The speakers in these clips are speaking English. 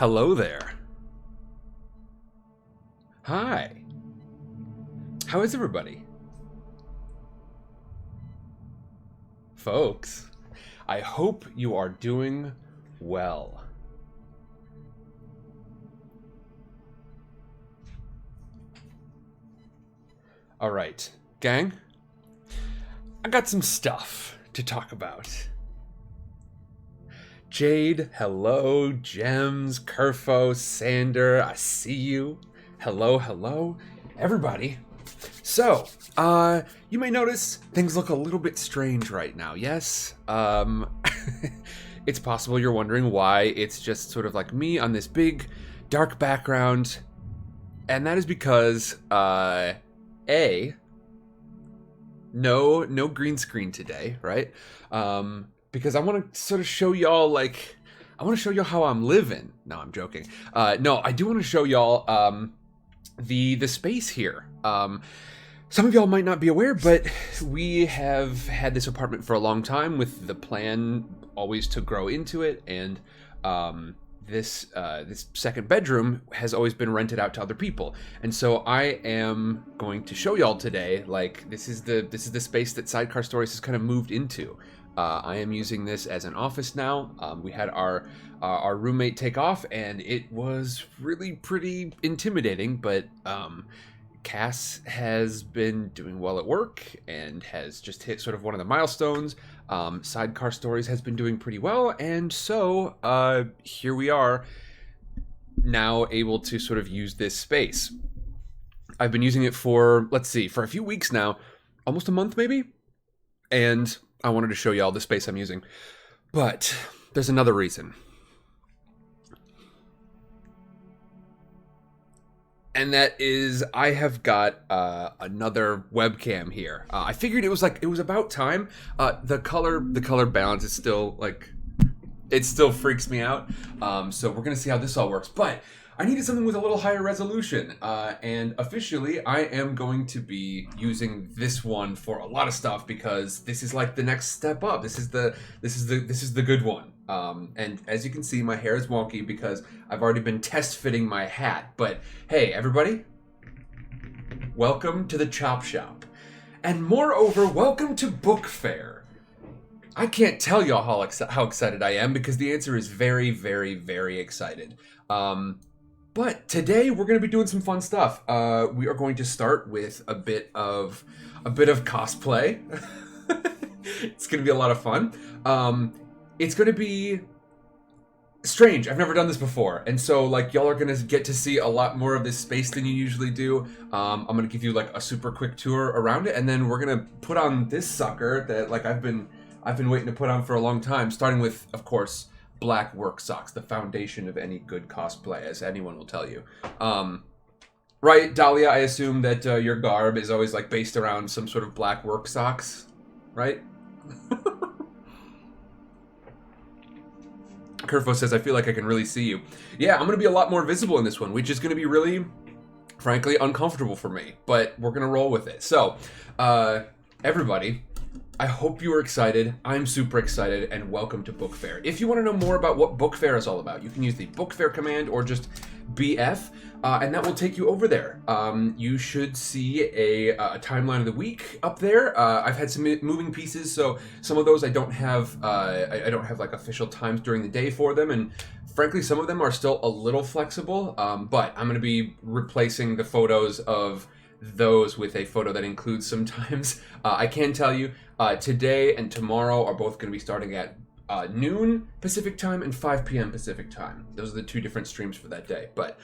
Hello there. Hi. How is everybody? Folks, I hope you are doing well. All right, gang. I got some stuff to talk about. Jade, hello. Gems, Kerfo, Sander, I see you. Hello, hello. Everybody. So, you may notice things look a little bit strange right now, yes? It's possible you're wondering why it's just sort of like me on this big, dark background. And that is because, no green screen today, right? Because I want to sort of show y'all, I want to show y'all how I'm living. No, I'm joking. No, I do want to show y'all, the space here. Some of y'all might not be aware, but we have had this apartment for a long time with the plan always to grow into it, and this second bedroom has always been rented out to other people. And so I am going to show y'all today, this is the space that Sidecar Stories has kind of moved into. I am using this as an office now. We had our roommate take off, and it was really pretty intimidating, but Cass has been doing well at work and has just hit sort of one of the milestones. Sidecar Stories has been doing pretty well, and so here we are now able to sort of use this space. I've been using it for, for a few weeks now, almost a month maybe, and I wanted to show y'all the space I'm using. But there's another reason. And that is, I have got another webcam here. I figured it was about time. The color balance is still it still freaks me out. So we're gonna see how this all works. But I needed something with a little higher resolution, and officially I am going to be using this one for a lot of stuff because this is like the next step up. This is the good one. And as you can see, my hair is wonky because I've already been test fitting my hat. But hey, everybody, welcome to the Chop Shop, and moreover, welcome to Book Fair. I can't tell y'all how excited I am because the answer is very, very, very excited. But today we're going to be doing some fun stuff. We are going to start with a bit of cosplay. It's going to be a lot of fun. It's going to be strange. I've never done this before. And so y'all are going to get to see a lot more of this space than you usually do. I'm going to give you a super quick tour around it, and then we're going to put on this sucker that I've been waiting to put on for a long time, starting with, of course, black work socks, the foundation of any good cosplay, as anyone will tell you. Right, Dahlia, I assume that your garb is always based around some sort of black work socks, right? Kerfo says, I feel like I can really see you. Yeah, I'm going to be a lot more visible in this one, which is going to be really, frankly, uncomfortable for me, but we're going to roll with it. So, everybody, I hope you are excited. I'm super excited, and welcome to Book Fair. If you want to know more about what Book Fair is all about, you can use the Book Fair command or just BF, and that will take you over there. You should see a timeline of the week up there. I've had some moving pieces, so some of those I don't have. I don't have official times during the day for them, and frankly, some of them are still a little flexible. But I'm going to be replacing the photos of those with a photo that includes some times. I can tell you, today and tomorrow are both going to be starting at noon Pacific time and 5 p.m. Pacific time. Those are the two different streams for that day. But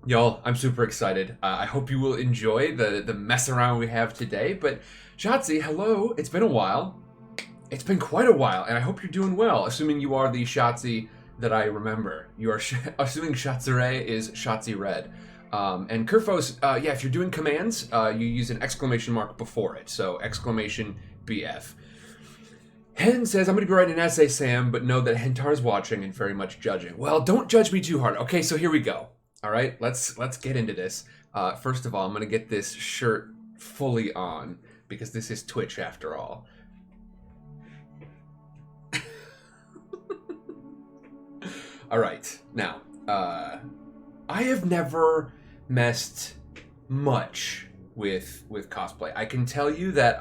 y'all, I'm super excited. I hope you will enjoy the mess around we have today. But Shotzi, hello. It's been a while. It's been quite a while, and I hope you're doing well, assuming you are the Shotzi that I remember. You are assuming Shatsure is Shotzi Red. And Kerfos, if you're doing commands, you use an exclamation mark before it. So exclamation BF. Hen says, I'm going to be writing an essay, Sam, but know that Hentar's watching and very much judging. Well, don't judge me too hard. Okay, so here we go. All right, let's get into this. First of all, I'm going to get this shirt fully on because this is Twitch after all. All right, now, I have never messed much with cosplay. I can tell you that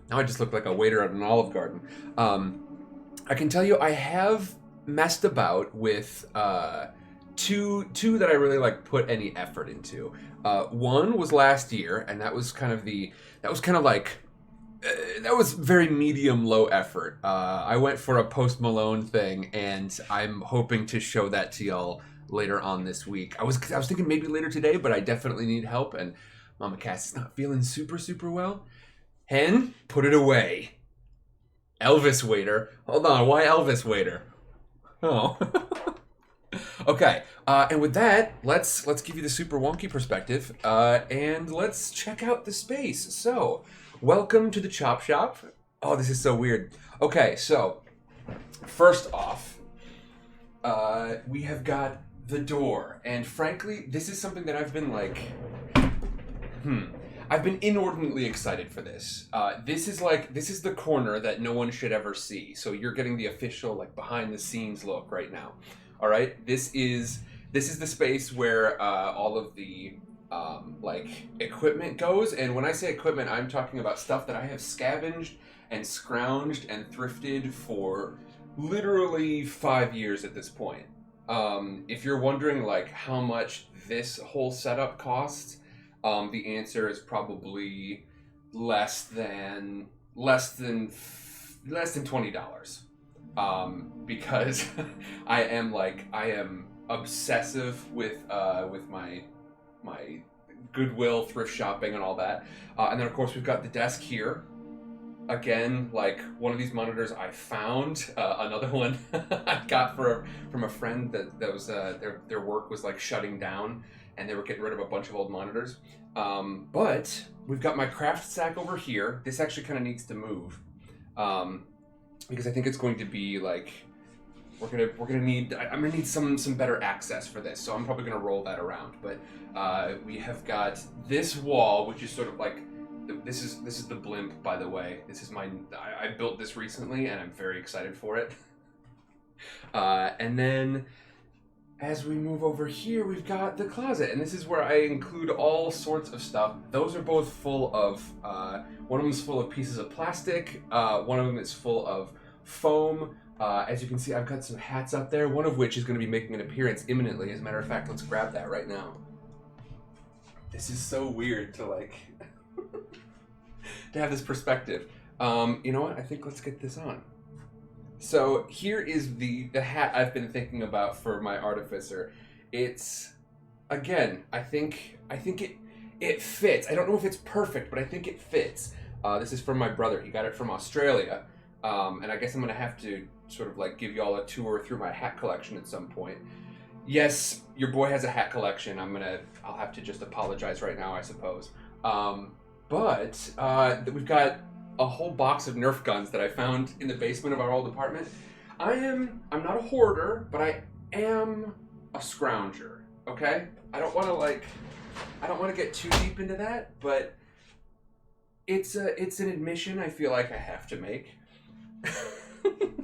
now I just look like a waiter at an Olive Garden. I can tell you I have messed about with two that I really like put any effort into. One was last year, and that was very medium low effort. I went for a Post Malone thing, and I'm hoping to show that to y'all later on this week. I was thinking maybe later today, but I definitely need help, and Mama Cass is not feeling super well. Hen, put it away. Elvis waiter. Hold on, why Elvis waiter? Oh. Okay, and with that, let's give you the super wonky perspective, and let's check out the space. So, welcome to the Chop Shop. Oh, this is so weird. Okay, so, first off, we have got the door, and frankly, this is something that I've been like, I've been inordinately excited for this. This is the corner that no one should ever see. So you're getting the official, like, behind the scenes look right now. All right, this is the space where all of the like equipment goes. And when I say equipment, I'm talking about stuff that I have scavenged and scrounged and thrifted for literally 5 years at this point. If you're wondering like how much this whole setup costs, the answer is probably less than $20. Because I am obsessive with my Goodwill thrift shopping and all that. And then of course we've got the desk here. Again, like one of these monitors I found, another one I got from a friend that was their work was like shutting down, and they were getting rid of a bunch of old monitors. But we've got my craft stack over here. This actually kind of needs to move, because I think it's going to be like I'm gonna need some better access for this. So I'm probably gonna roll that around. But we have got this wall, which is sort of like this is the blimp, by the way. This is I built this recently, and I'm very excited for it. And then as we move over here, we've got the closet, and this is where I include all sorts of stuff. Those are both full of, one of them is full of pieces of plastic, one of them is full of foam. As you can see, I've got some hats up there, one of which is going to be making an appearance imminently. As a matter of fact, let's grab that right now. This is so weird to like, to have this perspective. You know what? I think let's get this on. So here is the hat I've been thinking about for my Artificer. It's, again, I think it fits. I don't know if it's perfect, but I think it fits. This is from my brother. He got it from Australia. And I guess I'm going to have to sort of like give you all a tour through my hat collection at some point. Yes, your boy has a hat collection. I'll have to just apologize right now, I suppose. But we've got a whole box of Nerf guns that I found in the basement of our old apartment. I'm not a hoarder, but I am a scrounger, okay? I don't want to get too deep into that, but it's an admission I feel like I have to make.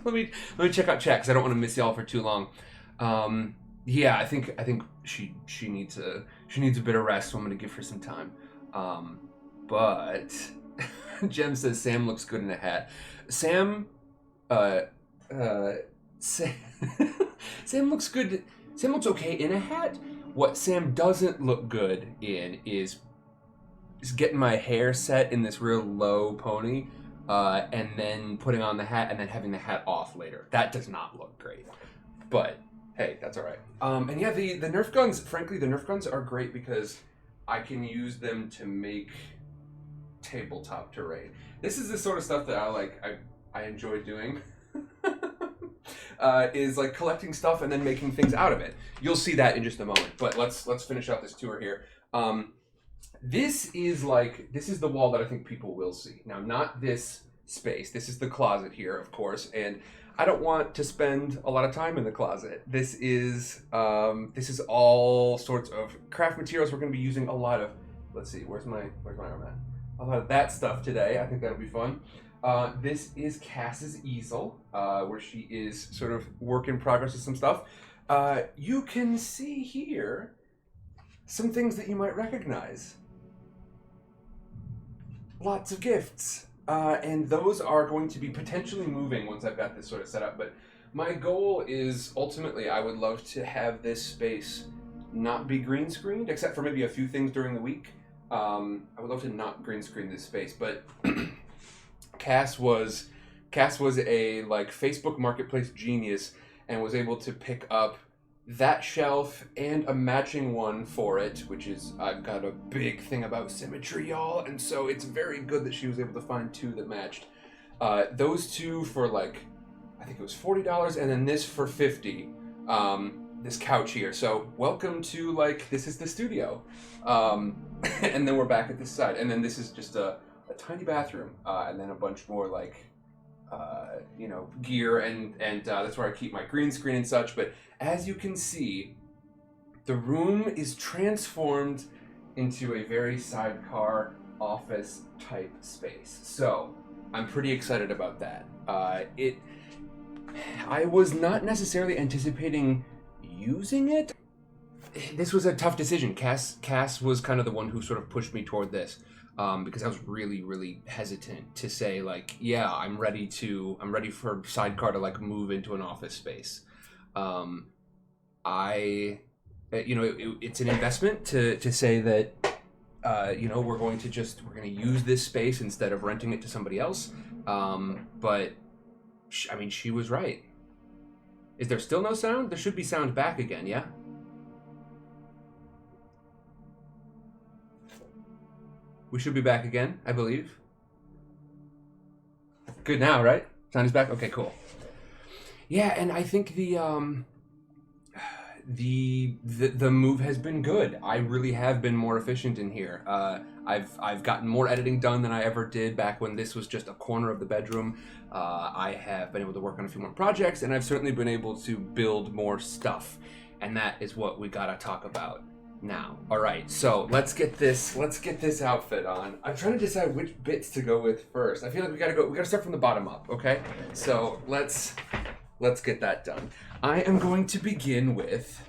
let me check out chat, because I don't want to miss y'all for too long. Yeah, I think she needs a bit of rest, so I'm gonna give her some time. But Jem says Sam looks good in a hat. Sam looks good. Sam looks okay in a hat. What Sam doesn't look good in is getting my hair set in this real low pony, and then putting on the hat and then having the hat off later. That does not look great. But hey, that's all right. And yeah, the Nerf guns. Frankly, the Nerf guns are great because I can use them to make tabletop terrain. This is the sort of stuff that I enjoy doing. Is like collecting stuff and then making things out of it. You'll see that in just a moment. But let's finish out this tour here. This is the wall that I think people will see. Now, not this space. This is the closet here, of course, and I don't want to spend a lot of time in the closet. This is all sorts of craft materials. We're going to be using a lot of. Let's see, where's my arm at? A lot of that stuff today. I think that'll be fun. This is Cass's easel, where she is sort of work in progress with some stuff. you can see here some things that you might recognize. Lots of gifts. And those are going to be potentially moving once I've got this sort of set up. But my goal is ultimately I would love to have this space not be green screened, except for maybe a few things during the week. I would love to not green screen this space, but Cass was a like Facebook Marketplace genius and was able to pick up that shelf and a matching one for it, which is, I've got a big thing about symmetry, y'all, and so it's very good that she was able to find two that matched. Those two for like, I think it was $40, and then this for $50. This couch here. So welcome to, like, this is the studio. And then we're back at this side, and then this is just a tiny bathroom, and then a bunch more like gear, and that's where I keep my green screen and such. But as you can see, the room is transformed into a very sidecar office type space. So I'm pretty excited about that. I was not necessarily anticipating using it. This was a tough decision. Cass was kind of the one who sort of pushed me toward this. Because I was really, really hesitant to say, like, yeah, I'm ready for Sidecar to like move into an office space. It's an investment to say that, we're going to use this space instead of renting it to somebody else. But she was right. Is there still no sound? There should be sound back again, yeah? We should be back again, I believe. Good now, right? Sound is back? Okay, cool. Yeah, and I think the move has been good. I really have been more efficient in here. I've gotten more editing done than I ever did back when this was just a corner of the bedroom. I have been able to work on a few more projects, and I've certainly been able to build more stuff. And that is what we gotta talk about now. All right, so let's get this outfit on. I'm trying to decide which bits to go with first. I feel like we gotta start from the bottom up, okay? So let's get that done. I am going to begin with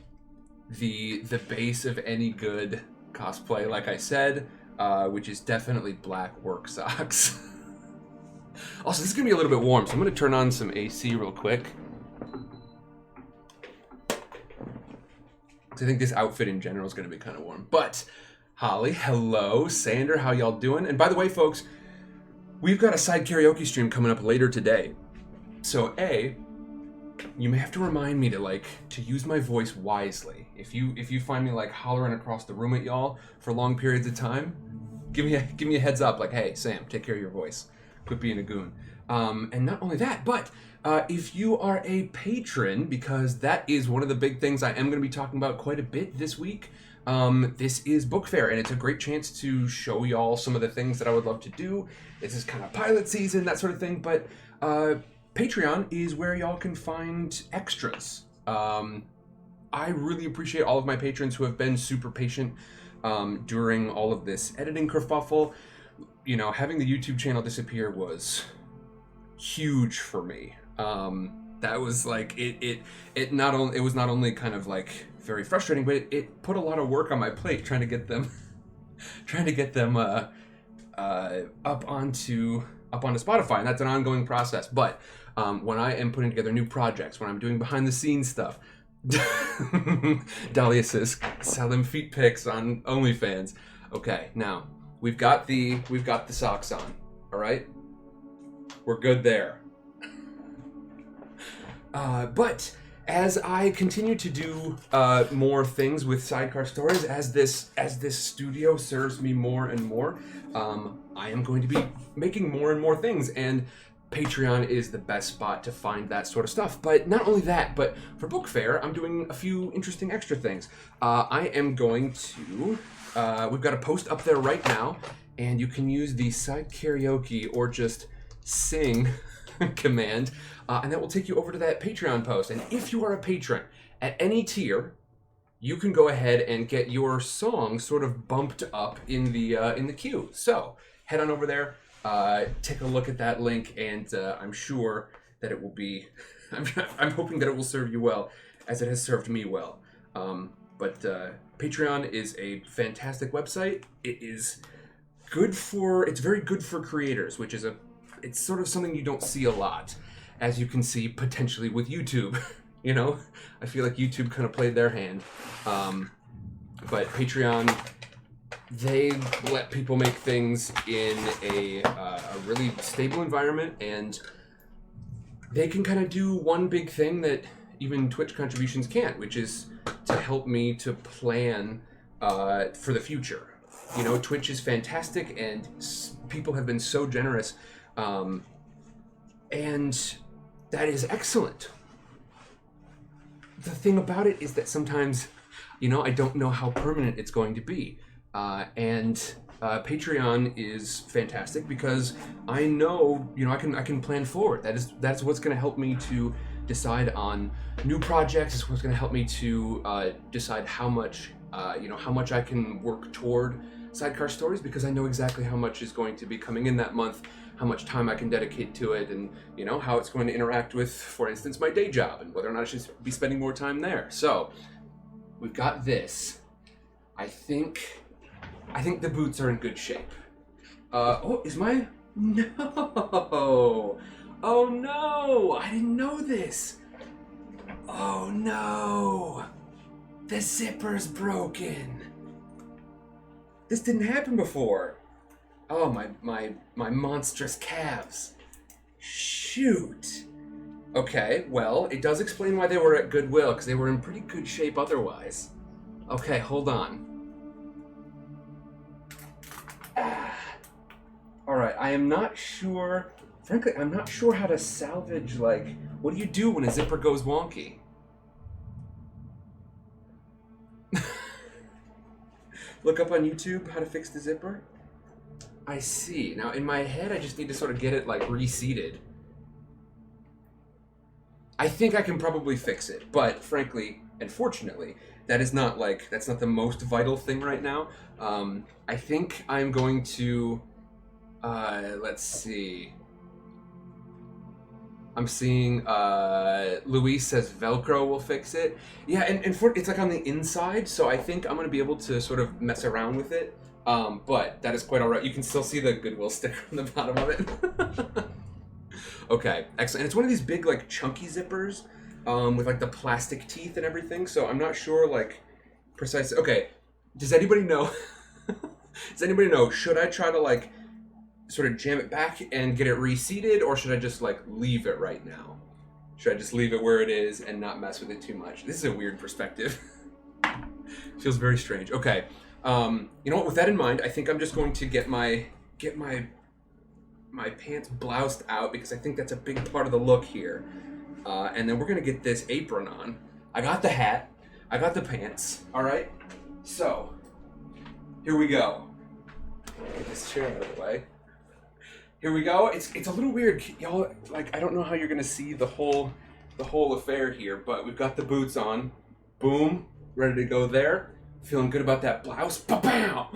the base of any good cosplay, like I said, which is definitely black work socks. Also, this is gonna be a little bit warm, so I'm gonna turn on some AC real quick. I think this outfit in general is going to be kind of warm. But, Holly, hello. Sander, how y'all doing? And by the way, folks, we've got a side karaoke stream coming up later today. So, you may have to remind me to use my voice wisely. If you find me like hollering across the room at y'all for long periods of time, give me a heads up. Like, hey, Sam, take care of your voice. Quit being a goon. And not only that, but if you are a patron, because that is one of the big things I am going to be talking about quite a bit this week, this is Book Fair, and it's a great chance to show y'all some of the things that I would love to do. This is kind of pilot season, that sort of thing, but Patreon is where y'all can find extras. I really appreciate all of my patrons who have been super patient during all of this editing kerfuffle. Having the YouTube channel disappear was huge for me. That was like it was not only kind of like very frustrating, but it put a lot of work on my plate trying to get them up onto Spotify, and that's an ongoing process. But when I am putting together new projects, when I'm doing behind the scenes stuff, Dahlia says sell them feet pics on OnlyFans. Okay, now we've got the socks on. All right, we're good there. But as I continue to do more things with Sidecar Stories, as this studio serves me more and more, I am going to be making more and more things, and Patreon is the best spot to find that sort of stuff. But not only that, but for Book Fair, I'm doing a few interesting extra things. I am going to, we've got a post up there right now, and you can use the side karaoke or just sing command, and that will take you over to that Patreon post. And if you are a patron at any tier, you can go ahead and get your song sort of bumped up in the queue. So head on over there, take a look at that link, and I'm sure that it will be. I'm hoping that it will serve you well as it has served me well. But Patreon is a fantastic website. It's very good for creators, which is it's sort of something you don't see a lot, as you can see potentially with YouTube. You know, I feel like YouTube kind of played their hand. But Patreon, they let people make things in a really stable environment, and they can kind of do one big thing that even Twitch contributions can't, which is to help me to plan for the future. You know, Twitch is fantastic, and people have been so generous, and that is excellent. The thing about it is that sometimes, you know, I don't know how permanent it's going to be, and Patreon is fantastic because I know, you know, I can plan forward. That's what's going to help me to decide on new projects. It's what's going to help me to decide how much I can work toward sidecar stories, because I know exactly how much is going to be coming in that month, how much time I can dedicate to it, and you know how it's going to interact with, for instance, my day job, and whether or not I should be spending more time there. So we've got this. I think the boots are in good shape. No! Oh no! I didn't know this! Oh no! The zipper's broken! This didn't happen before! Oh, my monstrous calves. Shoot! Okay, well, it does explain why they were at Goodwill, because they were in pretty good shape otherwise. Okay, hold on. Alright, I am not sure... Frankly, I'm not sure how to salvage, like... What do you do when a zipper goes wonky? Look up on YouTube how to fix the zipper? I see. Now, in my head, I just need to sort of get it, like, reseated. I think I can probably fix it, but frankly, and fortunately, that's not the most vital thing right now. I think I'm going to, let's see. I'm seeing, Luis says Velcro will fix it. Yeah, and it's like on the inside, so I think I'm going to be able to sort of mess around with it. But that is quite alright. You can still see the Goodwill sticker on the bottom of it. Okay, excellent. And it's one of these big, like, chunky zippers, with, like, the plastic teeth and everything, so I'm not sure, like, precisely. Okay, does anybody know? Should I try to, like, sort of jam it back and get it reseated, or should I just, like, leave it right now? Should I just leave it where it is and not mess with it too much? This is a weird perspective. Feels very strange. Okay. You know what? With that in mind, I think I'm just going to get my pants bloused out, because I think that's a big part of the look here. And then we're gonna get this apron on. I got the hat. I got the pants. All right. So here we go. Get this chair out of the way. Here we go. It's a little weird, y'all. Like, I don't know how you're gonna see the whole affair here, but we've got the boots on. Boom, ready to go there. Feeling good about that blouse. Ba-pow!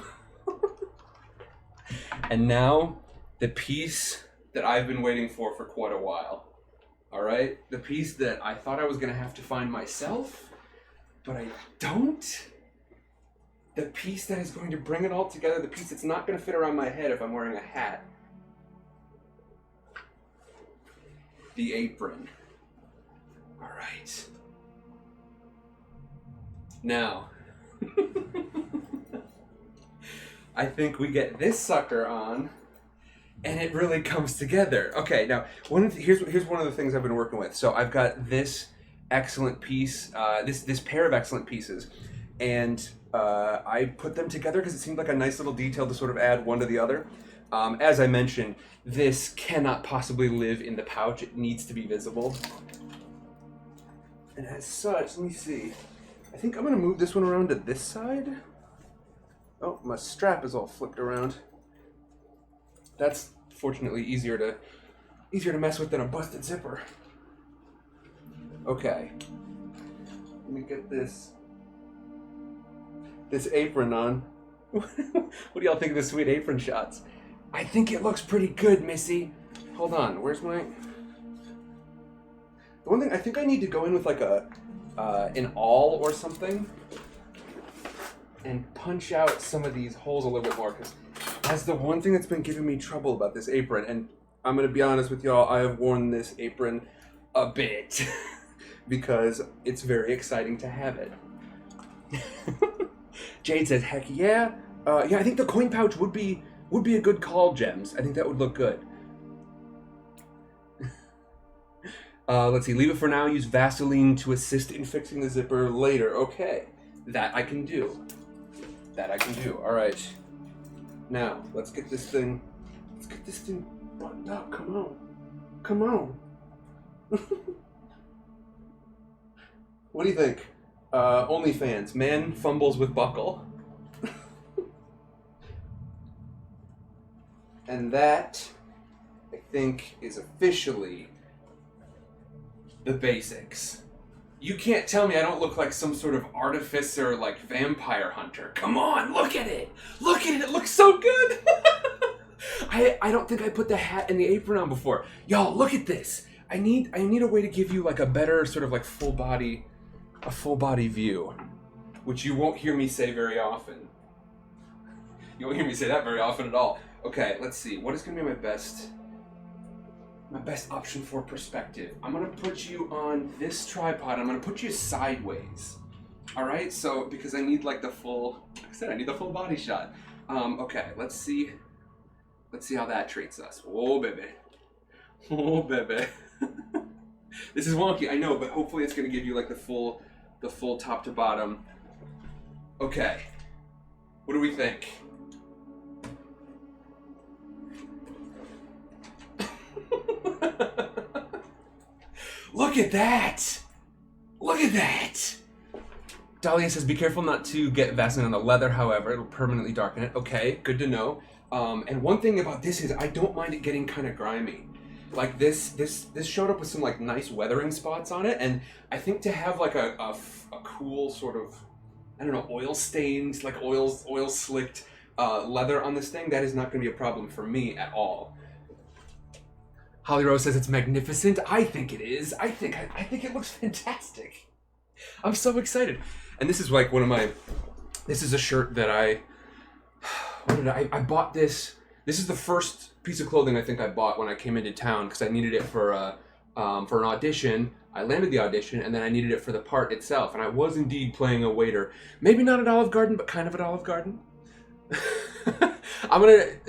And now, the piece that I've been waiting for quite a while. All right, the piece that I thought I was gonna have to find myself, but I don't. The piece that is going to bring it all together. The piece that's not gonna fit around my head if I'm wearing a hat. The apron. All right. Now, I think we get this sucker on, and it really comes together. Okay, now here's one of the things I've been working with. So I've got this excellent piece, this pair of excellent pieces, and I put them together because it seemed like a nice little detail to sort of add one to the other. As I mentioned, this cannot possibly live in the pouch. It needs to be visible. And as such, let me see. I think I'm going to move this one around to this side. Oh, my strap is all flipped around. That's fortunately easier to mess with than a busted zipper. Okay. Let me get this apron on. What do y'all think of the sweet apron shots? I think it looks pretty good, Missy. Hold on, where's my... The one thing, I think I need to go in with like a an awl or something and punch out some of these holes a little bit more, because that's the one thing that's been giving me trouble about this apron. And I'm going to be honest with y'all, I have worn this apron a bit because it's very exciting to have it. Jade says, heck yeah. Yeah, I think the coin pouch would be a good call, Gems. I think that would look good. Let's see, leave it for now, use Vaseline to assist in fixing the zipper later. Okay, that I can do. That I can do. All right. Now, let's get this thing buttoned up. Come on. Come on. What do you think? OnlyFans, man fumbles with buckle. And that, I think, is officially the basics. You can't tell me I don't look like some sort of artificer, like vampire hunter. Come on, look at it! Look at it, it looks so good! I don't think I put the hat and the apron on before. Y'all, look at this! I need a way to give you like a better sort of like full body view, which you won't hear me say very often. You won't hear me say that very often at all. Okay, let's see. What is going to be my best option for perspective? I'm going to put you on this tripod. I'm going to put you sideways. All right? So, because I need like the full, like I said, I need the full body shot. Okay, let's see how that treats us. Oh, baby. Oh, baby. This is wonky, I know, but hopefully it's going to give you like the full top to bottom. Okay. What do we think? Look at that! Look at that! Dahlia says, be careful not to get Vaseline on the leather, however, it'll permanently darken it. Okay, good to know. And one thing about this is I don't mind it getting kind of grimy. Like this showed up with some like nice weathering spots on it, and I think to have like a cool sort of, I don't know, oil stains, like oil slicked leather on this thing, that is not going to be a problem for me at all. Holly Rose says it's magnificent. I think it is. I think it looks fantastic. I'm so excited. And this is like this is a shirt that I bought this. This is the first piece of clothing I think I bought when I came into town because I needed it for an audition. I landed the audition and then I needed it for the part itself. And I was indeed playing a waiter. Maybe not at Olive Garden, but kind of at Olive Garden.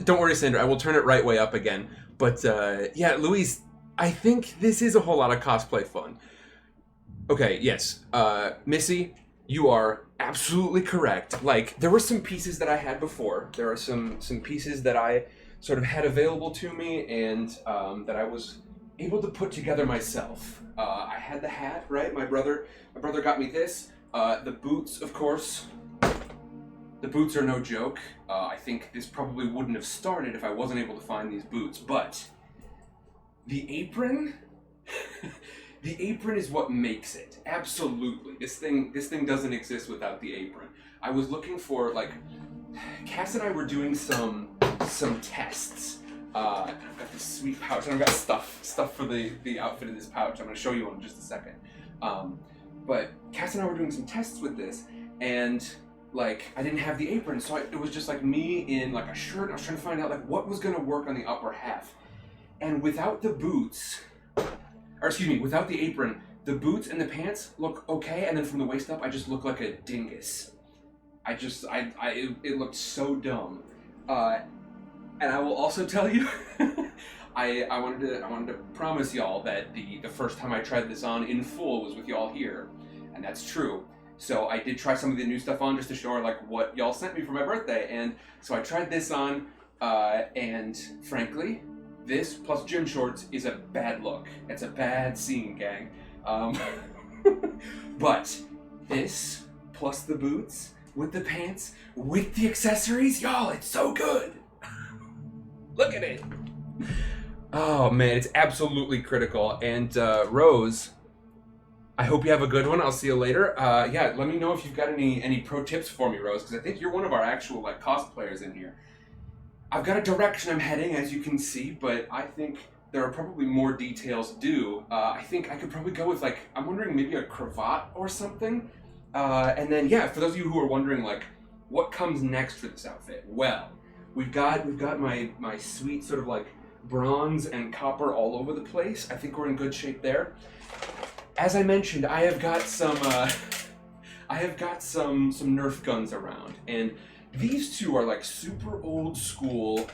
Don't worry, Sandra, I will turn it right way up again. But yeah, Louise, I think this is a whole lot of cosplay fun. Okay, yes, Missy, you are absolutely correct. Like, there were some pieces that I had before. There are some pieces that I sort of had available to me and that I was able to put together myself. I had the hat, right? My brother got me this. The boots, of course. The boots are no joke. I think this probably wouldn't have started if I wasn't able to find these boots, but the apron, the apron is what makes it. Absolutely. This thing doesn't exist without the apron. I was looking for, like, Cass and I were doing some tests. I've got this sweet pouch, and I've got stuff for the outfit of this pouch. I'm going to show you in just a second. But Cass and I were doing some tests with this, and like, I didn't have the apron, so it was just like me in like a shirt. I was trying to find out like what was gonna work on the upper half. And without the boots, without the apron, the boots and the pants look okay, and then from the waist up, I just look like a dingus. It looked so dumb. And I will also tell you, I wanted to promise y'all that the first time I tried this on in full was with y'all here, and that's true. So I did try some of the new stuff on just to show her like what y'all sent me for my birthday, and so I tried this on, and frankly, this plus gym shorts is a bad look. It's a bad scene, gang. But this plus the boots with the pants with the accessories, y'all, it's so good. Look at it. Oh man, it's absolutely critical. And Rose, I hope you have a good one. I'll see you later. Yeah, let me know if you've got any pro tips for me, Rose, because I think you're one of our actual like cosplayers in here. I've got a direction I'm heading, as you can see, but I think there are probably more details due. I think I could probably go with like, I'm wondering maybe a cravat or something. And then yeah, for those of you who are wondering like, what comes next for this outfit? Well, we've got my sweet sort of like bronze and copper all over the place. I think we're in good shape there. As I mentioned, I have got some Nerf guns around, and these two are like super old school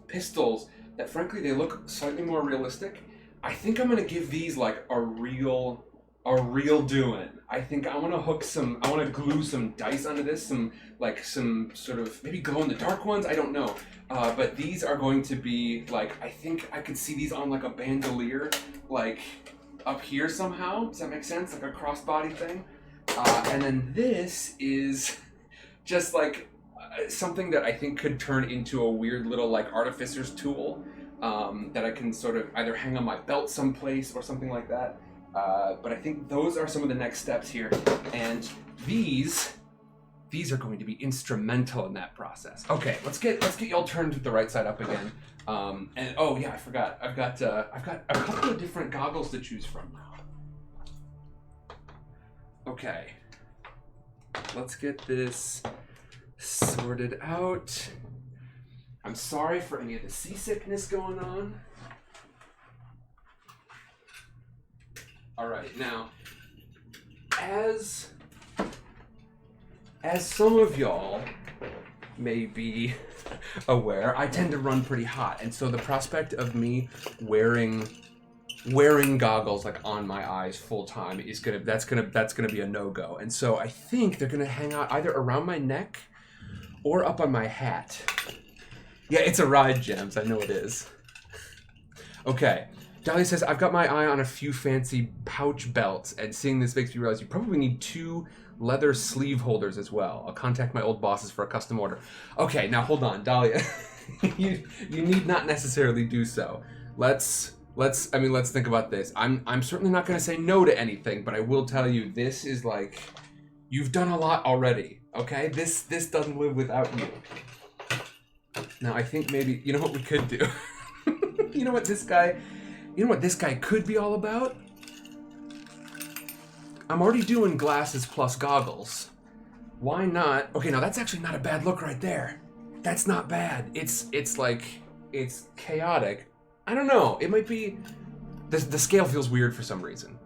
pistols that frankly they look slightly more realistic. I think I'm gonna give these like a real doing. I think I want to glue some dice onto this, some sort of maybe glow in the dark ones. I don't know, but these are going to be like, I think I could see these on like a bandolier, like up here somehow. Does that make sense? Like a crossbody thing. And then this is just like something that I think could turn into a weird little like artificer's tool that I can sort of either hang on my belt someplace or something like that. But I think those are some of the next steps here, and these are going to be instrumental in that process. Okay, let's get y'all turned the right side up again. And oh yeah, I forgot. I've got a couple of different goggles to choose from now. Okay, let's get this sorted out. I'm sorry for any of the seasickness going on. All right, now, as some of y'all may be aware, I tend to run pretty hot, and so the prospect of me wearing goggles like on my eyes full time is that's gonna be a no-go. And so I think they're gonna hang out either around my neck or up on my hat. Yeah, it's a ride, Gems. I know it is. Okay. Dahlia says, I've got my eye on a few fancy pouch belts, and seeing this makes me realize you probably need 2 leather sleeve holders as well. I'll contact my old bosses for a custom order. Okay, now hold on, Dahlia. you need not necessarily do so. Let's think about this. I'm certainly not going to say no to anything, but I will tell you, this is like, you've done a lot already, okay? This doesn't live without you. Now, I think maybe, you know what we could do? You know what this guy could be all about? I'm already doing glasses plus goggles. Why not? Okay, now that's actually not a bad look right there. That's not bad. It's chaotic. I don't know. It might be... The scale feels weird for some reason.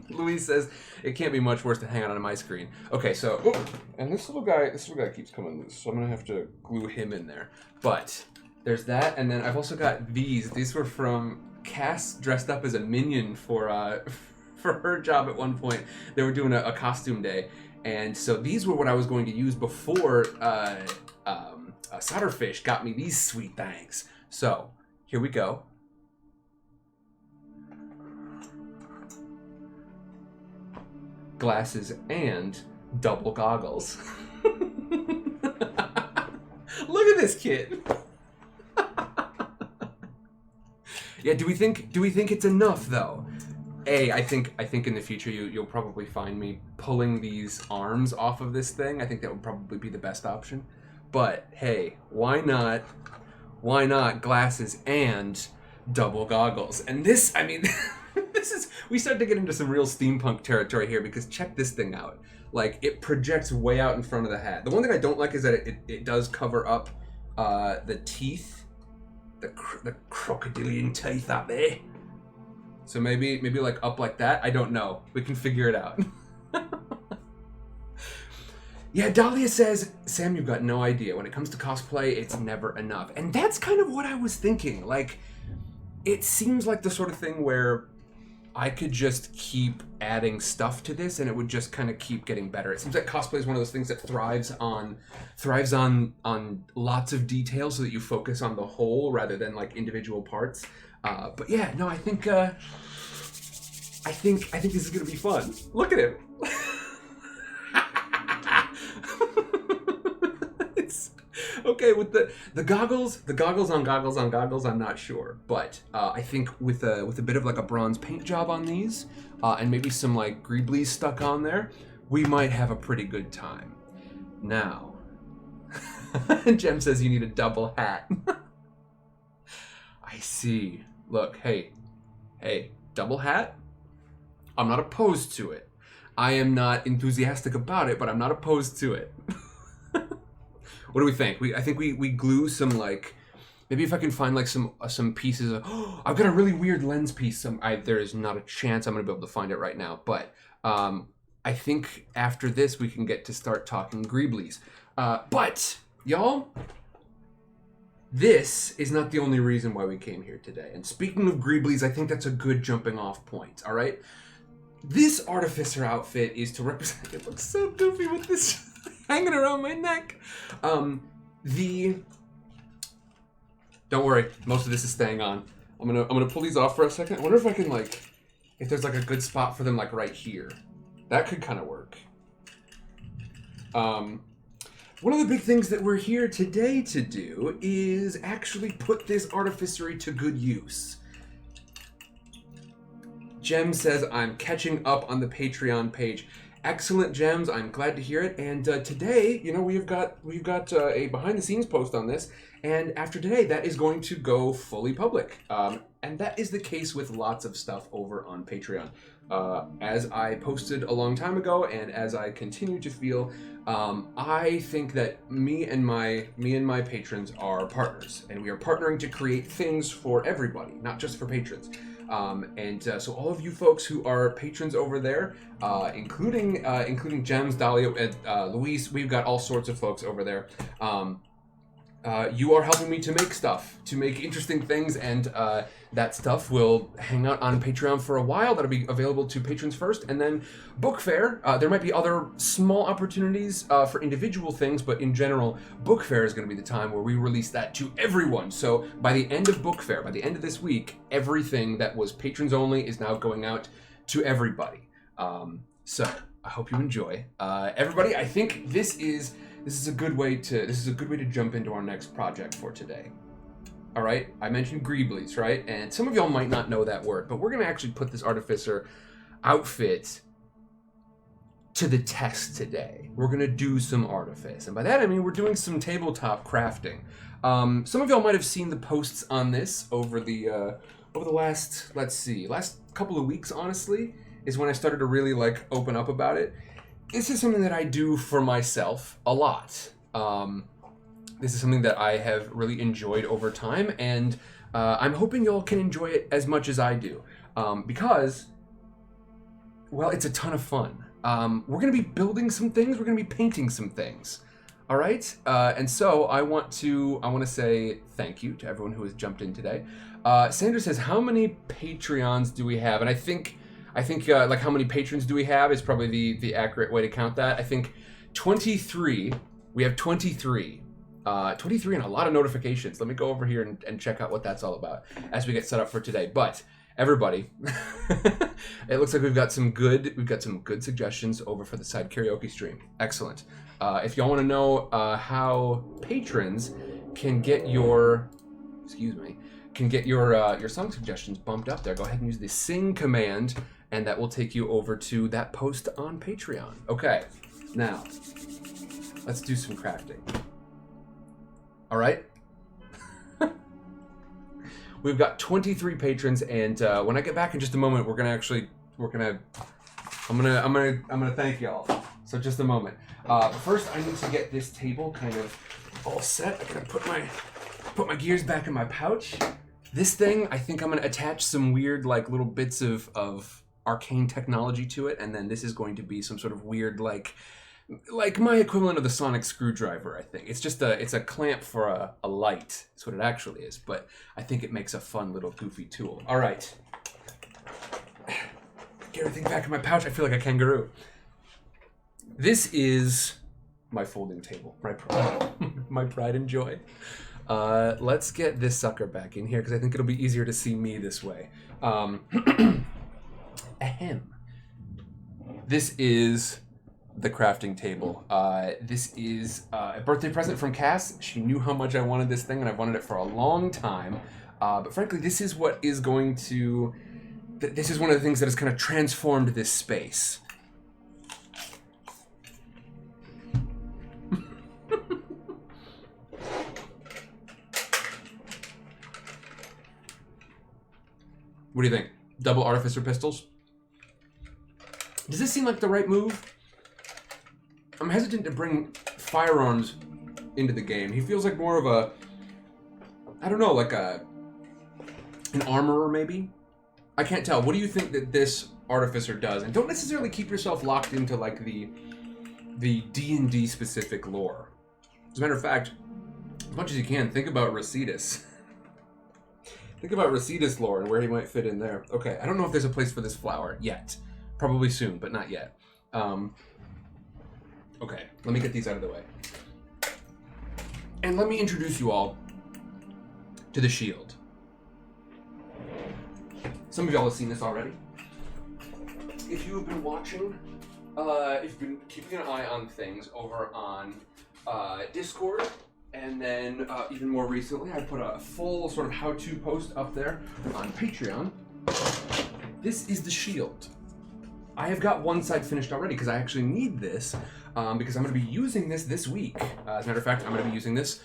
Louise says, it can't be much worse to hang out on my screen. Okay, so... Oh, and this little guy keeps coming loose, so I'm going to have to glue him in there. But... there's that, and then I've also got these. These were from Cass, dressed up as a minion for her job at one point. They were doing a costume day, and so these were what I was going to use before Solderfish got me these sweet things. So here we go. Glasses and double goggles. Look at this kid. Yeah, do we think it's enough though? I think in the future you'll probably find me pulling these arms off of this thing. I think that would probably be the best option. But hey, why not? Why not glasses and double goggles? And this, I mean, we start to get into some real steampunk territory here, because check this thing out. Like, it projects way out in front of the hat. The one thing I don't like is that it does cover up the teeth. The crocodilian teeth up there. So maybe like up like that. I don't know. We can figure it out. Yeah, Dahlia says, Sam, you've got no idea. When it comes to cosplay, it's never enough. And that's kind of what I was thinking. Like, it seems like the sort of thing where I could just keep adding stuff to this and it would just kind of keep getting better. It seems like cosplay is one of those things that thrives on lots of detail, so that you focus on the whole rather than like individual parts. But yeah, no, I think this is gonna be fun. Look at him. Okay, with the goggles on goggles, I'm not sure, but I think with a bit of like a bronze paint job on these, and maybe some like greeblies stuck on there, we might have a pretty good time. Now, Jem says you need a double hat. I see. Look, hey, double hat? I'm not opposed to it. I am not enthusiastic about it, but I'm not opposed to it. What do we think? I think we glue some, like, maybe if I can find like some pieces of, oh, I've got a really weird lens piece. There is not a chance I'm gonna be able to find it right now, but I think after this we can get to start talking Greeblies. But y'all, this is not the only reason why we came here today. And speaking of Greeblies, I think that's a good jumping off point. All right, this Artificer outfit is to represent. It looks so goofy with this hanging around my neck. Don't worry, most of this is staying on. I'm gonna pull these off for a second. I wonder if I can, like, if there's like a good spot for them, like right here. That could kind of work. One of the big things that we're here today to do is actually put this artificery to good use. Jem says, I'm catching up on the Patreon page. Excellent, Gems. I'm glad to hear it. And today, you know, we've got a behind the scenes post on this. And after today, that is going to go fully public. And that is the case with lots of stuff over on Patreon. As I posted a long time ago, and as I continue to feel, I think that me and my patrons are partners, and we are partnering to create things for everybody, not just for patrons. So all of you folks who are patrons over there, including Gems, Dahlia, and Luis, we've got all sorts of folks over there. You are helping me to make stuff, to make interesting things, and that stuff will hang out on Patreon for a while. That'll be available to patrons first, and then Book Fair. There might be other small opportunities for individual things, but in general, Book Fair is going to be the time where we release that to everyone. So by the end of Book Fair, by the end of this week, everything that was patrons only is now going out to everybody. So I hope you enjoy. Everybody, I think this is a good way to jump into our next project for today. All right, I mentioned Greeblies, right? And some of y'all might not know that word, but we're gonna actually put this Artificer outfit to the test today. We're gonna do some artifice, and by that I mean we're doing some tabletop crafting. Some of y'all might have seen the posts on this over the last couple of weeks. Honestly, is when I started to really like open up about it. This is something that I do for myself a lot. This is something that I have really enjoyed over time, and I'm hoping y'all can enjoy it as much as I do. Because, well, it's a ton of fun. We're going to be building some things, we're going to be painting some things. All right? And so I want to say thank you to everyone who has jumped in today. Sandra says, how many Patreons do we have? And I think like how many patrons do we have is probably the accurate way to count that. I think 23. We have 23. 23 and a lot of notifications. Let me go over here and check out what that's all about as we get set up for today. But everybody, it looks like we've got some good suggestions over for the side karaoke stream. Excellent. If y'all want to know how patrons can get your song suggestions bumped up there, go ahead and use the sing command, and that will take you over to that post on Patreon. Okay, now let's do some crafting. All right. We've got 23 patrons, and when I get back in just a moment, I'm gonna thank y'all. So just a moment. First, I need to get this table kind of all set. I'm gonna put my gears back in my pouch. This thing, I think I'm gonna attach some weird like little bits of arcane technology to it, and then this is going to be some sort of weird like my equivalent of the sonic screwdriver. I think it's just it's a clamp for a light. That's what it actually is, but I think it makes a fun little goofy tool. All right, get everything back in my pouch. I feel like a kangaroo. This is my folding table, my pride and joy. Let's get this sucker back in here because I think it'll be easier to see me this way. Ahem. This is the crafting table. This is a birthday present from Cass. She knew how much I wanted this thing, and I've wanted it for a long time. But frankly, this is what is going to... This is one of the things that has kind of transformed this space. What do you think? Double Artificer pistols? Does this seem like the right move? I'm hesitant to bring firearms into the game. He feels like more of a, I don't know, like an armorer maybe? I can't tell. What do you think that this Artificer does? And don't necessarily keep yourself locked into like the D&D specific lore. As a matter of fact, as much as you can, think about Rhaetus. Think about Rhaetus lore and where he might fit in there. Okay, I don't know if there's a place for this flower yet. Probably soon, but not yet. Okay, let me get these out of the way. And let me introduce you all to the shield. Some of y'all have seen this already. If you have been watching, if you've been keeping an eye on things over on Discord, and then even more recently, I put a full sort of how-to post up there on Patreon. This is the shield. I have got one side finished already because I actually need this because I'm going to be using this week. As a matter of fact, I'm going to be using this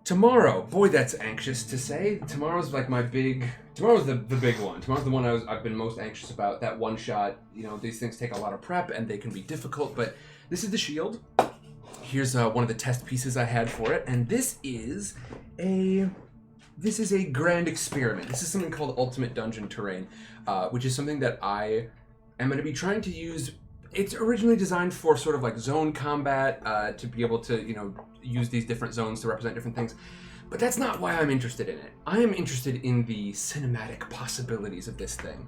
tomorrow. Boy, that's anxious to say. Tomorrow's like my big... Tomorrow's the big one. Tomorrow's the one I've been most anxious about. That one shot. You know, these things take a lot of prep and they can be difficult, but this is the shield. Here's one of the test pieces I had for it, and this is a grand experiment. This is something called Ultimate Dungeon Terrain, which is something that I am going to be trying to use. It's originally designed for sort of like zone combat, to be able to, you know, use these different zones to represent different things. But that's not why I'm interested in it. I am interested in the cinematic possibilities of this thing,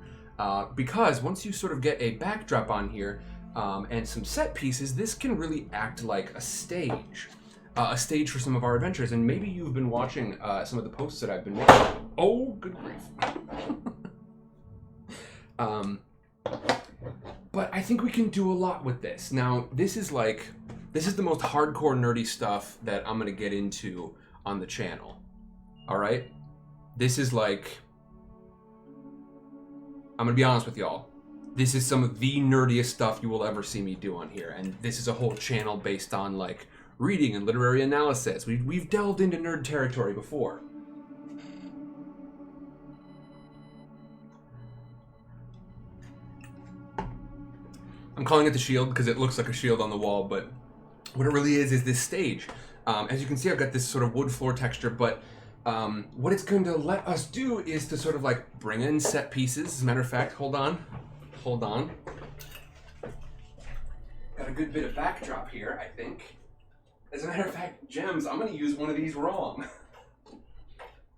because once you sort of get a backdrop on here, and some set pieces, this can really act like a stage for some of our adventures. And maybe you've been watching some of the posts that I've been making. Oh, good grief. But I think we can do a lot with this. Now, this is the most hardcore nerdy stuff that I'm going to get into on the channel. All right? This is like, I'm going to be honest with y'all. This is some of the nerdiest stuff you will ever see me do on here, and this is a whole channel based on like reading and literary analysis. We've delved into nerd territory before. I'm calling it the shield because it looks like a shield on the wall, but what it really is this stage. As you can see, I've got this sort of wood floor texture, but what it's going to let us do is to sort of like bring in set pieces. As a matter of fact, hold on. Got a good bit of backdrop here, I think. As a matter of fact, gems, I'm going to use one of these wrong.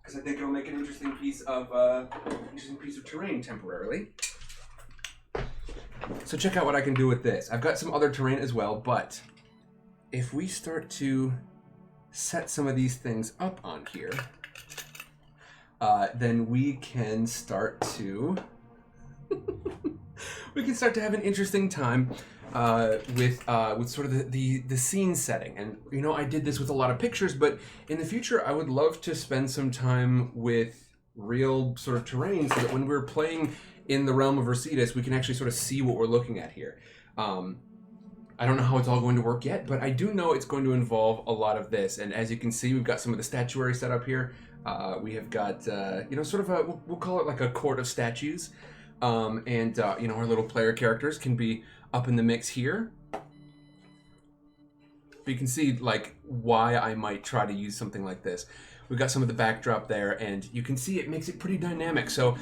Because I think it'll make an interesting piece of terrain temporarily. So check out what I can do with this. I've got some other terrain as well, but if we start to set some of these things up on here, then we can start to... we can start to have an interesting time with sort of the scene setting. And, you know, I did this with a lot of pictures, but in the future I would love to spend some time with real sort of terrain so that when we're playing in the realm of Rhaetus, we can actually sort of see what we're looking at here. I don't know how it's all going to work yet, but I do know it's going to involve a lot of this. And as you can see, we've got some of the statuary set up here. We have got, you know, sort of a, we'll call it like a court of statues. You know, our little player characters can be up in the mix here. But you can see, like, why I might try to use something like this. We've got some of the backdrop there, and you can see it makes it pretty dynamic. So,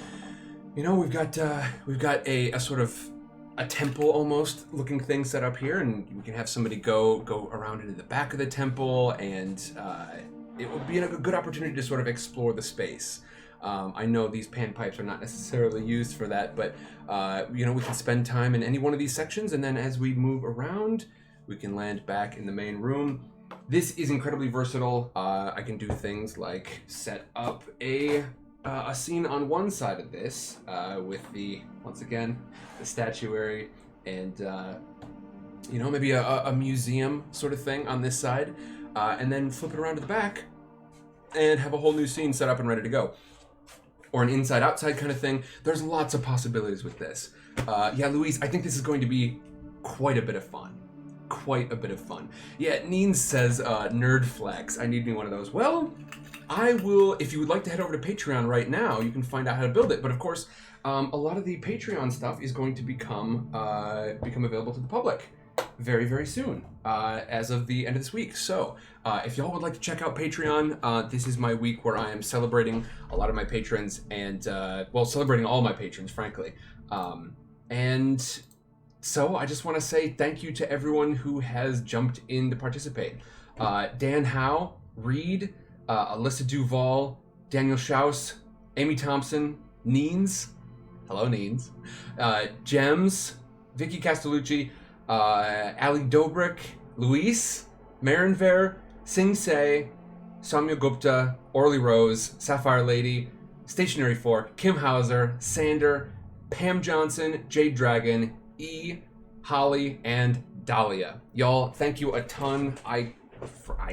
you know, we've got a sort of a temple almost looking thing set up here, and we can have somebody go around into the back of the temple, and it would be a good opportunity to sort of explore the space. I know these panpipes are not necessarily used for that, but you know, we can spend time in any one of these sections, and then as we move around, we can land back in the main room. This is incredibly versatile. I can do things like set up a scene on one side of this with once again, the statuary, and you know, maybe a museum sort of thing on this side, and then flip it around to the back and have a whole new scene set up and ready to go. Or an inside-outside kind of thing. There's lots of possibilities with this. Yeah, Louise, I think this is going to be quite a bit of fun. Quite a bit of fun. Yeah, Neen says, nerd flex. I need me one of those. Well, I will, if you would like to head over to Patreon right now, you can find out how to build it. But of course, a lot of the Patreon stuff is going to become available to the public very, very soon, as of the end of this week. So, if y'all would like to check out Patreon, this is my week where I am celebrating a lot of my patrons and, well, celebrating all my patrons, frankly. And so I just want to say thank you to everyone who has jumped in to participate. Dan Howe, Reed, Alyssa Duvall, Daniel Schaus, Amy Thompson, Neens, hello Neens, Gems, Vicky Castellucci, Ali Dobrik, Luis, Marinver, Sing Se, Samya Gupta, Orly Rose, Sapphire Lady, Stationary Fork, Kim Hauser, Sander, Pam Johnson, Jade Dragon, E, Holly, and Dahlia. Y'all, thank you a ton. I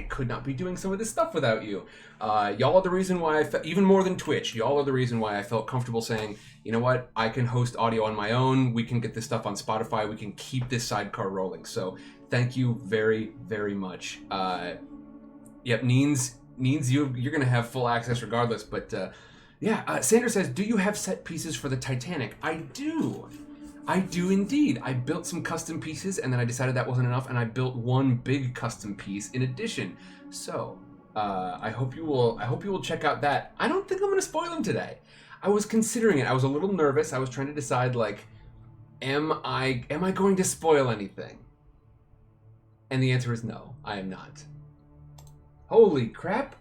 could not be doing some of this stuff without you. Y'all are the reason why even more than Twitch, y'all are the reason why I felt comfortable saying, you know what, I can host audio on my own, we can get this stuff on Spotify, we can keep this sidecar rolling. So thank you very, very much. Yep, Neens, you're gonna have full access regardless, but yeah, Sanders says, do you have set pieces for the Titanic? I do indeed. I built some custom pieces and then I decided that wasn't enough and I built one big custom piece in addition. So, I hope you will check out that. I don't think I'm going to spoil them today. I was considering it. I was a little nervous. I was trying to decide, like, am I going to spoil anything? And the answer is no, I am not. Holy crap.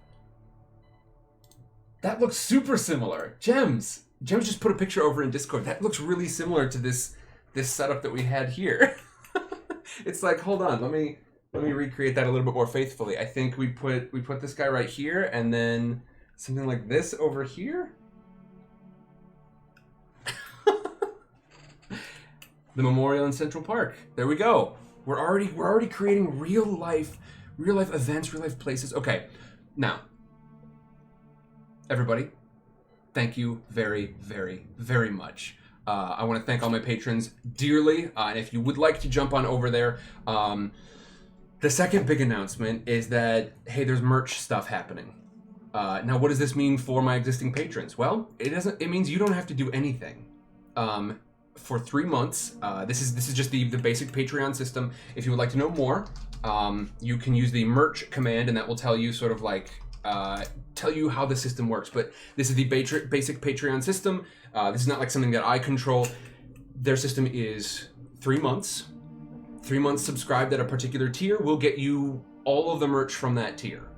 That looks super similar. Gems just put a picture over in Discord. That looks really similar to this setup that we had here. It's like, hold on, let me recreate that a little bit more faithfully. I think we put this guy right here and then something like this over here. The memorial in Central Park. There we go. We're already creating real life events, real life places. Okay. Now, everybody, thank you very, very, very much. I want to thank all my patrons dearly. And if you would like to jump on over there, the second big announcement is that, hey, there's merch stuff happening. Now, what does this mean for my existing patrons? Well, it means you don't have to do anything. For 3 months, this is just the basic Patreon system. If you would like to know more, you can use the merch command, and that will tell you sort of like tell you how the system works. But this is the basic Patreon system. This is not like something that I control. Their system is 3 months. 3 months subscribed at a particular tier will get you all of the merch from that tier.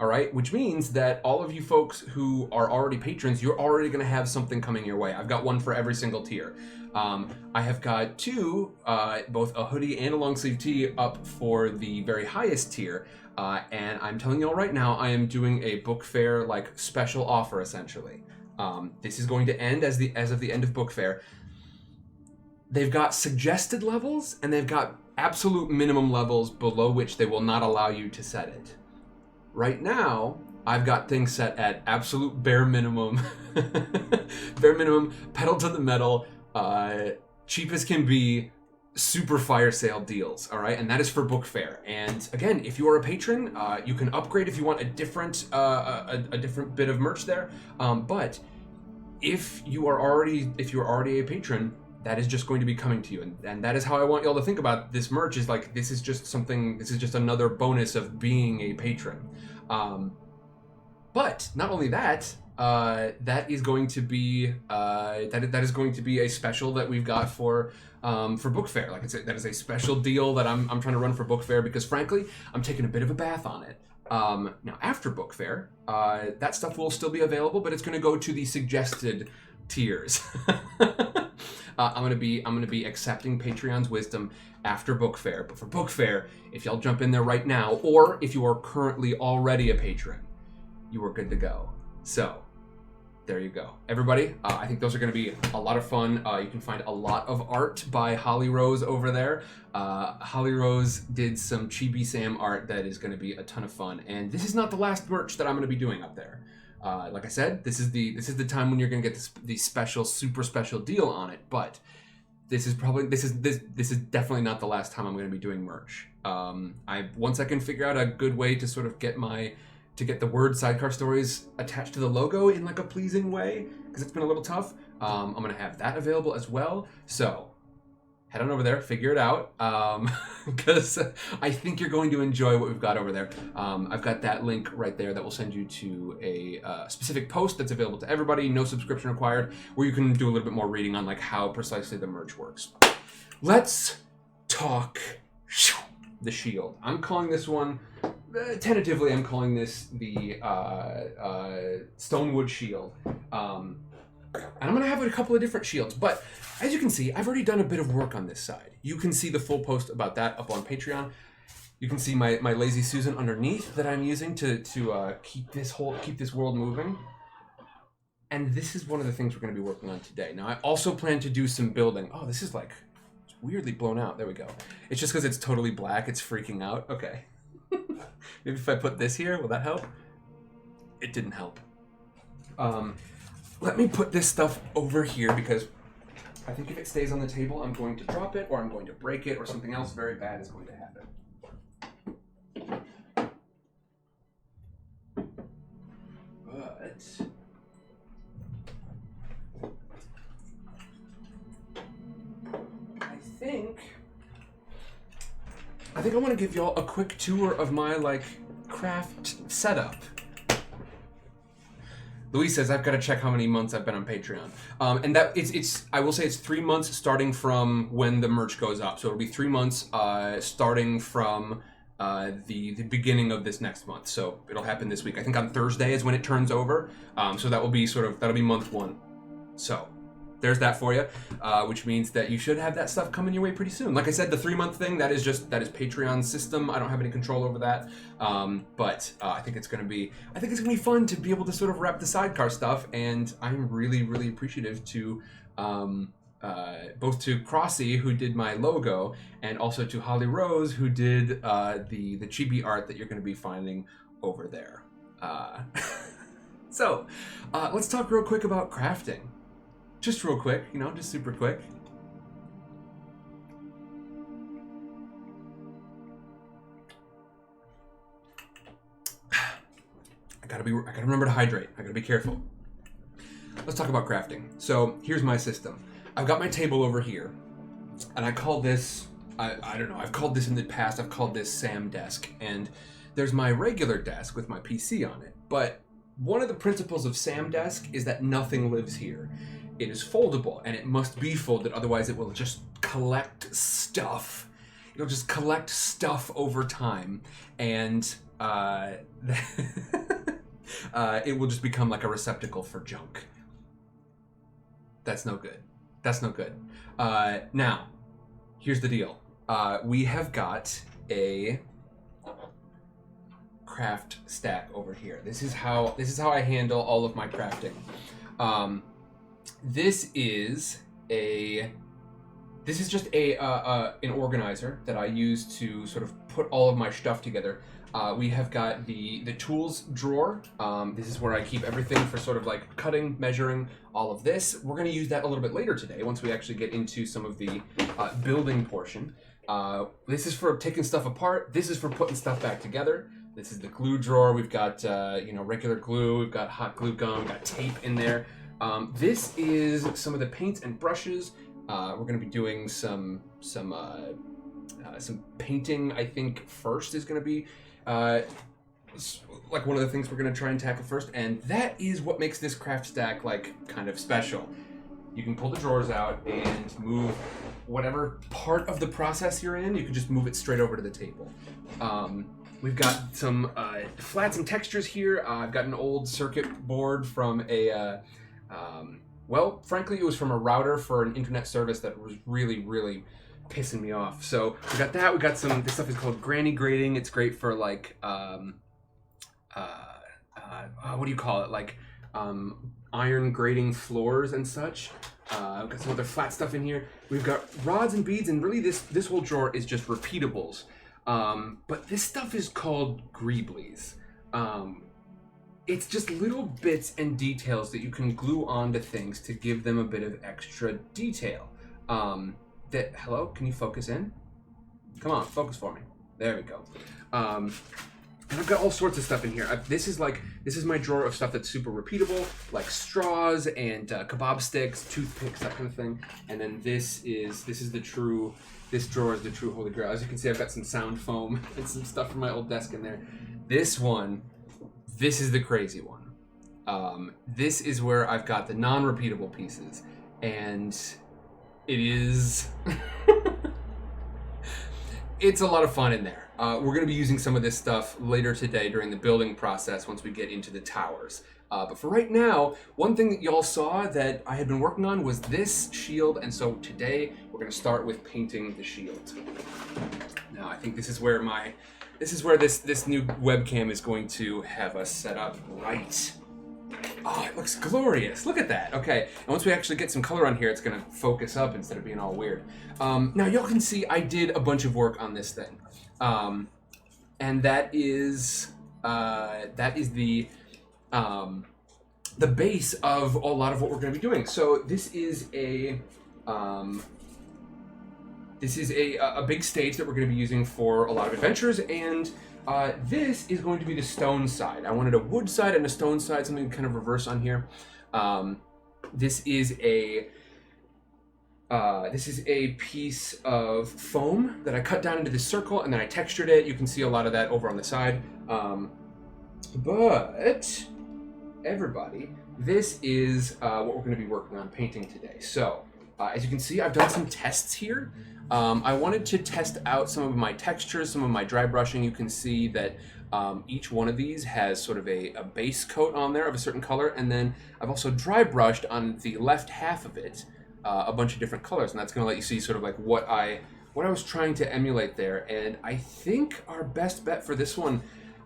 All right, which means that all of you folks who are already patrons, you're already going to have something coming your way. I've got one for every single tier. I have got two, both a hoodie and a long sleeve tee up for the very highest tier. And I'm telling y'all right now, I am doing a book fair like special offer essentially. This is going to end as of the end of book fair. They've got suggested levels and they've got absolute minimum levels below which they will not allow you to set it. Right now, I've got things set at absolute bare minimum, pedal to the metal, cheap as can be, super fire sale deals, all right? And that is for book fair. And again, if you are a patron, you can upgrade if you want a different bit of merch there. But if you are already a patron, that is just going to be coming to you. And that is how I want y'all to think about this merch, is like, this is just another bonus of being a patron. But not only that, that is going to be that is going to be a special that we've got for book fair. Like that is a special deal that I'm trying to run for book fair because frankly, I'm taking a bit of a bath on it. Now after book fair, that stuff will still be available, but it's going to go to the suggested tiers. I'm gonna be accepting Patreon's wisdom after book fair. But for book fair, if y'all jump in there right now, or if you are currently already a patron, you are good to go. So there you go, everybody. I think those are gonna be a lot of fun. You can find a lot of art by Holly Rose over there. Holly Rose did some Chibi Sam art that is gonna be a ton of fun. And this is not the last merch that I'm gonna be doing up there. Like I said, this is the time when you're gonna get the special, super special deal on it. But this is definitely not the last time I'm gonna be doing merch. Once I can figure out a good way to sort of get my to get the word Sidecar Stories attached to the logo in like a pleasing way, because it's been a little tough. I'm going to have that available as well. So head on over there, figure it out, because I think you're going to enjoy what we've got over there. I've got that link right there that will send you to a specific post that's available to everybody, no subscription required, where you can do a little bit more reading on like how precisely the merch works. Let's talk the shield. I'm calling this one, tentatively I'm calling this the Stonewood Shield. And I'm going to have a couple of different shields, but as you can see, I've already done a bit of work on this side. You can see the full post about that up on Patreon. You can see my Lazy Susan underneath that I'm using to keep this world moving. And this is one of the things we're going to be working on today. Now, I also plan to do some building. Oh, this is like it's weirdly blown out. There we go. It's just because it's totally black. It's freaking out. Okay. Maybe if I put this here, will that help? It didn't help. Let me put this stuff over here because I think if it stays on the table, I'm going to drop it or I'm going to break it or something else very bad is going to happen. But I think I want to give y'all a quick tour of my like craft setup. Louise says I've got to check how many months I've been on Patreon, and that it's I will say it's 3 months starting from when the merch goes up. So it'll be 3 months starting from the beginning of this next month. So it'll happen this week. I think on Thursday is when it turns over. So that will be that'll be month 1. So there's that for you, which means that you should have that stuff coming your way pretty soon. Like I said, the 3-month thing, that is Patreon's system. I don't have any control over that, but I think it's gonna be fun to be able to sort of wrap the sidecar stuff, and I'm really, really appreciative to both to Crossy, who did my logo, and also to Holly Rose, who did the chibi art that you're gonna be finding over there. So let's talk real quick about crafting. Just real quick, just super quick. I gotta remember to hydrate. I gotta be careful. Let's talk about crafting. So here's my system. I've got my table over here, and I call this, I don't know, I've called this in the past, I've called this Sam Desk, and there's my regular desk with my PC on it, but one of the principles of Sam Desk is that nothing lives here. It is foldable, and it must be folded, otherwise it will just collect stuff. It'll just collect stuff over time, and it will just become like a receptacle for junk. That's no good. That's no good. Now, here's the deal. We have got a craft stack over here. This is how I handle all of my crafting. This is just an organizer that I use to sort of put all of my stuff together. We have got the tools drawer. This is where I keep everything for sort of like cutting, measuring, all of this. We're going to use that a little bit later today once we actually get into some of the building portion. This is for taking stuff apart. This is for putting stuff back together. This is the glue drawer. We've got regular glue. We've got hot glue gun. We've got tape in there. This is some of the paints and brushes. We're going to be doing some painting. I think first is going to be like one of the things we're going to try and tackle first, and that is what makes this craft stack like kind of special. You can pull the drawers out and move whatever part of the process you're in. You can just move it straight over to the table. We've got some flats and textures here. I've got an old circuit board from a well, frankly, it was from a router for an internet service that was really, really pissing me off. So we got that. We got this stuff is called granny grating. It's great for like, what do you call it? Like iron grating floors and such. We've got some other flat stuff in here. We've got rods and beads, and really this whole drawer is just repeatables. But this stuff is called greeblies. It's just little bits and details that you can glue onto things to give them a bit of extra detail. Hello, can you focus in? Come on, focus for me. There we go. And I've got all sorts of stuff in here. This is my drawer of stuff that's super repeatable, like straws and kebab sticks, toothpicks, that kind of thing. And then this drawer is the true holy grail. As you can see, I've got some sound foam and some stuff from my old desk in there. This is the crazy one. This is where I've got the non-repeatable pieces, and it is it's a lot of fun in there. We're going to be using some of this stuff later today during the building process once we get into the towers. But for right now, one thing that y'all saw that I had been working on was this shield, and so today we're going to start with painting the shield. Now, I think this is where this new webcam is going to have us set up right. Oh, it looks glorious. Look at that. Okay, and once we actually get some color on here, it's going to focus up instead of being all weird. Now, y'all can see I did a bunch of work on this thing. And that is the base of a lot of what we're going to be doing. So this is a big stage that we're going to be using for a lot of adventures, and this is going to be the stone side. I wanted a wood side and a stone side, something kind of reverse on here. This is a piece of foam that I cut down into this circle, and then I textured it. You can see a lot of that over on the side. But everybody, this is what we're going to be working on painting today. So as you can see, I've done some tests here. I wanted to test out some of my textures, some of my dry brushing. You can see that each one of these has sort of a base coat on there of a certain color, and then I've also dry brushed on the left half of it a bunch of different colors, and that's going to let you see sort of like what I was trying to emulate there. And I think our best bet for this one,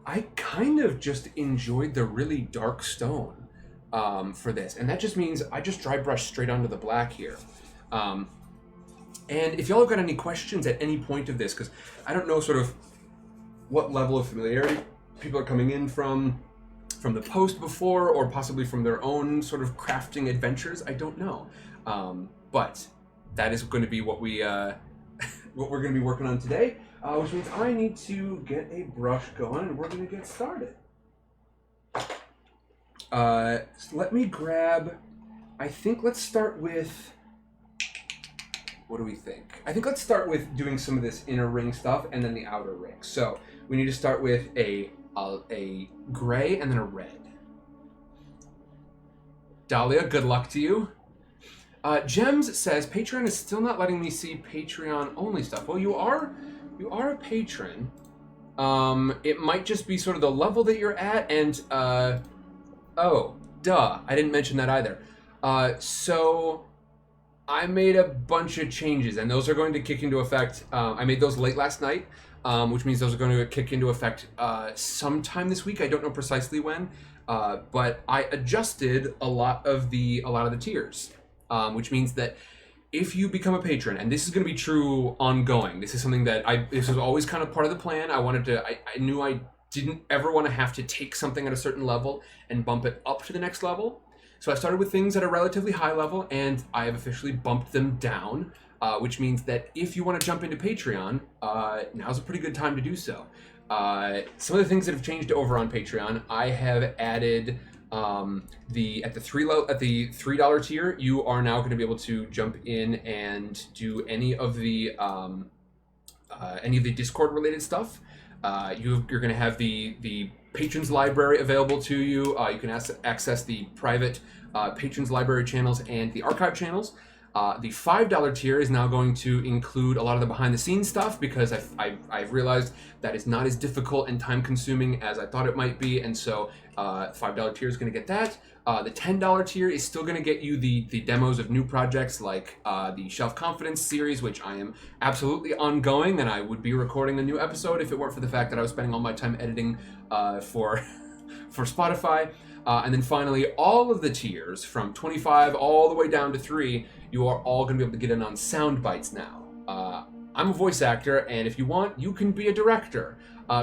I kind of just enjoyed the really dark stone for this, and that just means I just dry brush straight onto the black here. And if y'all have got any questions at any point of this, because I don't know sort of what level of familiarity people are coming in from the post before, or possibly from their own sort of crafting adventures, I don't know. But that is going to be what we're going to be working on today, which means I need to get a brush going, and we're going to get started. So let me grab, I think let's start with, what do we think? I think let's start with doing some of this inner ring stuff and then the outer ring. So we need to start with a gray and then a red. Dahlia, good luck to you. Gems says, Patreon is still not letting me see Patreon only stuff. Well, you are a patron. It might just be sort of the level that you're at, and oh, duh, I didn't mention that either. So I made a bunch of changes, and those are going to kick into effect. I made those late last night, which means those are going to kick into effect sometime this week. I don't know precisely when, but I adjusted a lot of the tiers. Which means that if you become a patron, and this is going to be true ongoing, this is something that this was always kind of part of the plan. I knew I didn't ever want to have to take something at a certain level and bump it up to the next level. So I started with things at a relatively high level, and I have officially bumped them down, which means that if you want to jump into Patreon, now's a pretty good time to do so. Some of the things that have changed over on Patreon, I have added at the $3 tier, you are now going to be able to jump in and do any of the Discord related stuff. You're going to have the patrons library available to you. You can access the private patrons library channels and the archive channels. The $5 tier is now going to include a lot of the behind the scenes stuff, because I've realized that it's not as difficult and time consuming as I thought it might be, and so $5 tier is going to get that. The $10 tier is still going to get you the demos of new projects like the Shelf Confidence series, which I am absolutely ongoing, and I would be recording a new episode if it weren't for the fact that I was spending all my time editing for Spotify. And then finally, all of the tiers from 25 all the way down to 3, you are all going to be able to get in on sound bites now. I'm a voice actor, and if you want, you can be a director.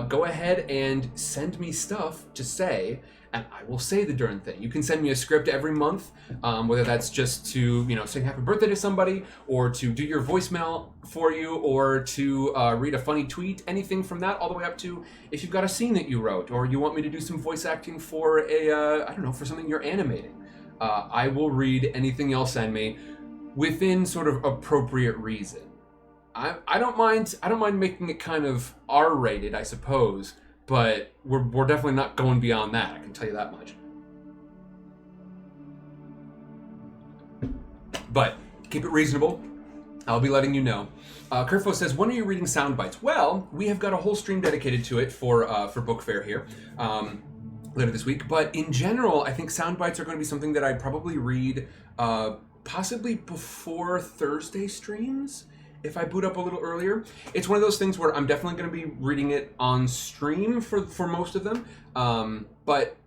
Go ahead and send me stuff to say, and I will say the darn thing. You can send me a script every month, whether that's just to, you know, sing happy birthday to somebody, or to do your voicemail for you, or to read a funny tweet, anything from that all the way up to if you've got a scene that you wrote, or you want me to do some voice acting for a, I don't know, for something you're animating. I will read anything y'all send me within sort of appropriate reason. I don't mind making it kind of R-rated, I suppose, but we're definitely not going beyond that, I can tell you that much. But keep it reasonable. I'll be letting you know. Kerfo says, when are you reading sound bites? Well, we have got a whole stream dedicated to it for Book Fair here later this week. But in general, I think sound bites are going to be something that I'd probably read possibly before Thursday streams, if I boot up a little earlier. It's one of those things where I'm definitely going to be reading it on stream for most of them, but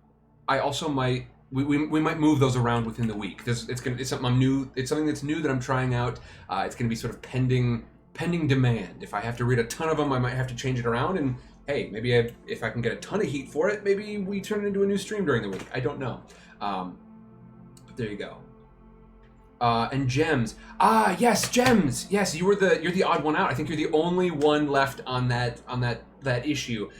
I also might we might move those around within the week. It's something new. It's something that's new that I'm trying out. It's going to be sort of pending demand. If I have to read a ton of them, I might have to change it around. And hey, maybe if I can get a ton of heat for it, maybe we turn it into a new stream during the week. I don't know. But there you go. And gems. Yes, gems. Yes, you're the odd one out. I think you're the only one left on that issue.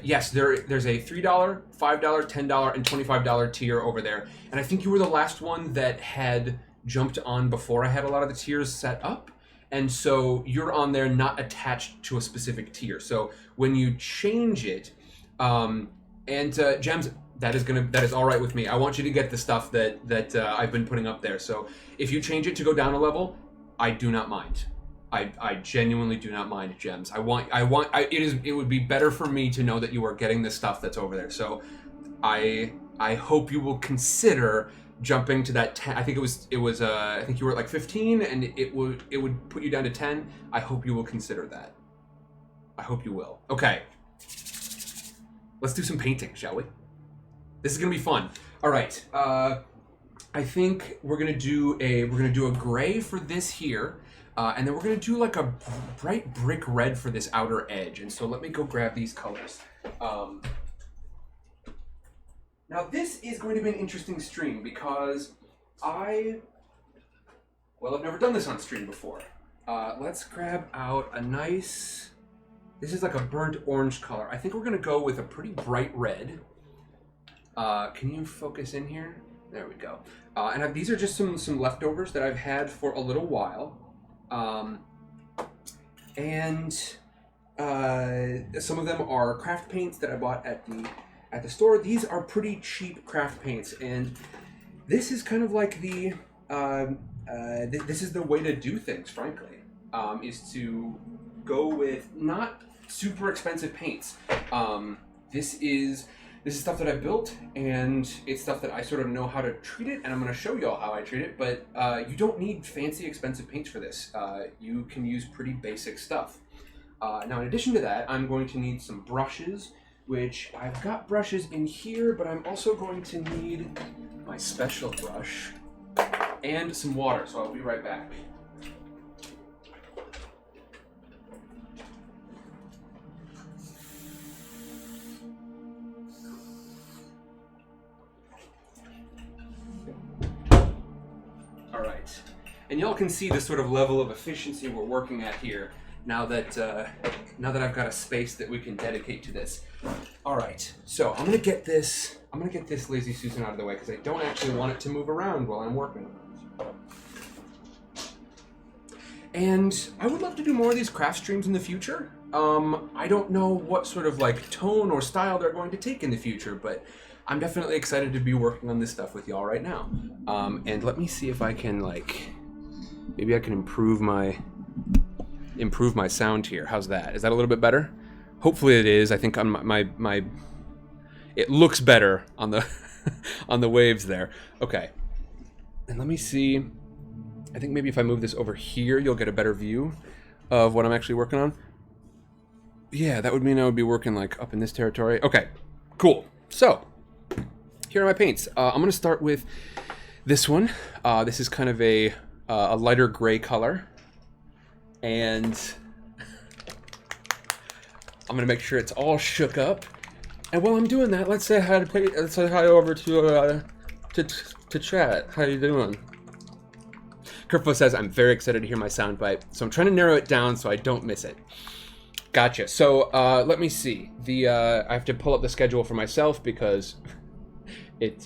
Yes, there's a $3, $5, $10, and $25 tier over there, and I think you were the last one that had jumped on before I had a lot of the tiers set up, and so you're on there not attached to a specific tier. So when you change it, gems. That is all right with me. I want you to get the stuff that I've been putting up there. So if you change it to go down a level, I do not mind. I genuinely do not mind, gems. It would be better for me to know that you are getting the stuff that's over there. So I hope you will consider jumping to that 10. I think I think you were at like 15, and it would put you down to 10. I hope you will consider that. I hope you will. Okay. Let's do some painting, shall we? This is gonna be fun. All right. I think we're gonna do a gray for this here, and then we're gonna do like a bright brick red for this outer edge. And so let me go grab these colors. Now this is going to be an interesting stream because I've never done this on stream before. Let's grab out a nice. This is like a burnt orange color. I think we're gonna go with a pretty bright red. Can you focus in here? There we go. And these are just some leftovers that I've had for a little while. Some of them are craft paints that I bought at the store. These are pretty cheap craft paints, and this is kind of like the this is the way to do things, frankly, is to go with not super expensive paints. This is stuff that I built, and it's stuff that I sort of know how to treat it, and I'm going to show you all how I treat it, but you don't need fancy, expensive paints for this. You can use pretty basic stuff. Now, in addition to that, I'm going to need some brushes, which I've got brushes in here, but I'm also going to need my special brush and some water, so I'll be right back. Alright, and y'all can see the sort of level of efficiency we're working at here now that I've got a space that we can dedicate to this. Alright, so I'm gonna get this Lazy Susan out of the way because I don't actually want it to move around while I'm working on it. And I would love to do more of these craft streams in the future. I don't know what sort of like tone or style they're going to take in the future, but I'm definitely excited to be working on this stuff with y'all right now. And let me see if I can maybe I can improve my sound here. How's that? Is that a little bit better? Hopefully it is. I think on my it looks better on the on the waves there. Okay. And let me see. I think maybe if I move this over here, you'll get a better view of what I'm actually working on. Yeah, that would mean I would be working like up in this territory. Okay, cool. So, here are my paints. I'm going to start with this one. This is kind of a lighter gray color. And I'm going to make sure it's all shook up. And while I'm doing that, let's say hi over to chat. How you doing? Kerfo says, I'm very excited to hear my soundbite, so I'm trying to narrow it down so I don't miss it. Gotcha. So let me see. I have to pull up the schedule for myself because it's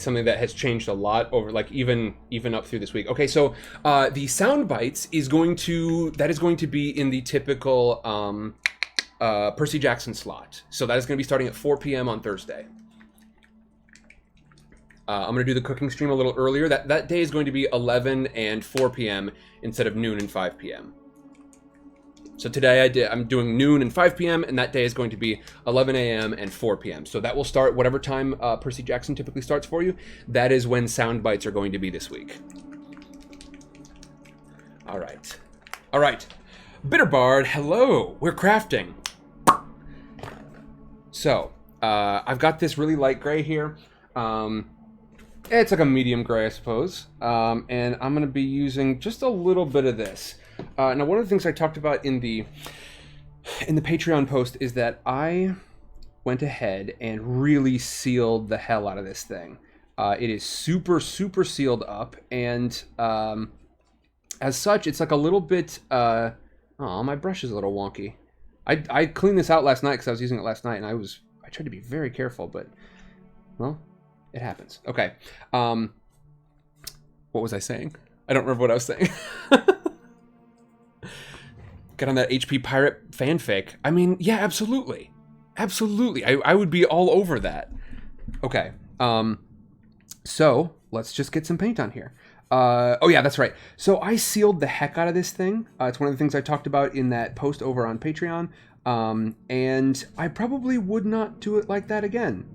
something that has changed a lot over, like, even up through this week. Okay, so the soundbites is going to be in the typical Percy Jackson slot. So that is going to be starting at 4 p.m. on Thursday. I'm going to do the cooking stream a little earlier. That day is going to be 11 and 4 p.m. instead of noon and 5 p.m. So today I'm doing noon and 5 p.m. and that day is going to be 11 a.m. and 4 p.m. So that will start whatever time Percy Jackson typically starts for you. That is when sound bites are going to be this week. All right. Bitterbard, hello. We're crafting. So I've got this really light gray here. It's like a medium gray, I suppose. And I'm going to be using just a little bit of this. Now, one of the things I talked about in the Patreon post is that I went ahead and really sealed the hell out of this thing. It is super, super sealed up, and as such, it's like a little bit... oh, my brush is a little wonky. I cleaned this out last night because I was using it last night, and I tried to be very careful, but, well, it happens. Okay. What was I saying? I don't remember what I was saying. Get on that HP Pirate fanfic. I mean, yeah, absolutely. Absolutely. I would be all over that. Okay. So, let's just get some paint on here. Oh yeah, that's right. So I sealed the heck out of this thing. It's one of the things I talked about in that post over on Patreon. And I probably would not do it like that again.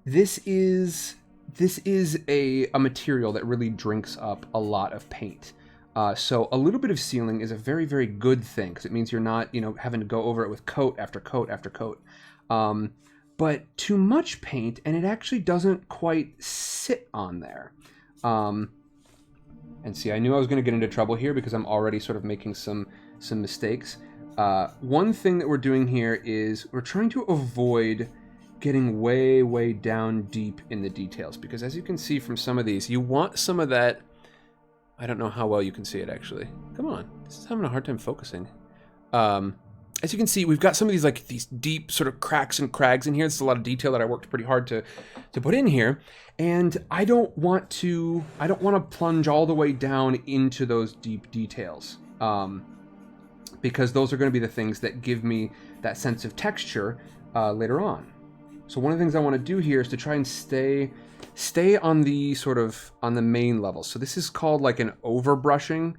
This is a material that really drinks up a lot of paint. So a little bit of sealing is a very, very good thing because it means you're not, having to go over it with coat after coat after coat. But too much paint and it actually doesn't quite sit on there. And see, I knew I was going to get into trouble here because I'm already sort of making some mistakes. One thing that we're doing here is we're trying to avoid getting way, way down deep in the details because as you can see from some of these, you want some of that. I don't know how well you can see it, actually. Come on. This is having a hard time focusing. As you can see, we've got some of these deep sort of cracks and crags in here. There's a lot of detail that I worked pretty hard to put in here. And I don't want to plunge all the way down into those deep details. Because those are going to be the things that give me that sense of texture later on. So one of the things I want to do here is to try and stay on the main level. So this is called like an overbrushing.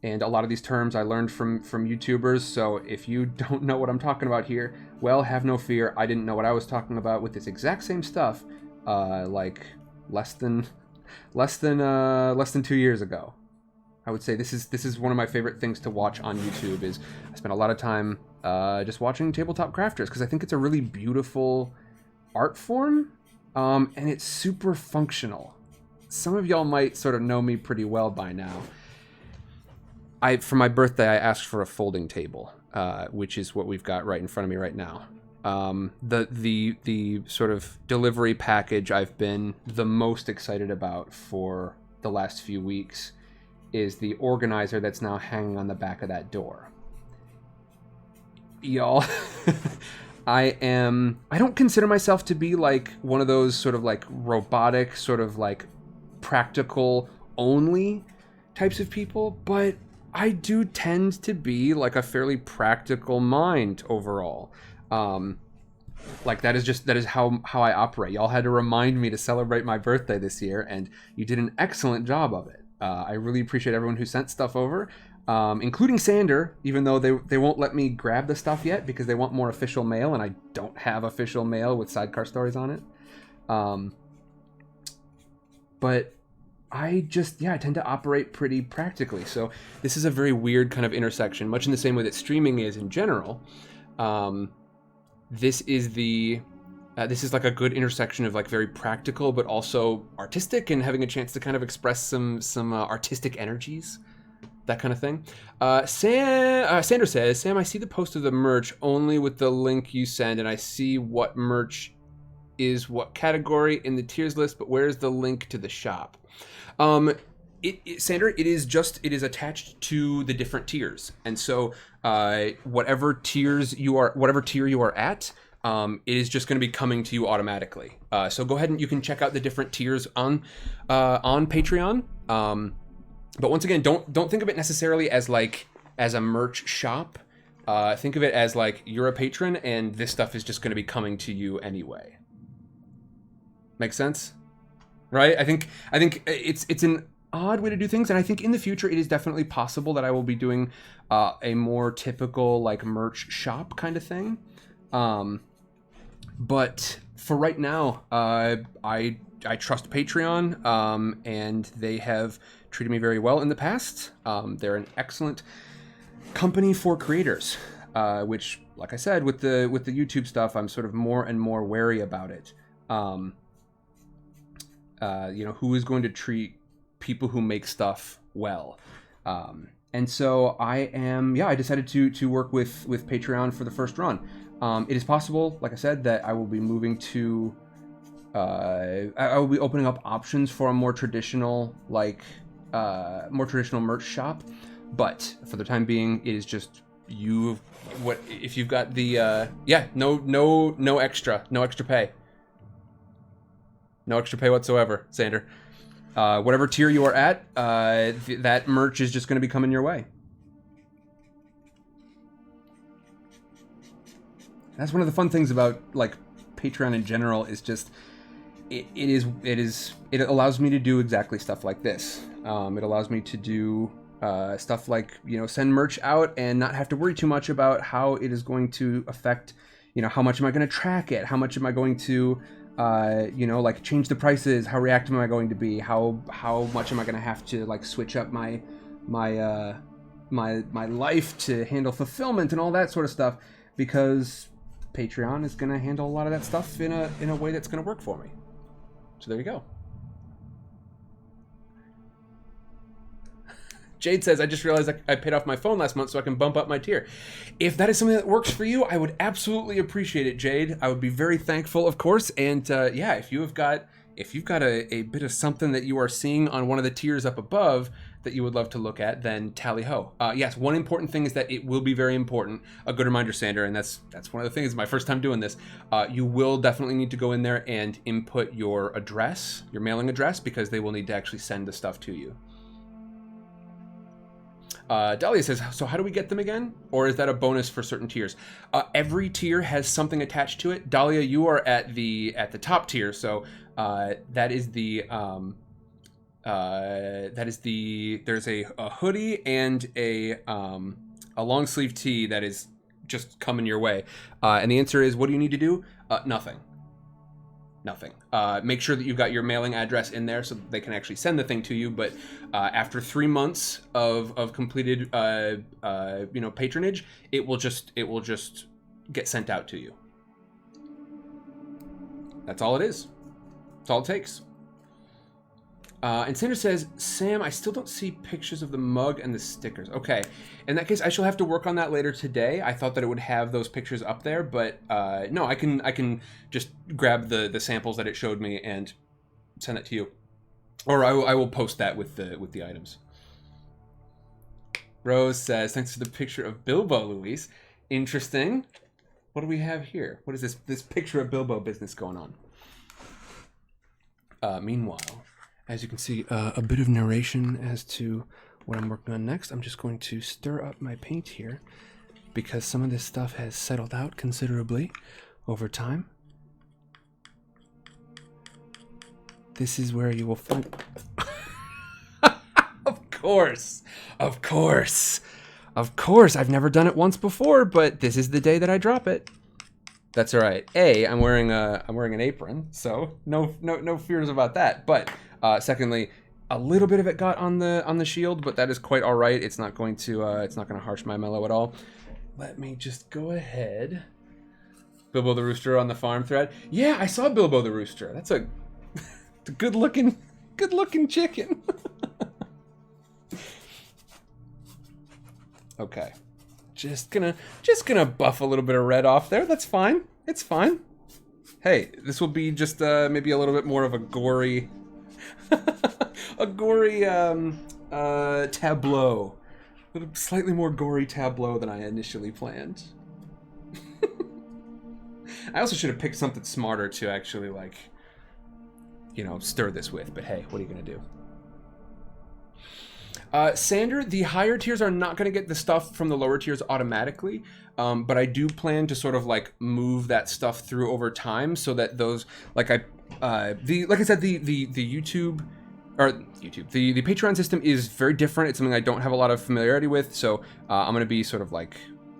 And a lot of these terms I learned from YouTubers. So if you don't know what I'm talking about here, well, have no fear. I didn't know what I was talking about with this exact same stuff, like less than 2 years ago. I would say this is one of my favorite things to watch on YouTube. Is I spend a lot of time just watching tabletop crafters because I think it's a really beautiful art form, and it's super functional. Some of y'all might sort of know me pretty well by now. For my birthday, I asked for a folding table, which is what we've got right in front of me right now. The sort of delivery package I've been the most excited about for the last few weeks is the organizer that's now hanging on the back of that door. Y'all, I don't consider myself to be like one of those sort of like robotic, sort of like practical only types of people, but I do tend to be like a fairly practical mind overall. Like that is how I operate. Y'all had to remind me to celebrate my birthday this year, and you did an excellent job of it. I really appreciate everyone who sent stuff over, including Sander, even though they won't let me grab the stuff yet because they want more official mail, and I don't have official mail with sidecar stories on it. But I tend to operate pretty practically. So this is a very weird kind of intersection, much in the same way that streaming is in general. This is like a good intersection of like very practical, but also artistic, and having a chance to kind of express some artistic energies that kind of thing. Sandra says, Sam, I see the post of the merch only with the link you send, and I see what merch is what category in the tiers list, but where's the link to the shop? Sandra, it is attached to the different tiers, and so whatever tier you are at, it is just going to be coming to you automatically. So go ahead and you can check out the different tiers on Patreon. But once again, don't think of it necessarily as a merch shop. Think of it as like you're a patron, and this stuff is just going to be coming to you anyway. Make sense? Right? I think it's an odd way to do things, and I think in the future it is definitely possible that I will be doing a more typical like merch shop kind of thing. But for right now, I trust Patreon, and they have treated me very well in the past. They're an excellent company for creators, which, like I said, with the YouTube stuff, I'm sort of more and more wary about it. Who is going to treat people who make stuff well? And so I decided to work with Patreon for the first run. It is possible, like I said, that I will be moving to, I will be opening up options for a more traditional merch shop. But for the time being, it is just if you've got the, no extra pay. No extra pay whatsoever, Sander. Whatever tier you are at, that merch is just going to be coming your way. That's one of the fun things about like Patreon in general is just it allows me to do exactly stuff like this. It allows me to do stuff like, send merch out and not have to worry too much about how it is going to affect, how much am I going to track it? How much am I going to, change the prices? How reactive am I going to be? How much am I going to have to like switch up my life to handle fulfillment and all that sort of stuff? Because Patreon is going to handle a lot of that stuff in a way that's going to work for me. So there you go. Jade says, I just realized I paid off my phone last month so I can bump up my tier. If that is something that works for you, I would absolutely appreciate it, Jade. I would be very thankful, of course. And if you've got a bit of something that you are seeing on one of the tiers up above that you would love to look at, then tally ho. Yes, one important thing is that it will be very important. A good reminder, Sander, and that's one of the things, my first time doing this. You will definitely need to go in there and input your address, your mailing address, because they will need to actually send the stuff to you. Dahlia says, so how do we get them again? Or is that a bonus for certain tiers? Every tier has something attached to it. Dahlia, you are at the top tier, so that is the there's a hoodie and a long sleeve tee that is just coming your way. And the answer is, what do you need to do? Nothing. Make sure that you've got your mailing address in there so that they can actually send the thing to you. But after 3 months of completed patronage, it will just get sent out to you. That's all it is. That's all it takes. And Sandra says, Sam, I still don't see pictures of the mug and the stickers. Okay, in that case, I shall have to work on that later today. I thought that it would have those pictures up there, but no, I can just grab the samples that it showed me and send it to you, or I will post that with the items. Rose says, thanks for the picture of Bilbo, Luis. Interesting. What do we have here? What is this picture of Bilbo business going on? Meanwhile, as you can see, a bit of narration as to what I'm working on next. I'm just going to stir up my paint here because some of this stuff has settled out considerably over time. This is where you will find... Of course! I've never done it once before, but this is the day that I drop it. That's all right. I'm wearing an apron, so no fears about that. But secondly, a little bit of it got on the shield, but that is quite all right. It's not going to harsh my mellow at all. Let me just go ahead. Bilbo the Rooster on the farm thread. Yeah, I saw Bilbo the Rooster. That's a good looking chicken. Okay. Just gonna buff a little bit of red off there. That's fine. It's fine. Hey, this will be just maybe a little bit more of a gory, a gory tableau, a slightly more gory tableau than I initially planned. I also should have picked something smarter to actually, like, you know, stir this with. But hey, what are you gonna do? Sander, the higher tiers are not going to get the stuff from the lower tiers automatically, but I do plan to sort of like move that stuff through over time so that those, like I said, the Patreon system is very different. It's something I don't have a lot of familiarity with, so I'm going to be sort of like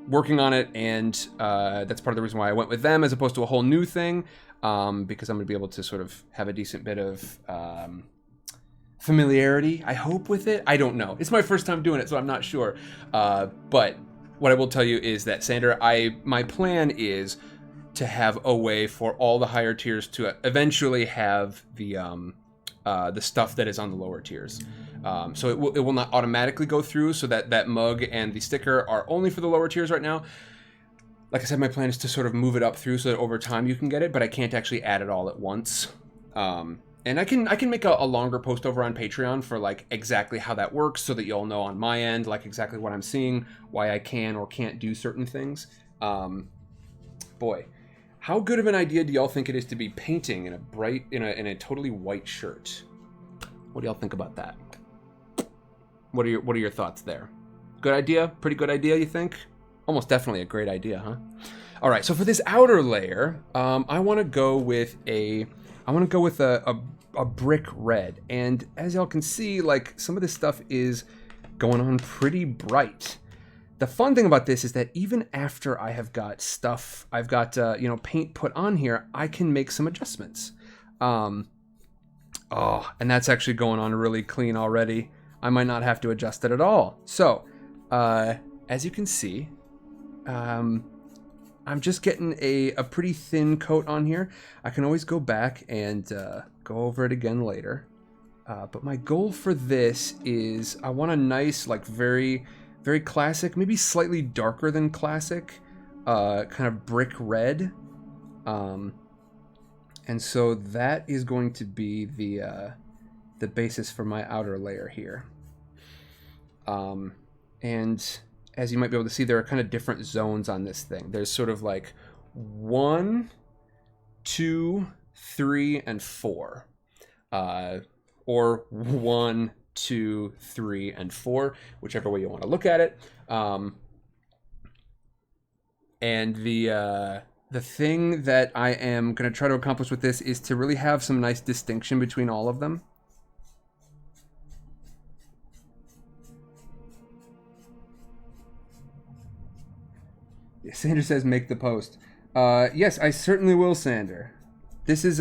working on it, and that's part of the reason why I went with them as opposed to a whole new thing, because I'm going to be able to sort of have a decent bit of familiarity, I hope, with it. I don't know. It's my first time doing it, so I'm not sure. But what I will tell you is that, Sander, my plan is to have a way for all the higher tiers to eventually have the stuff that is on the lower tiers. So it will not automatically go through, so that mug and the sticker are only for the lower tiers right now. Like I said, my plan is to sort of move it up through so that over time you can get it, but I can't actually add it all at once. And I can make a longer post over on Patreon for like exactly how that works, so that you'll know on my end like exactly what I'm seeing, why I can or can't do certain things. Boy, how good of an idea do y'all think it is to be painting in a totally white shirt? What do y'all think about that? What are your thoughts there? Good idea? Pretty good idea, you think? Almost definitely a great idea, huh? All right, so for this outer layer, I want to go with a brick red, and as y'all can see, like, some of this stuff is going on pretty bright. The fun thing about this is that even after I have got stuff, I've got paint put on here, I can make some adjustments. And that's actually going on really clean already. I might not have to adjust it at all. So, as you can see, I'm just getting a pretty thin coat on here. I can always go back and go over it again later. But my goal for this is I want a nice, like, very, very classic, maybe slightly darker than classic, kind of brick red. And so that is going to be the basis for my outer layer here. And as you might be able to see, there are kind of different zones on this thing. There's sort of like 1, 2, 3, and 4. Or 1, 2, 3, and 4, whichever way you want to look at it. And the thing that I am going to try to accomplish with this is to really have some nice distinction between all of them. Sander says, make the post. Yes, I certainly will, Sander. This is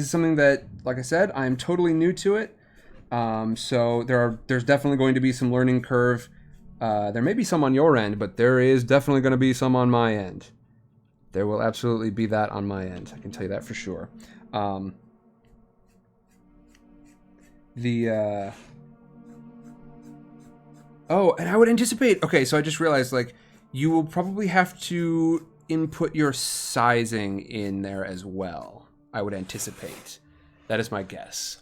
something that, like I said, I'm totally new to it. So there's definitely going to be some learning curve. There may be some on your end, but there is definitely going to be some on my end. There will absolutely be that on my end. I can tell you that for sure. Oh, and I would anticipate. Okay, so I just realized, like, you will probably have to input your sizing in there as well. I would anticipate. That is my guess.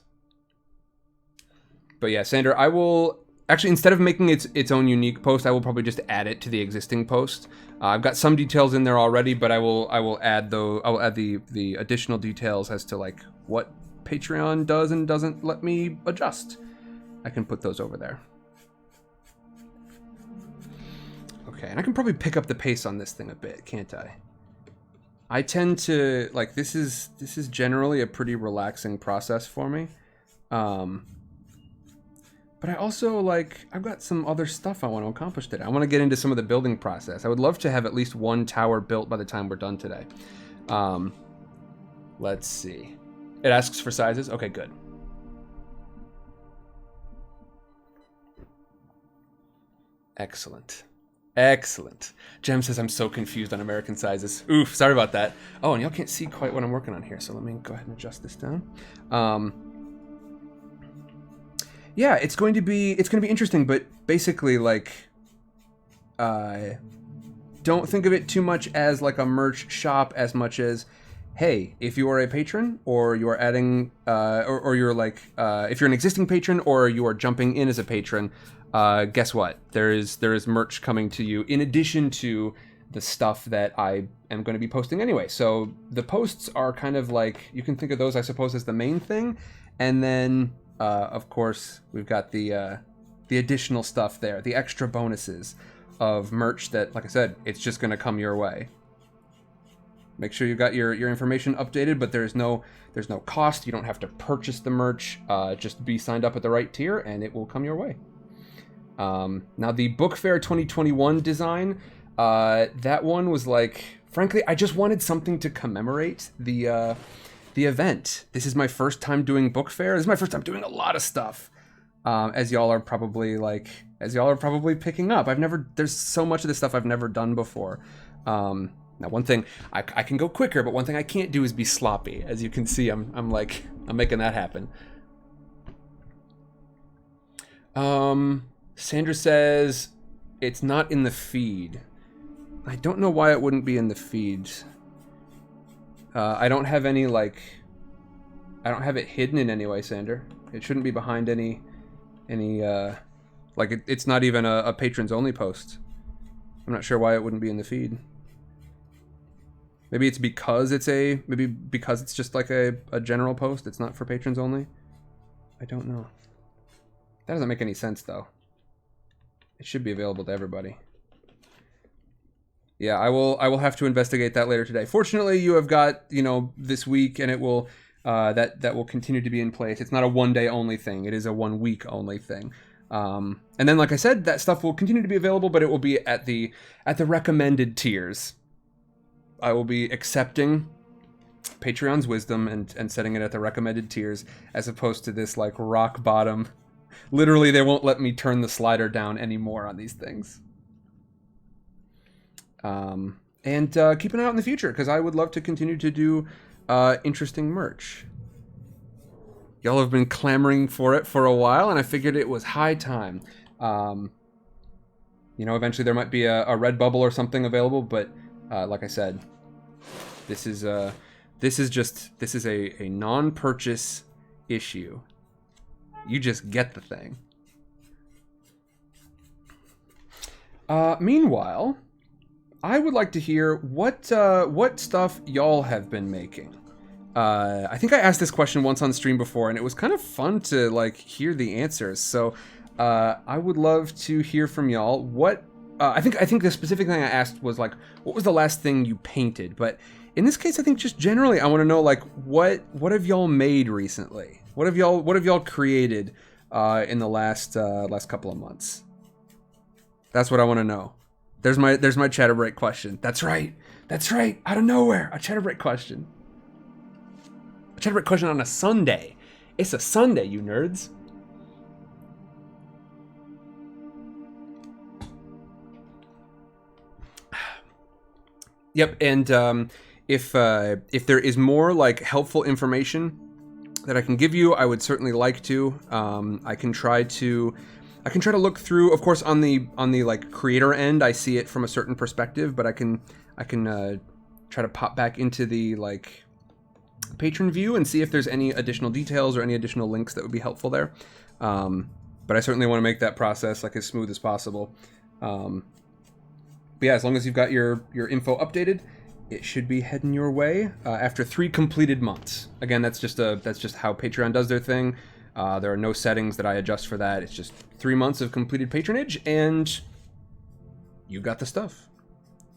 But yeah, Sander, I will actually, instead of making its own unique post, I will probably just add it to the existing post. I've got some details in there already, but I will add the additional details as to, like, what Patreon does and doesn't let me adjust. I can put those over there. Okay, and I can probably pick up the pace on this thing a bit, can't I? I tend to, like, this is generally a pretty relaxing process for me. But I also, like, I've got some other stuff I want to accomplish today. I want to get into some of the building process. I would love to have at least one tower built by the time we're done today. Let's see. It asks for sizes? Okay, good. Excellent. Excellent. Jem says I'm so confused on American sizes. Oof, sorry about that. Oh, and y'all can't see quite what I'm working on here, so let me go ahead and adjust this down. Yeah, it's going to be interesting, but basically, like, don't think of it too much as like a merch shop as much as, hey, if you are a patron or you are adding, or you're like, if you're an existing patron or you are jumping in as a patron, guess what? There is merch coming to you in addition to the stuff that I am going to be posting anyway. So the posts are kind of like, you can think of those, I suppose, as the main thing. And then, of course, we've got the additional stuff there, the extra bonuses of merch that, like I said, it's just going to come your way. Make sure you've got your information updated, but there's no cost. You don't have to purchase the merch. Just be signed up at the right tier, and it will come your way. Now, the Book Fair 2021 design, that one was like, frankly, I just wanted something to commemorate the event. This is my first time doing Book Fair. This is my first time doing a lot of stuff. As y'all are probably picking up. There's so much of this stuff I've never done before. Now, one thing, I can go quicker, but one thing I can't do is be sloppy. As you can see, I'm making that happen. Sandra says, it's not in the feed. I don't know why it wouldn't be in the feed. I don't have any, I don't have it hidden in any way, Sandra. It shouldn't be behind any it's not even a patrons only post. I'm not sure why it wouldn't be in the feed. Maybe it's because it's just like a general post. It's not for patrons only. I don't know. That doesn't make any sense though. It should be available to everybody. Yeah, I will have to investigate that later today. Fortunately, you have got, this week, and it will that will continue to be in place. It's not a 1 day only thing. It is a 1 week only thing. And then, like I said, that stuff will continue to be available, but it will be at the recommended tiers. I will be accepting Patreon's wisdom and setting it at the recommended tiers, as opposed to this rock bottom. Literally, they won't let me turn the slider down anymore on these things. And keep an eye out in the future, because I would love to continue to do interesting merch. Y'all have been clamoring for it for a while, and I figured it was high time. Eventually there might be a Redbubble or something available, but like I said, this is a non-purchase issue. You just get the thing. Meanwhile, I would like to hear what stuff y'all have been making. I think I asked this question once on stream before, and it was kind of fun to hear the answers. So I would love to hear from y'all. What I think the specific thing I asked was what was the last thing you painted? But in this case, I think just generally, I want to know what have y'all made recently? What have y'all created in the last couple of months? That's what I want to know. There's my chatter break question. That's right. Out of nowhere, a chatter break question. A chatter break question on a Sunday. It's a Sunday, you nerds. Yep, and if there is more helpful information that I can give you, I would certainly like to. I can try to look through. Of course, on the creator end, I see it from a certain perspective, but I can try to pop back into the patron view and see if there's any additional details or any additional links that would be helpful there. But I certainly want to make that process as smooth as possible. But yeah, as long as you've got your info updated, it should be heading your way after 3 completed months. Again, that's just how Patreon does their thing. There are no settings that I adjust for that. It's just 3 months of completed patronage, and you got the stuff.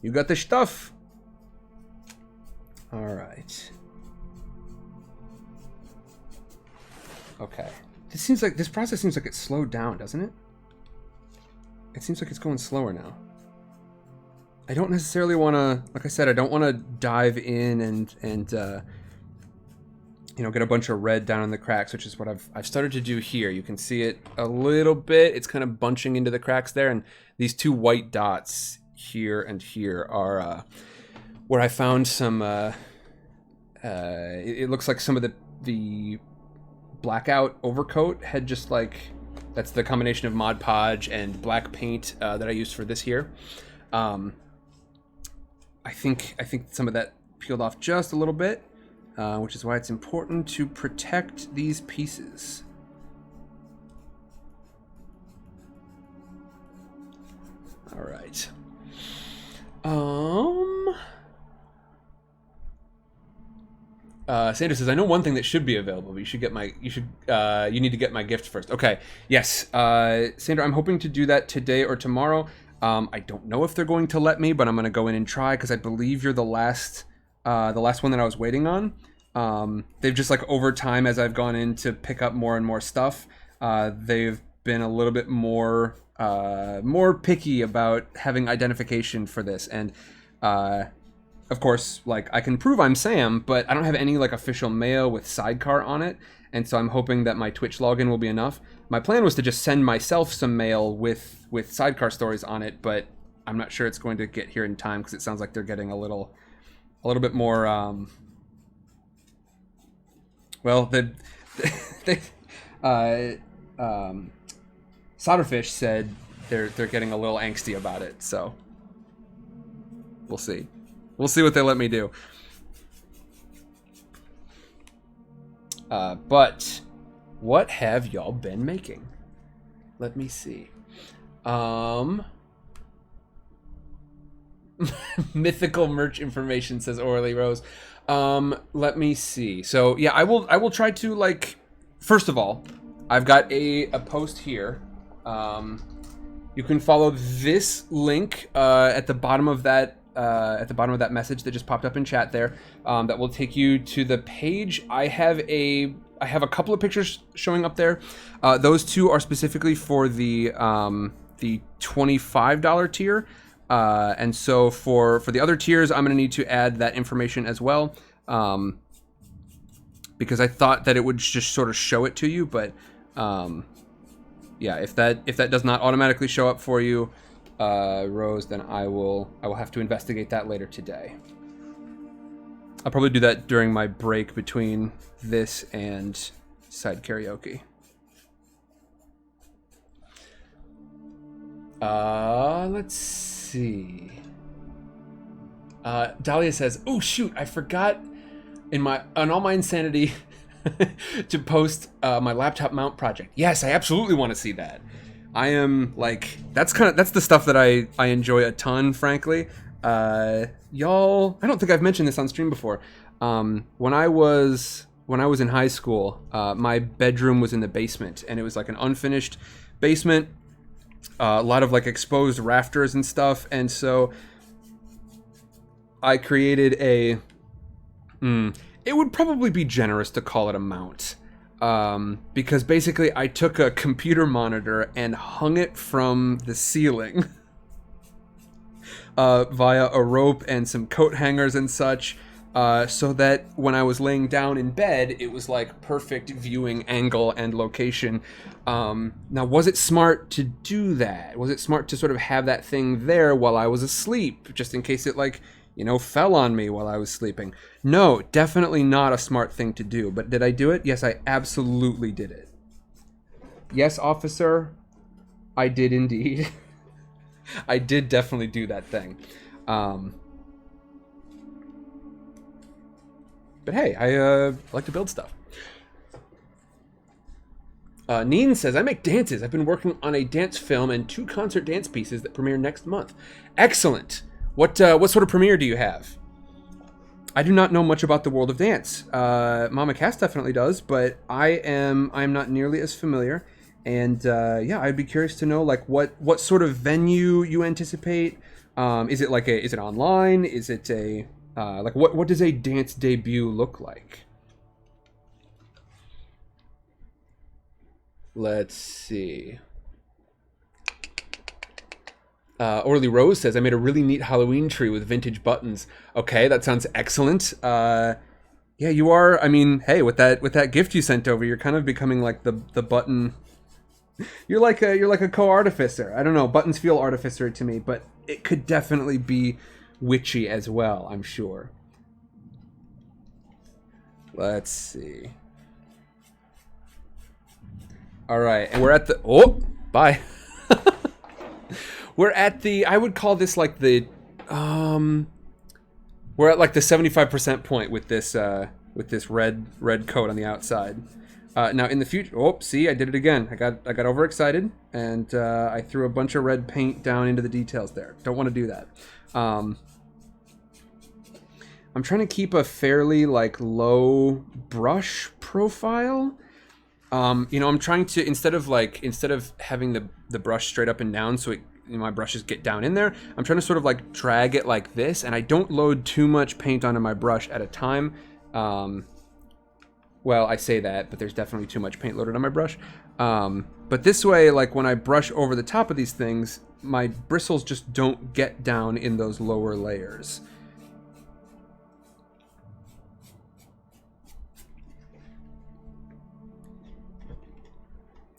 You got the stuff. All right. Okay. This process seems like it's slowed down, doesn't it? It seems like it's going slower now. I don't necessarily want to, like I said, I don't want to dive in and get a bunch of red down in the cracks, which is what I've started to do here. You can see it a little bit. It's kind of bunching into the cracks there, and these 2 white dots here and here are where I found some. It looks like some of the blackout overcoat had just That's the combination of Mod Podge and black paint that I used for this here. I think some of that peeled off just a little bit, which is why it's important to protect these pieces. All right. Sandra says, I know one thing that should be available, but you need to get my gift first. Okay. Yes. Sandra, I'm hoping to do that today or tomorrow. I don't know if they're going to let me, but I'm going to go in and try, because I believe you're the last one that I was waiting on. They've just, like, over time, as I've gone in to pick up more and more stuff, they've been a little bit more picky about having identification for this. And, of course, like, I can prove I'm Sam, but I don't have any, like, official mail with Sidecar on it, and so I'm hoping that my Twitch login will be enough. My plan was to just send myself some mail with Sidecar stories on it, but I'm not sure it's going to get here in time, because it sounds like they're getting a little bit more, well, Solderfish said they're getting a little angsty about it, so we'll see. We'll see what they let me do. But what have y'all been making? Let me see. Mythical merch information, says Orly Rose. Let me see. So yeah, I will try to, like, first of all, I've got a post here. You can follow this link at the bottom of that message that just popped up in chat there. That will take you to the page. I have a couple of pictures showing up there. Those two are specifically for the $25 tier. And so for the other tiers, I'm going to need to add that information as well, because I thought that it would just sort of show it to you. But yeah, if that does not automatically show up for you, Rose, then I will have to investigate that later today. I'll probably do that during my break between this and side karaoke. Let's see. Dahlia says, "Oh shoot, I forgot on all my insanity to post my laptop mount project." Yes, I absolutely want to see that. I am, like, that's the stuff that I enjoy a ton, frankly. Y'all, I don't think I've mentioned this on stream before. When I was in high school, my bedroom was in the basement, and it was like an unfinished basement. A lot of, like, exposed rafters and stuff, and so I created it would probably be generous to call it a mount, because basically I took a computer monitor and hung it from the ceiling via a rope and some coat hangers and such, so that when I was laying down in bed, it was like perfect viewing angle and location. Now, was it smart to do that? Was it smart to sort of have that thing there while I was asleep, just in case it, like, you know, fell on me while I was sleeping? No, definitely not a smart thing to do. But did I do it? Yes, I absolutely did it. Yes, officer, I did indeed. I did definitely do that thing. But hey, I like to build stuff. Neen says, I make dances. I've been working on a dance film and 2 concert dance pieces that premiere next month. Excellent. What sort of premiere do you have? I do not know much about the world of dance. Mama Cass definitely does, but I'm not nearly as familiar. And yeah, I'd be curious to know, like, what sort of venue you anticipate. Is it online? Is it a like, what does a dance debut look like? Let's see. Orly Rose says, I made a really neat Halloween tree with vintage buttons. Okay, that sounds excellent. Yeah, you are. I mean, hey, with that gift you sent over, you're kind of becoming like the button. You're like a co-artificer. I don't know. Buttons feel artificer to me, but it could definitely be witchy as well, I'm sure. Let's see. All right, and we're at the, oh, bye. We're at the, I would call this like the, we're at like the 75% point with this red coat on the outside. Now in the future, oh, see, I did it again. I got overexcited, and I threw a bunch of red paint down into the details there. Don't want to do that. I'm trying to keep a fairly like low brush profile. You know, I'm trying to, instead of having the brush straight up and down so it, you know, my brushes get down in there, I'm trying to sort of like drag it like this, and I don't load too much paint onto my brush at a time. Well, I say that, but there's definitely too much paint loaded on my brush. But this way, like when I brush over the top of these things, my bristles just don't get down in those lower layers.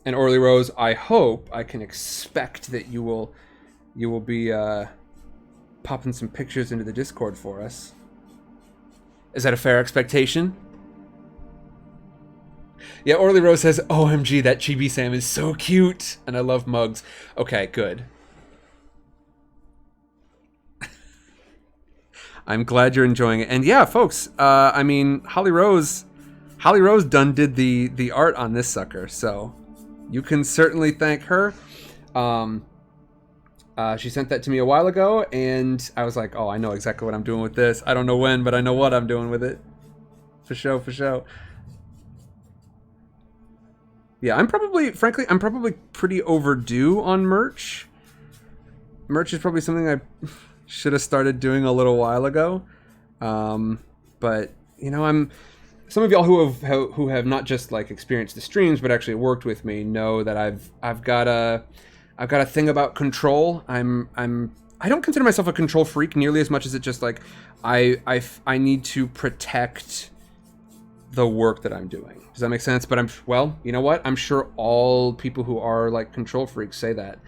And Orly Rose, I hope, I can expect that you will be popping some pictures into the Discord for us. Is that a fair expectation? Yeah, Orly Rose says, OMG, that Chibi Sam is so cute, and I love mugs. Okay, good. I'm glad you're enjoying it. And yeah, folks, I mean, Holly Rose done did the art on this sucker, so you can certainly thank her. She sent that to me a while ago, and I was like, oh, I know exactly what I'm doing with this. I don't know when, but I know what I'm doing with it. For sure, for sure. Yeah, frankly, I'm probably pretty overdue on merch. Merch is probably something I should have started doing a little while ago. But, you know, some of y'all who have not just like experienced the streams, but actually worked with me know that I've got a thing about control. I don't consider myself a control freak nearly as much as it just like I need to protect the work that I'm doing. Does that make sense? But well, you know what? I'm sure all people who are like control freaks say that.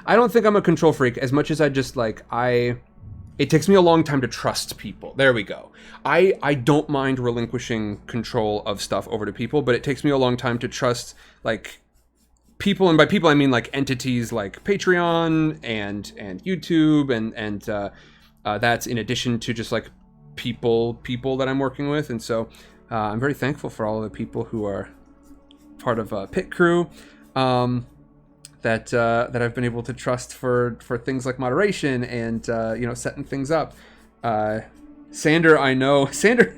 I don't think I'm a control freak as much as I just like, it takes me a long time to trust people. There we go. I don't mind relinquishing control of stuff over to people, but it takes me a long time to trust like people, and by people I mean like entities like Patreon and YouTube and that's in addition to just like people that I'm working with. And so I'm very thankful for all of the people who are part of Pit Crew that I've been able to trust for things like moderation and you know, setting things up. Sander, I know Sander,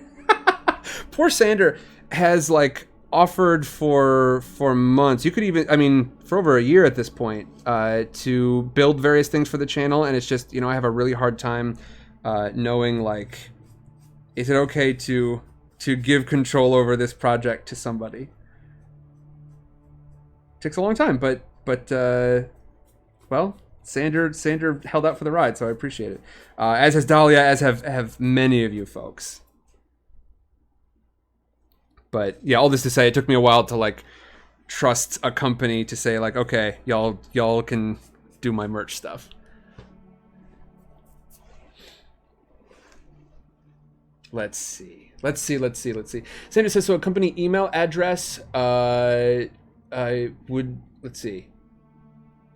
poor Sander has like offered for months. You could even, I mean, for over a year at this point, to build various things for the channel, and it's just, you know, I have a really hard time knowing like, is it okay to give control over this project to somebody? Takes a long time, but well, Sander held out for the ride, so I appreciate it. As has Dahlia, as have many of you folks. But yeah, all this to say, it took me a while to like trust a company to say like, okay, y'all can do my merch stuff. Let's see. Sander says, so a company email address, I would, let's see.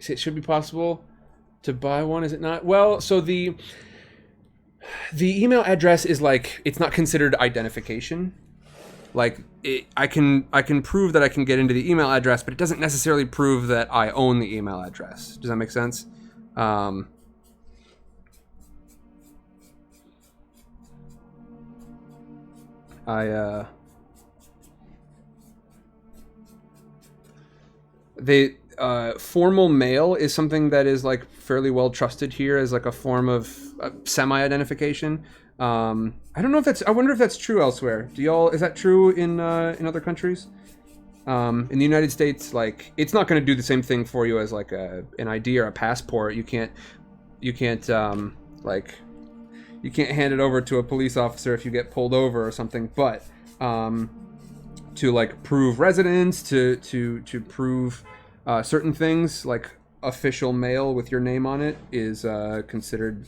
It should be possible to buy one, is it not? Well, so the email address is like, it's not considered identification. Like I can prove that I can get into the email address, but it doesn't necessarily prove that I own the email address. Does that make sense? Formal mail is something that is like fairly well trusted here as like a form of semi-identification. I don't know if that's, I wonder if that's true elsewhere. Is that true in other countries? In the United States, like, it's not going to do the same thing for you as like an ID or a passport. You can't like, you can't hand it over to a police officer if you get pulled over or something, but to like prove residence, to prove certain things, like official mail with your name on it is considered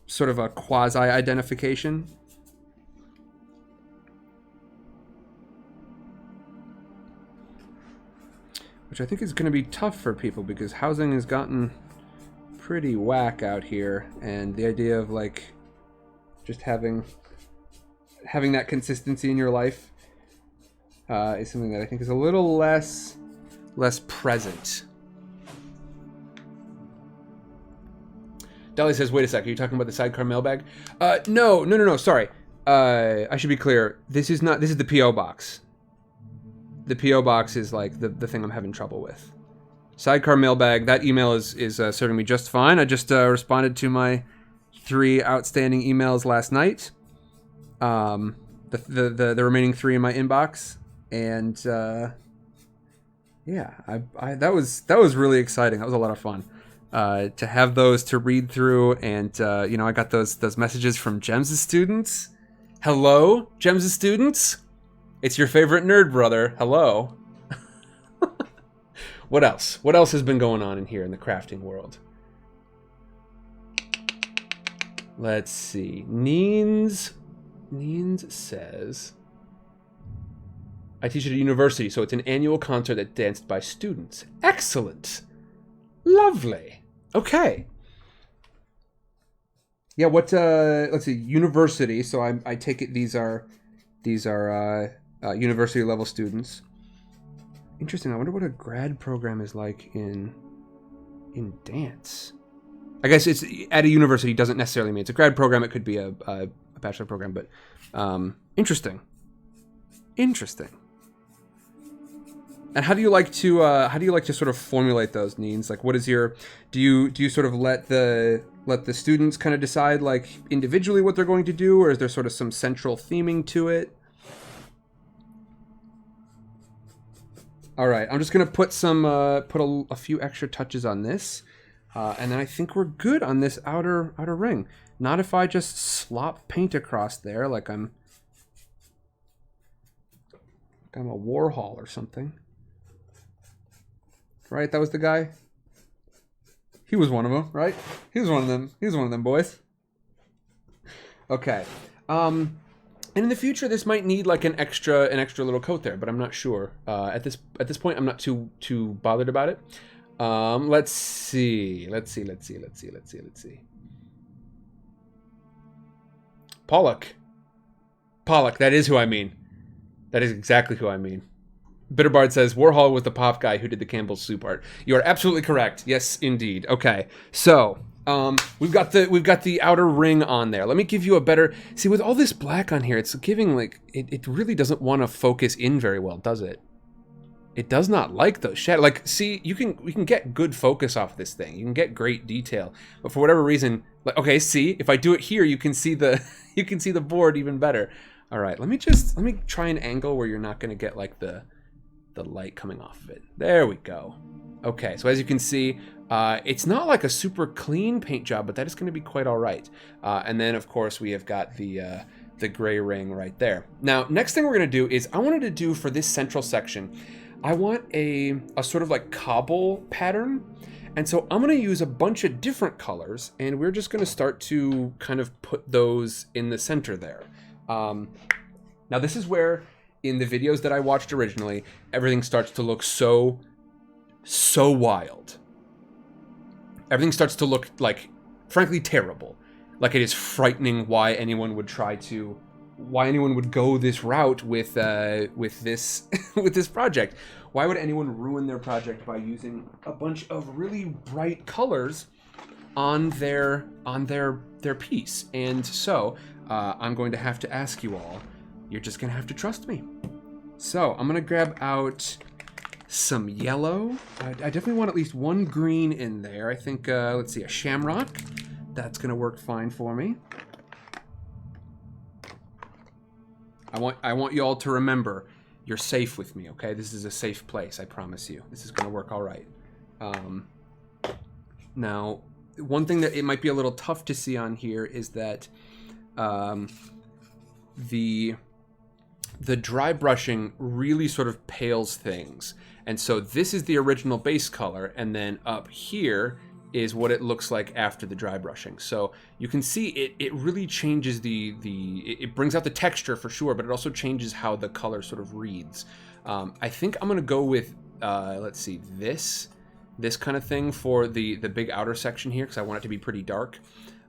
sort of a quasi-identification. which I think is going to be tough for people because housing has gotten pretty whack out here, and the idea of like just having that consistency in your life is something that I think is a little less present. Dolly says, wait a sec, are you talking about the sidecar mailbag? No, sorry. I should be clear. This is the P.O. box. The P.O. box is like the thing I'm having trouble with. Sidecar mailbag, that email is serving me just fine. I just responded to my 3 outstanding emails last night. The remaining 3 in my inbox. And yeah, that was really exciting. That was a lot of fun. To have those to read through, and I got those messages from Gems' students. Hello, Gems' students. It's your favorite nerd brother. Hello. What else? What else has been going on in here in the crafting world? Let's see. Neens says, I teach at a university, so it's an annual concert that's danced by students. Excellent. Lovely. Okay. Yeah, let's see, university, so I take it these are university level students. Interesting. I wonder what a grad program is like in dance. I guess it's at a university doesn't necessarily mean it's a grad program. It could be a bachelor program, but interesting. And how do you like to sort of formulate those needs? Like, what is your do you sort of let the students kind of decide like individually what they're going to do, or is there sort of some central theming to it? All right, I'm just gonna put a few extra touches on this, and then I think we're good on this outer ring. Not if I just slop paint across there like I'm a Warhol or something. Right, that was the guy. He was one of them, right? He was one of them boys. Okay. And in the future, this might need like an extra little coat there, but I'm not sure. At this point, I'm not too bothered about it. Let's see. Pollock. That is who I mean. That is exactly who I mean. Bitterbard says Warhol was the pop guy who did the Campbell's soup art. You are absolutely correct. Yes, indeed. Okay, so we've got the outer ring on there. Let me give you a better see with all this black on here. It's giving like it really doesn't want to focus in very well, does it? It does not like those shadows. Like, see, we can get good focus off this thing. You can get great detail, but for whatever reason, like, okay, see, if I do it here, you can see the board even better. All right, let me try an angle where you're not going to get like the light coming off of it. There we go. Okay, so as you can see, it's not like a super clean paint job, but that is going to be quite all right. And then, of course, we have got the gray ring right there. Now, next thing we're going to do is I wanted to do for this central section, I want a sort of like cobble pattern. And so I'm going to use a bunch of different colors, and we're just going to start to kind of put those in the center there. Now, this is where, in the videos that I watched originally, everything starts to look so wild. Everything starts to look like, frankly, terrible. Like it is frightening why anyone would go this route with this with this project. Why would anyone ruin their project by using a bunch of really bright colors on their piece? And so I'm going to have to ask you all. You're just gonna have to trust me. So I'm gonna grab out some yellow. I definitely want at least one green in there. I think, let's see, a shamrock. That's gonna work fine for me. I want you all to remember, you're safe with me, okay? This is a safe place, I promise you. This is gonna work all right. Now, one thing that it might be a little tough to see on here is that the dry brushing really sort of pales things. And so this is the original base color, and then up here is what it looks like after the dry brushing. So you can see it really changes it brings out the texture for sure, but it also changes how the color sort of reads. I think I'm gonna go with let's see, this kind of thing for the big outer section here, because I want it to be pretty dark.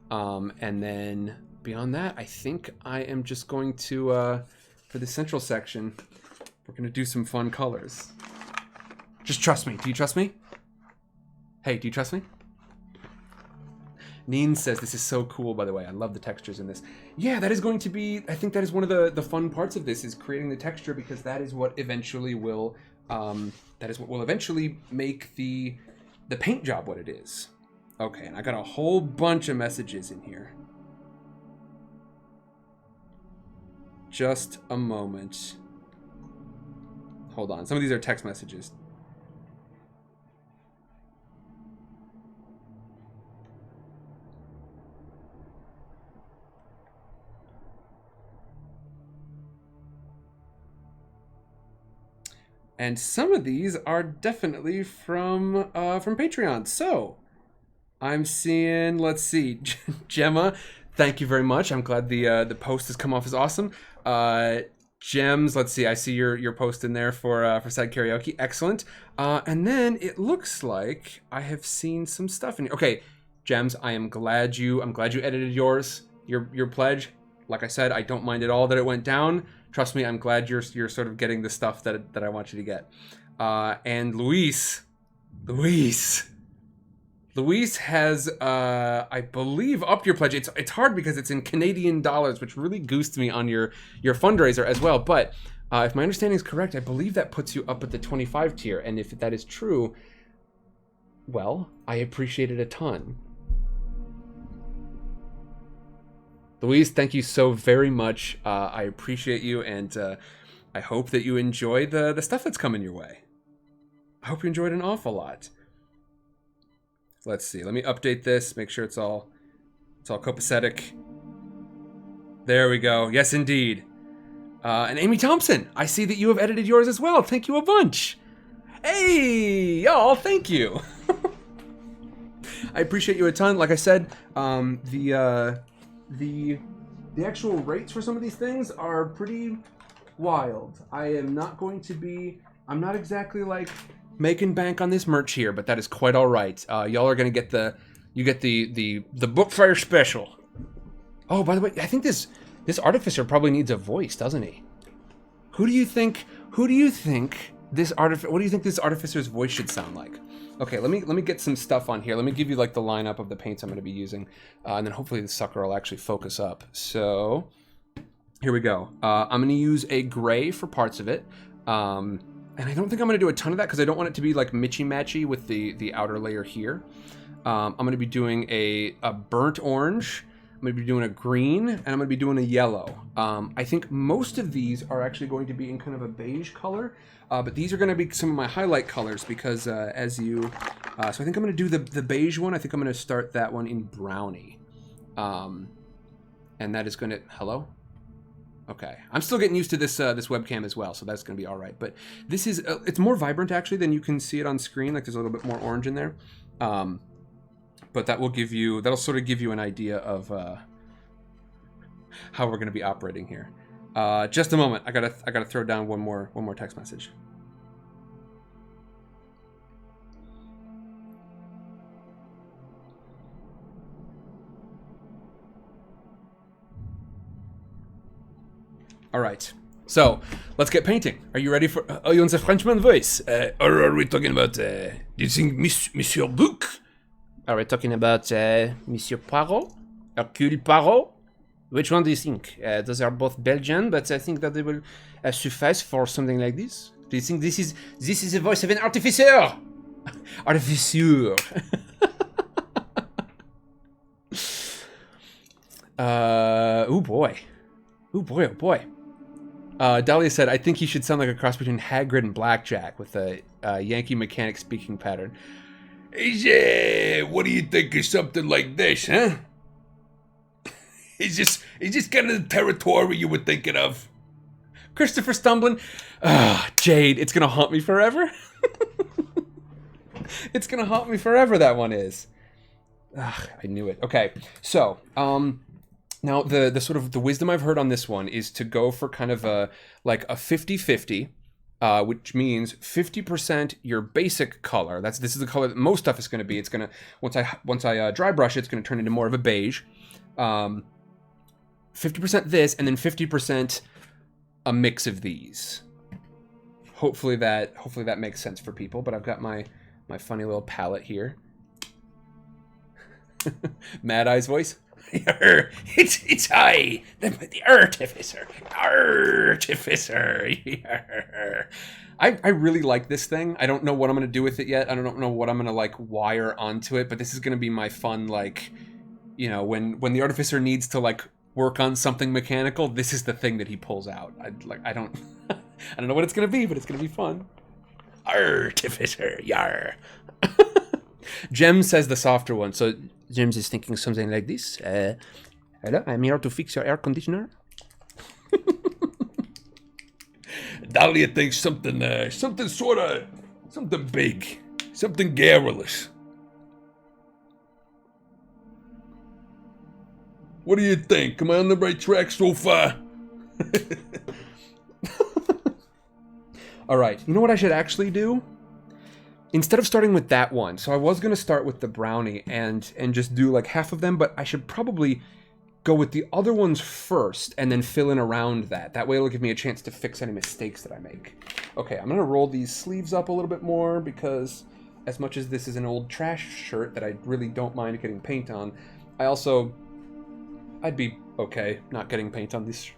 And then beyond that, I think I am just going to, for the central section, we're going to do some fun colors. Just trust me. Do you trust me? Hey, do you trust me? Neen says, this is so cool, by the way. I love the textures in this. Yeah, that is going to be, I think that is one of the fun parts of this, is creating the texture, because that is what eventually will, make the paint job what it is. Okay, and I got a whole bunch of messages in here. Just a moment. Hold on, some of these are text messages. And some of these are definitely from Patreon. So I'm seeing, let's see, Gemma, thank you very much. I'm glad the post has come off as awesome. Gems, let's see, I see your post in there for Sad Karaoke. Excellent. And then it looks like I have seen some stuff in here. Okay, Gems, I'm glad you edited your pledge. Like I said, I don't mind at all that it went down. Trust me, I'm glad you're sort of getting the stuff that I want you to get. And Luis has, I believe, upped your pledge. It's hard because it's in Canadian dollars, which really goosed me on your fundraiser as well. But if my understanding is correct, I believe that puts you up at the 25 tier. And if that is true, well, I appreciate it a ton. Luis, thank you so very much. I appreciate you, and I hope that you enjoy the stuff that's coming your way. I hope you enjoyed an awful lot. Let's see. Let me update this. Make sure it's all copacetic. There we go. Yes, indeed. And Amy Thompson, I see that you have edited yours as well. Thank you a bunch. Hey, y'all, thank you. I appreciate you a ton. Like I said, the actual rates for some of these things are pretty wild. I'm not exactly like making bank on this merch here, but that is quite all right. Y'all are gonna get the Bookfire special. Oh, by the way, I think this artificer probably needs a voice, doesn't he? What do you think this artificer's voice should sound like? Okay, let me get some stuff on here. Let me give you like the lineup of the paints I'm going to be using, and then hopefully the sucker will actually focus up. So here we go. I'm going to use a gray for parts of it, and I don't think I'm going to do a ton of that because I don't want it to be like mitchy-matchy with the outer layer here. I'm going to be doing a burnt orange. I'm going to be doing a green, and I'm going to be doing a yellow. I think most of these are actually going to be in kind of a beige color. But these are going to be some of my highlight colors because so I think I'm going to do the beige one. I think I'm going to start that one in brownie. And that is going to, hello? Okay. I'm still getting used to this webcam as well, so that's going to be all right. But this is, it's more vibrant actually than you can see it on screen. Like there's a little bit more orange in there. But that'll sort of give you an idea of how we're going to be operating here. Just a moment. I gotta throw down one more text message. All right. So let's get painting. Are you ready for? Are you on the Frenchman voice? Or are we talking about? Do you think Monsieur Bouc? Are we talking about Monsieur Poirot? Hercule Poirot? Which one do you think? Those are both Belgian, but I think that they will suffice for something like this. Do you think this is the voice of an artificer? Artificer. Oh boy. Dahlia said, I think he should sound like a cross between Hagrid and Blackjack with a Yankee mechanic speaking pattern. Yeah, what do you think of something like this, huh? Is this kind of the territory you were thinking of? Christopher Stumblin. Jade, it's gonna haunt me forever. It's gonna haunt me forever, that one is. I knew it. Okay, so, now the sort of the wisdom I've heard on this one is to go for kind of a 50-50. which means 50% your basic color. This is the color that most stuff is going to be. It's going to, once I dry brush it, it's going to turn into more of a beige. 50% this, and then 50% a mix of these. Hopefully that makes sense for people, but I've got my funny little palette here. Mad Eye's voice. It's I, the Artificer. I really like this thing. I don't know what I'm gonna do with it yet. I don't know what I'm gonna like wire onto it, but this is gonna be my fun, like, you know, when the Artificer needs to like work on something mechanical, this is the thing that he pulls out. I don't I don't know what it's gonna be, but it's gonna be fun. Artificer, yar. Jem says the softer one, so James is thinking something like this. Hello, I'm here to fix your air conditioner. Dahlia thinks something big, something garrulous. What do you think? Am I on the right track so far? All right, you know what I should actually do? Instead of starting with that one, so I was going to start with the brownie and just do like half of them, but I should probably go with the other ones first and then fill in around that. That way it'll give me a chance to fix any mistakes that I make. Okay, I'm going to roll these sleeves up a little bit more because as much as this is an old trash shirt that I really don't mind getting paint on, I'd be okay not getting paint on this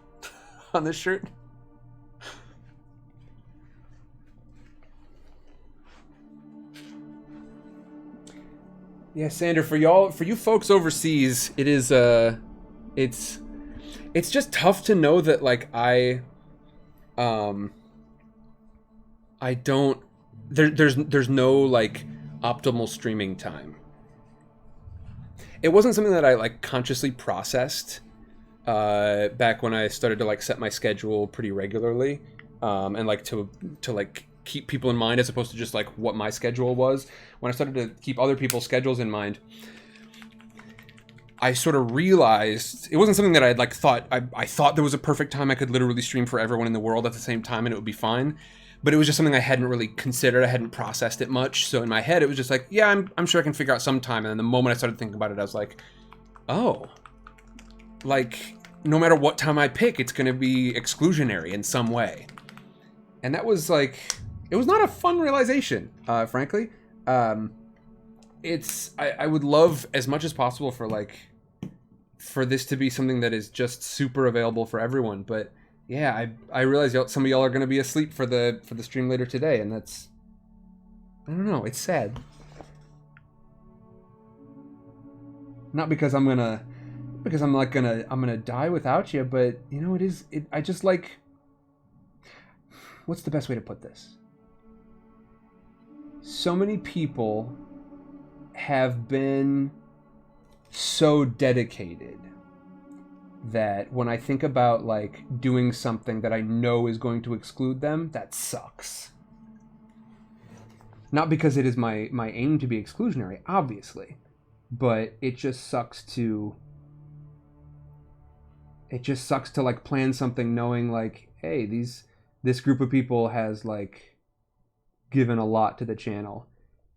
on this shirt. Yeah, Sander, for you folks overseas, it is it's just tough to know that like I don't there's no like optimal streaming time. It wasn't something that I like consciously processed back when I started to like set my schedule pretty regularly and like to like keep people in mind as opposed to just like what my schedule was. When I started to keep other people's schedules in mind, I sort of realized it wasn't something that I'd like thought. I thought there was a perfect time I could literally stream for everyone in the world at the same time and it would be fine. But it was just something I hadn't really considered. I hadn't processed it much. So in my head, it was just like, yeah, I'm sure I can figure out some time. And then the moment I started thinking about it, I was like, oh, like no matter what time I pick, it's going to be exclusionary in some way. And that was like, it was not a fun realization, frankly. I would love as much as possible for this to be something that is just super available for everyone. But yeah, I realize some of y'all are going to be asleep for the stream later today, and that's, I don't know, it's sad. Not because I'm gonna die without you, but you know, I just like, what's the best way to put this? So many people have been so dedicated that when I think about like doing something that I know is going to exclude them, that sucks. Not because it is my aim to be exclusionary, obviously, but it just sucks to like plan something knowing like, hey, this group of people has like given a lot to the channel,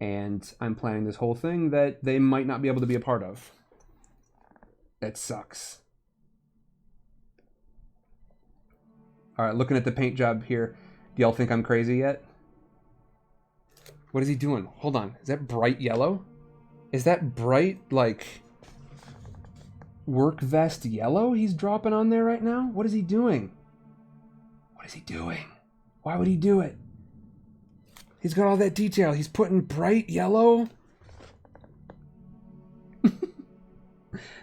and I'm planning this whole thing that they might not be able to be a part of. It sucks. All right, looking at the paint job here, do y'all think I'm crazy yet? What is he doing? Hold on, is that bright yellow? Is that bright, like, work vest yellow he's dropping on there right now? What is he doing? What is he doing? Why would he do it? He's got all that detail. He's putting bright yellow.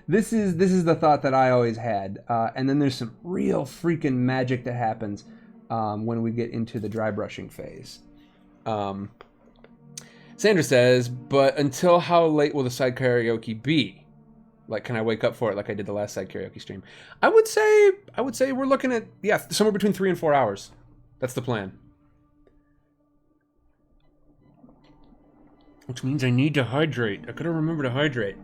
This is the thought that I always had. And then there's some real freaking magic that happens when we get into the dry brushing phase. Sandra says, but until how late will the side karaoke be? Like, can I wake up for it like I did the last side karaoke stream? I would say we're looking at, yeah, somewhere between 3 and 4 hours. That's the plan. Which means I need to hydrate. I gotta remember to hydrate.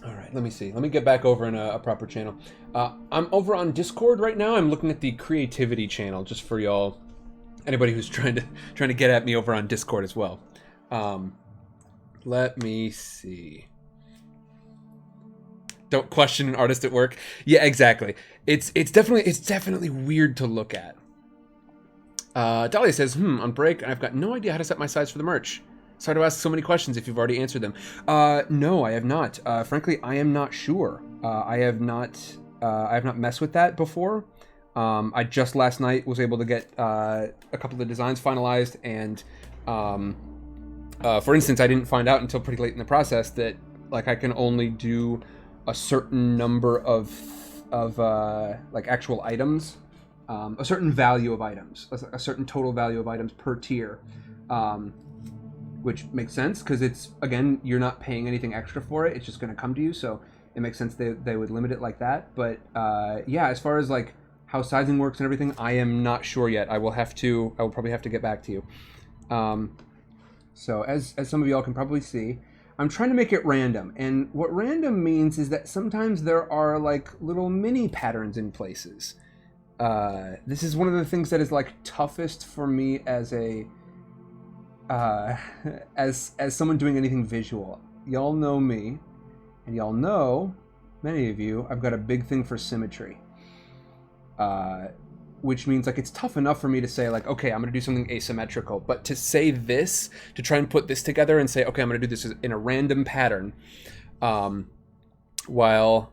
Alright. Let me see. Let me get back over in a proper channel. I'm over on Discord right now. I'm looking at the creativity channel just for y'all. Anybody who's trying to get at me over on Discord as well. Let me see. Don't question an artist at work. Yeah, exactly. It's definitely weird to look at. Dahlia says, on break, I've got no idea how to set my size for the merch. Sorry to ask so many questions if you've already answered them. No, I have not. Frankly, I am not sure. I have not messed with that before. I just last night was able to get a couple of the designs finalized, and for instance, I didn't find out until pretty late in the process that like I can only do a certain number of like actual items, a certain value of items, a certain total value of items per tier, which makes sense because it's, again, you're not paying anything extra for it. It's just going to come to you, so it makes sense they would limit it like that. But yeah, as far as like how sizing works and everything, I am not sure yet. I will probably have to get back to you. So as some of y'all can probably see, I'm trying to make it random, and what random means is that sometimes there are like little mini patterns in places. This is one of the things that is like toughest for me as a as someone doing anything visual. Y'all know me, and y'all know, many of you, I've got a big thing for symmetry. Which means like it's tough enough for me to say like, okay, I'm gonna do something asymmetrical, but to say this, to try and put this together and say, okay, I'm gonna do this in a random pattern, while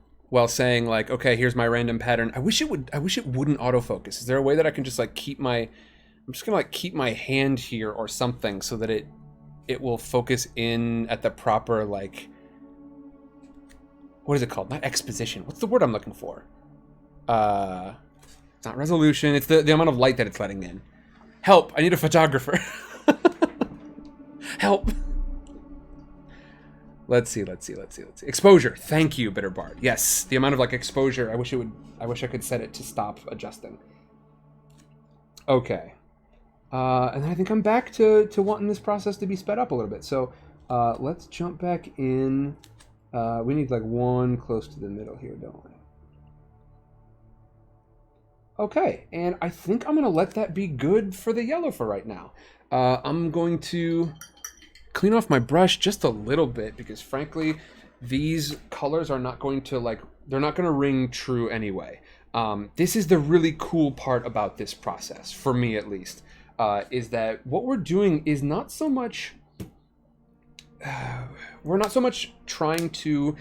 saying like, okay, here's my random pattern. I wish it wouldn't autofocus. Is there a way that I can just like I'm just gonna like keep my hand here or something so that it will focus in at the proper, like, what is it called? Not exposition. What's the word I'm looking for? It's not resolution. It's the amount of light that it's letting in. Help! I need a photographer. Help! Let's see. Exposure. Thank you, Bitterbard. Yes, the amount of like exposure. I wish I could set it to stop adjusting. Okay. And I think I'm back to wanting this process to be sped up a little bit. So let's jump back in. We need like one close to the middle here, don't we? Okay, and I think I'm going to let that be good for the yellow for right now. I'm going to clean off my brush just a little bit because, frankly, these colors are not going to, like, they're not going to ring true anyway. This is the really cool part about this process, for me at least, is that what we're doing is not so much... we're not so much trying to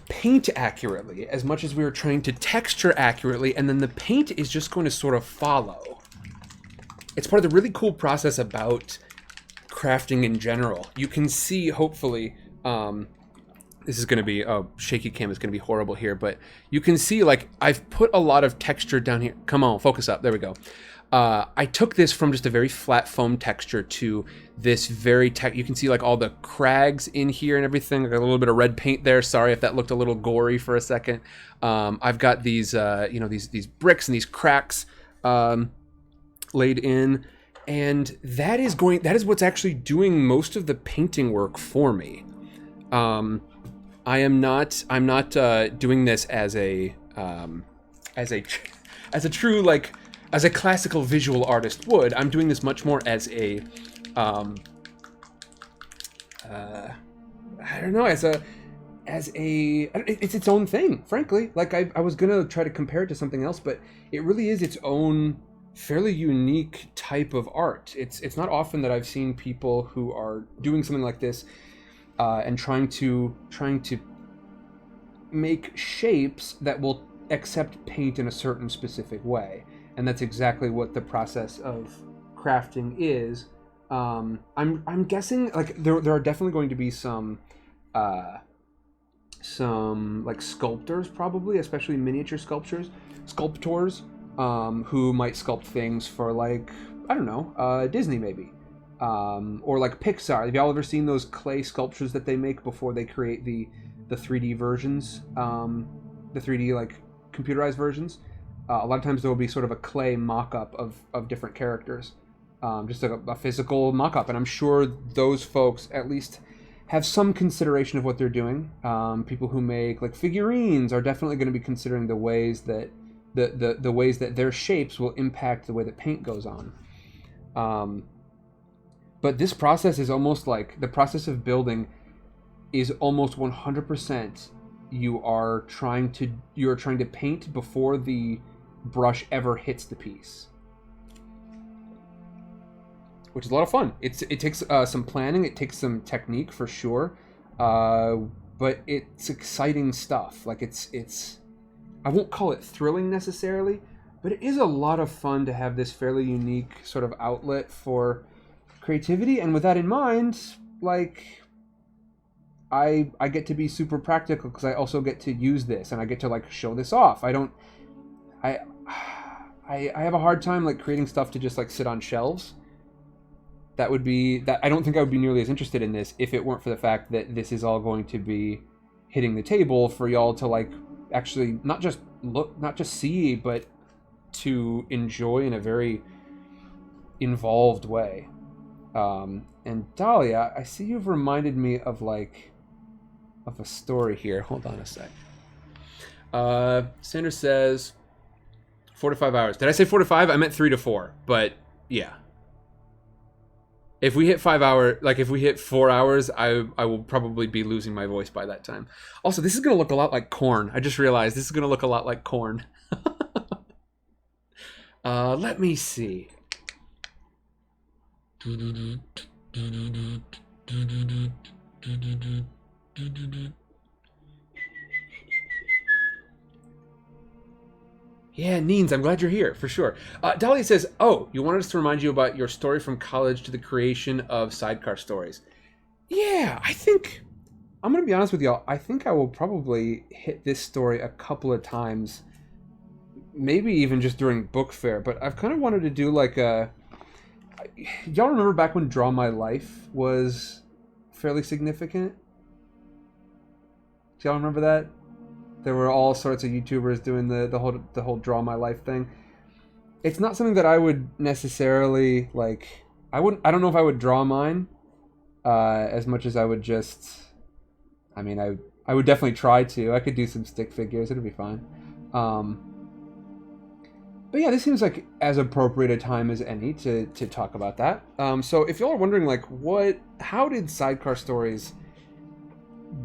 paint accurately as much as we were trying to texture accurately, and then the paint is just going to sort of follow. It's part of the really cool process about crafting in general. You can see, hopefully, this is going to be, oh, shaky cam is going to be horrible here, but you can see, like, I've put a lot of texture down here. Come on, focus up. There we go. I took this from just a very flat foam texture to this very you can see like all the crags in here and everything, like a little bit of red paint there. Sorry if that looked a little gory for a second. I've got these, you know, these bricks and these cracks laid in, and that is what's actually doing most of the painting work for me. I'm not doing this as a true, like, as a classical visual artist would. I'm doing this much more as a, I don't know, it's its own thing, frankly. Like, I was gonna try to compare it to something else, but it really is its own fairly unique type of art. It's not often that I've seen people who are doing something like this and trying to make shapes that will accept paint in a certain specific way. And that's exactly what the process of crafting is. I'm guessing, like, there are definitely going to be some like sculptors, probably, especially miniature sculptors, who might sculpt things for, like, I don't know, Disney maybe, or like Pixar. Have y'all ever seen those clay sculptures that they make before they create the 3D versions, the 3D like computerized versions? A lot of times there will be sort of a clay mock-up of different characters, just like a physical mock-up, and I'm sure those folks, at least have some consideration of what they're doing. People who make like figurines are definitely going to be considering the ways that the ways that their shapes will impact the way that paint goes on. But this process is almost like the process of building is almost 100%. You are trying to paint before the brush ever hits the piece, which is a lot of fun. It takes some planning, it takes some technique for sure, but it's exciting stuff. Like it's I won't call it thrilling necessarily, but it is a lot of fun to have this fairly unique sort of outlet for creativity. And with that in mind, like I get to be super practical because I also get to use this and I get to like show this off. I have a hard time like creating stuff to just like sit on shelves. I don't think I would be nearly as interested in this if it weren't for the fact that this is all going to be hitting the table for y'all to like actually not just look, not just see, but to enjoy in a very involved way. And Dahlia, I see you've reminded me of a story here. Hold on a sec. Sanders says 4 to 5 hours. Did I say 4 to 5? I meant 3 to 4. But yeah, if we hit 5 hours, like if we hit 4 hours, I will probably be losing my voice by that time. Also, this is gonna look a lot like corn. I just realized this is gonna look a lot like corn. Let me see. Yeah, Neens, I'm glad you're here, for sure. Dahlia says, oh, you wanted us to remind you about your story from college to the creation of Sidecar Stories. Yeah, I'm going to be honest with y'all, I think I will probably hit this story a couple of times, maybe even just during book fair, but I've kind of wanted to do like a... Y'all remember back when Draw My Life was fairly significant? Do y'all remember that? There were all sorts of YouTubers doing the whole Draw My Life thing. It's not something that I would necessarily like. I don't know if I would draw mine as much as I would just. I mean, I would definitely try to. I could do some stick figures. It'd be fine. But yeah, this seems like as appropriate a time as any to talk about that. So if y'all are wondering, like, how did Sidecar Stories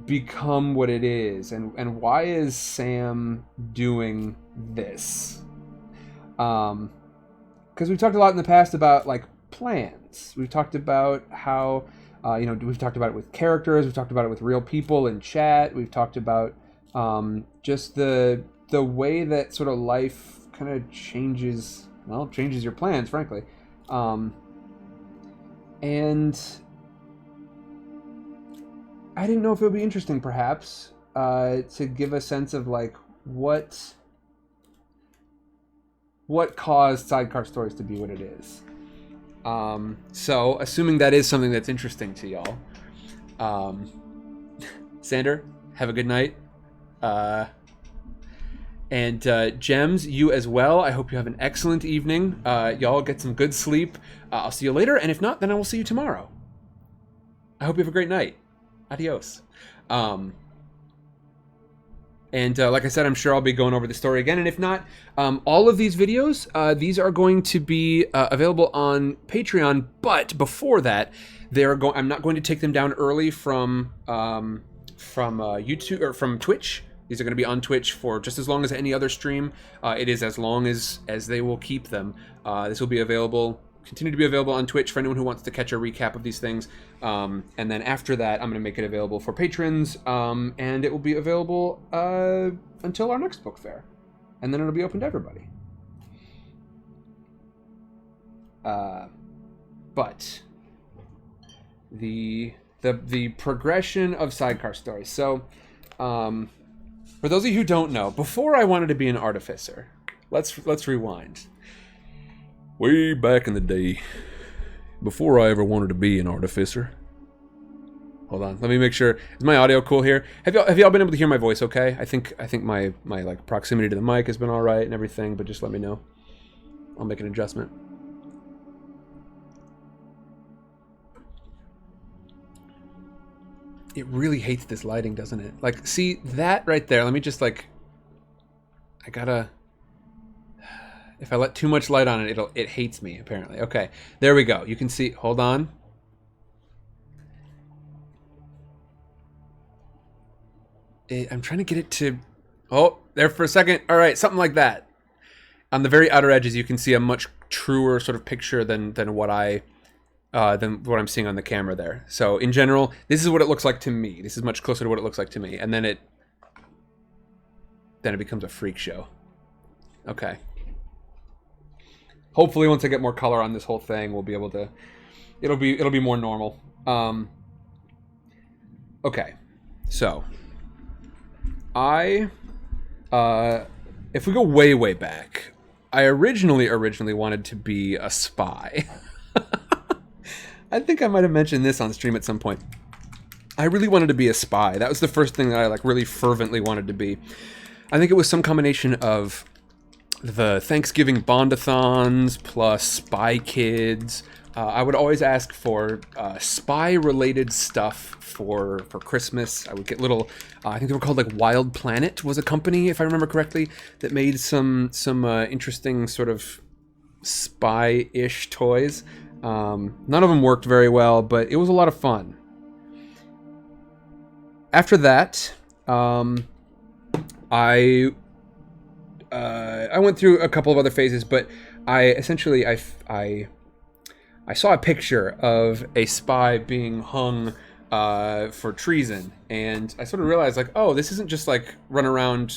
become what it is, and why is Sam doing this? Because we've talked a lot in the past about like plans. We've talked about how we've talked about it with characters. We've talked about it with real people in chat. We've talked about just the way that sort of life kind of changes your plans, frankly. And I didn't know if it would be interesting, perhaps, to give a sense of like what caused Sidecar Stories to be what it is. So, assuming that is something that's interesting to y'all, Sander, have a good night. And Gems, you as well. I hope you have an excellent evening. Y'all get some good sleep. I'll see you later, and if not, then I will see you tomorrow. I hope you have a great night. Adios. And like I said, I'm sure I'll be going over the story again. And if not, all of these videos, these are going to be available on Patreon. But before that, I'm not going to take them down early from YouTube or from Twitch. These are going to be on Twitch for just as long as any other stream. It is as long as they will keep them. This will be continue to be available on Twitch for anyone who wants to catch a recap of these things. And then after that, I'm going to make it available for patrons. And it will be available until our next book fair. And then it'll be open to everybody. But the progression of Sidecar Stories. So, for those of you who don't know, before I wanted to be an artificer, let's rewind. Way back in the day, before I ever wanted to be an artificer. Hold on, let me make sure. Is my audio cool here? Have y'all been able to hear my voice okay? I think my like proximity to the mic has been all right and everything, but just let me know. I'll make an adjustment. It really hates this lighting, doesn't it? Like, see that right there? Let me just like, I gotta. If I let too much light on it, it hates me apparently. Okay, there we go. You can see. Hold on. I'm trying to get it to. Oh, there for a second. All right, something like that. On the very outer edges, you can see a much truer sort of picture than what I'm seeing on the camera there. So in general, this is what it looks like to me. This is much closer to what it looks like to me. And then it becomes a freak show. Okay. Hopefully once I get more color on this whole thing, we'll be able to, it'll be more normal. Okay. So if we go way back, I originally wanted to be a spy. I think I might have mentioned this on stream at some point. I really wanted to be a spy. That was the first thing that I like really fervently wanted to be. I think it was some combination of the Thanksgiving Bondathons plus Spy Kids. I would always ask for spy-related stuff for Christmas. I would get little, I think they were called like Wild Planet was a company, if I remember correctly, that made some interesting sort of spy-ish toys. None of them worked very well, but it was a lot of fun. After that, I went through a couple of other phases, but I saw a picture of a spy being hung for treason, and I sort of realized like, oh, this isn't just like run around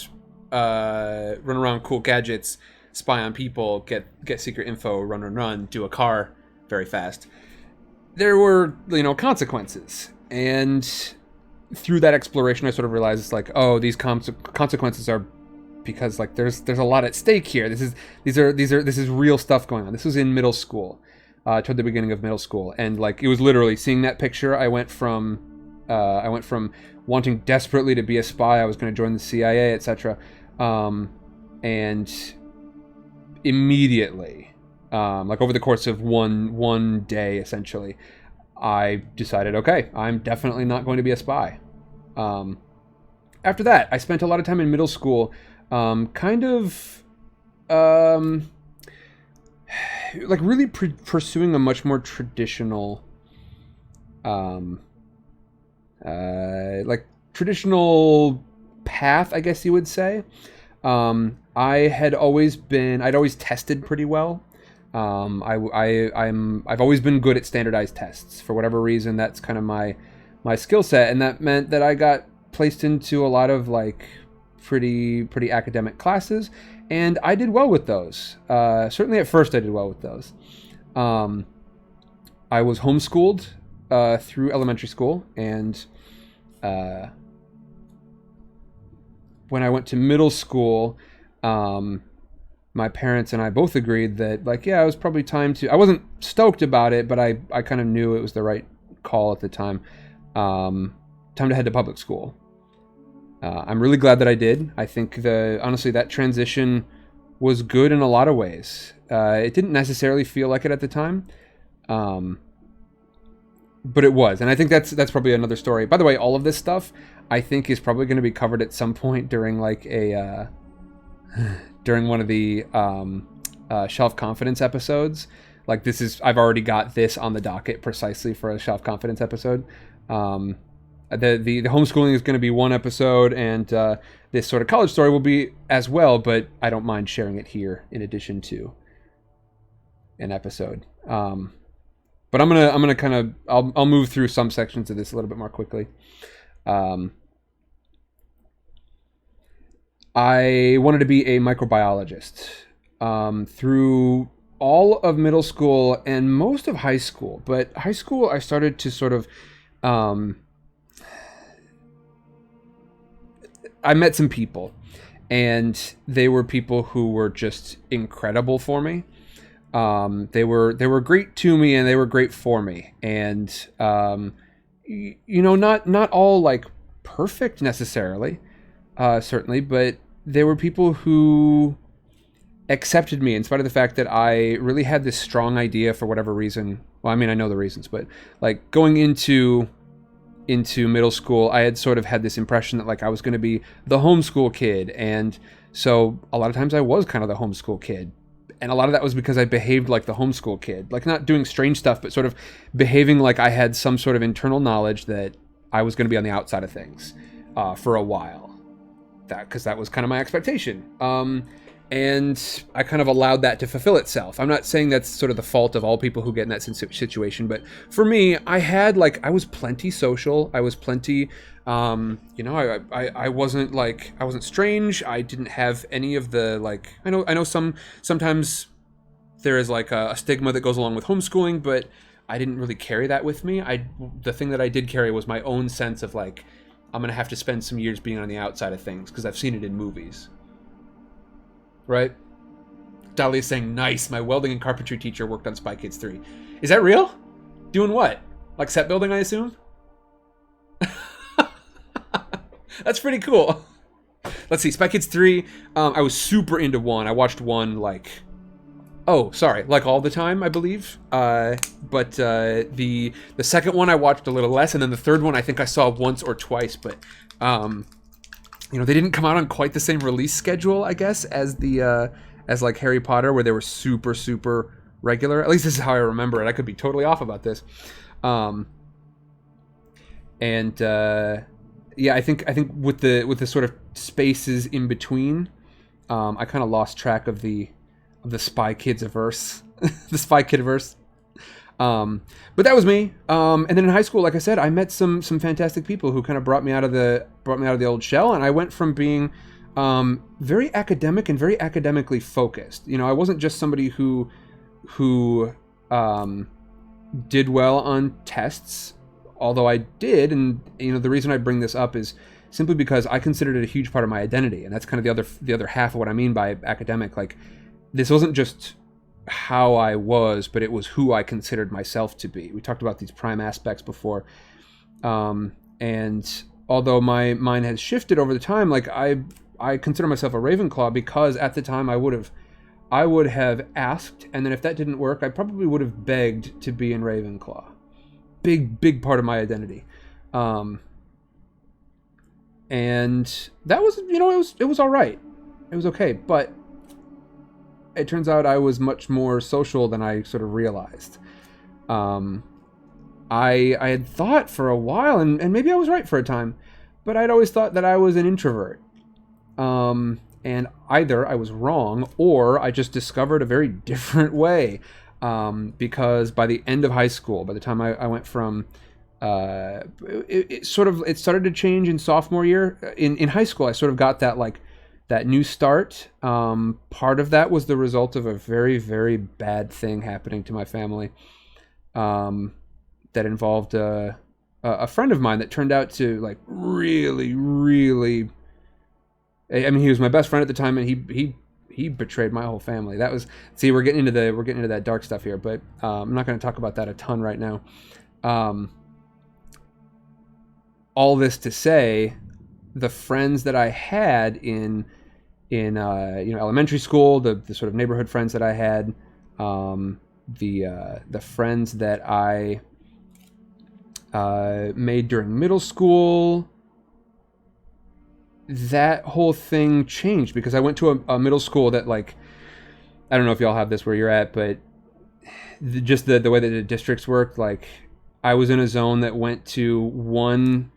cool gadgets, spy on people, get secret info, run, do a car very fast. There were, consequences, and through that exploration, I sort of realized it's like, oh, these consequences are because like there's a lot at stake here. This is real stuff going on. This was in middle school, toward the beginning of middle school, and like it was literally seeing that picture. I went from wanting desperately to be a spy. I was going to join the CIA, etc. And immediately. Like over the course of one day, essentially, I decided, okay, I'm definitely not going to be a spy. After that, I spent a lot of time in middle school, like really pursuing a much more traditional, traditional path, I guess you would say. I'd always tested pretty well. I've always been good at standardized tests. For whatever reason, that's kind of my skill set, and that meant that I got placed into a lot of like pretty academic classes, and I did well with those. Certainly at first I did well with those. I was homeschooled through elementary school, and when I went to middle school, my parents and I both agreed that, like, yeah, it was probably time to... I wasn't stoked about it, but I kind of knew it was the right call at the time. Time to head to public school. I'm really glad that I did. I think, honestly, that transition was good in a lot of ways. It didn't necessarily feel like it at the time, but it was. And I think that's probably another story. By the way, all of this stuff, I think, is probably going to be covered at some point during, like, during one of the Shelf Confidence episodes. Like, I've already got this on the docket precisely for a Shelf Confidence episode. The homeschooling is going to be one episode, and this sort of college story will be as well, but I don't mind sharing it here in addition to an episode. But I'm gonna kind of I'll move through some sections of this a little bit more quickly. I wanted to be a microbiologist through all of middle school and most of high school. But high school, I started to sort of... I met some people, and they were people who were just incredible for me. They were great to me, and they were great for me. And, not all, like, perfect necessarily. Certainly, but there were people who accepted me in spite of the fact that I really had this strong idea for whatever reason. Well, I mean, I know the reasons, but like going into into middle school, I had sort of had this impression that like I was going to be the homeschool kid, and so a lot of times I was kind of the homeschool kid, and a lot of that was because I behaved like the homeschool kid, like not doing strange stuff, but sort of behaving like I had some sort of internal knowledge that I was going to be on the outside of things for a while, because that was kind of my expectation. And I kind of allowed that to fulfill itself. I'm not saying that's sort of the fault of all people who get in that situation, but for me, I was plenty social. I was plenty, I wasn't strange. I didn't have any of the, like, I know sometimes there is like a stigma that goes along with homeschooling, but I didn't really carry that with me. The thing that I did carry was my own sense of like, I'm going to have to spend some years being on the outside of things because I've seen it in movies. Right? Dahlia's saying, nice, my welding and carpentry teacher worked on Spy Kids 3. Is that real? Doing what? Like set building, I assume? That's pretty cool. Let's see, Spy Kids 3, I was super into 1. I watched 1 like all the time, I believe. But the second one I watched a little less, and then the third one I think I saw once or twice, but they didn't come out on quite the same release schedule, I guess, as as like Harry Potter, where they were super, super regular. At least this is how I remember it. I could be totally off about this. I think with the sort of spaces in between, I kind of lost track of the Spy Kids averse, the Spy Kid averse. But that was me. And then in high school, like I said, I met some fantastic people who kind of brought me out of the old shell, and I went from being very academic and very academically focused. I wasn't just somebody who did well on tests, although I did. And the reason I bring this up is simply because I considered it a huge part of my identity, and that's kind of the other half of what I mean by academic. Like, this wasn't just how I was, but it was who I considered myself to be. We talked about these prime aspects before, and although my mind has shifted over the time, like I consider myself a Ravenclaw because at the time I would have asked, and then if that didn't work, I probably would have begged to be in Ravenclaw. Big part of my identity, and that was it was all right, it was okay, but it turns out I was much more social than I sort of realized. I had thought for a while, and maybe I was right for a time, but I'd always thought that I was an introvert. And either I was wrong, or I just discovered a very different way. Because by the end of high school, by the time I went from... it started to change in sophomore year. In high school, I sort of got that new start. Part of that was the result of a very, very bad thing happening to my family, that involved a friend of mine that turned out to like really, really. I mean, he was my best friend at the time, and he betrayed my whole family. That was, see, we're getting into that dark stuff here, but I'm not going to talk about that a ton right now. All this to say, the friends that I had in elementary school, the sort of neighborhood friends that I had, the friends that I made during middle school, that whole thing changed because I went to a middle school that, like, I don't know if y'all have this where you're at, but just the way that the districts worked, like, I was in a zone that went to one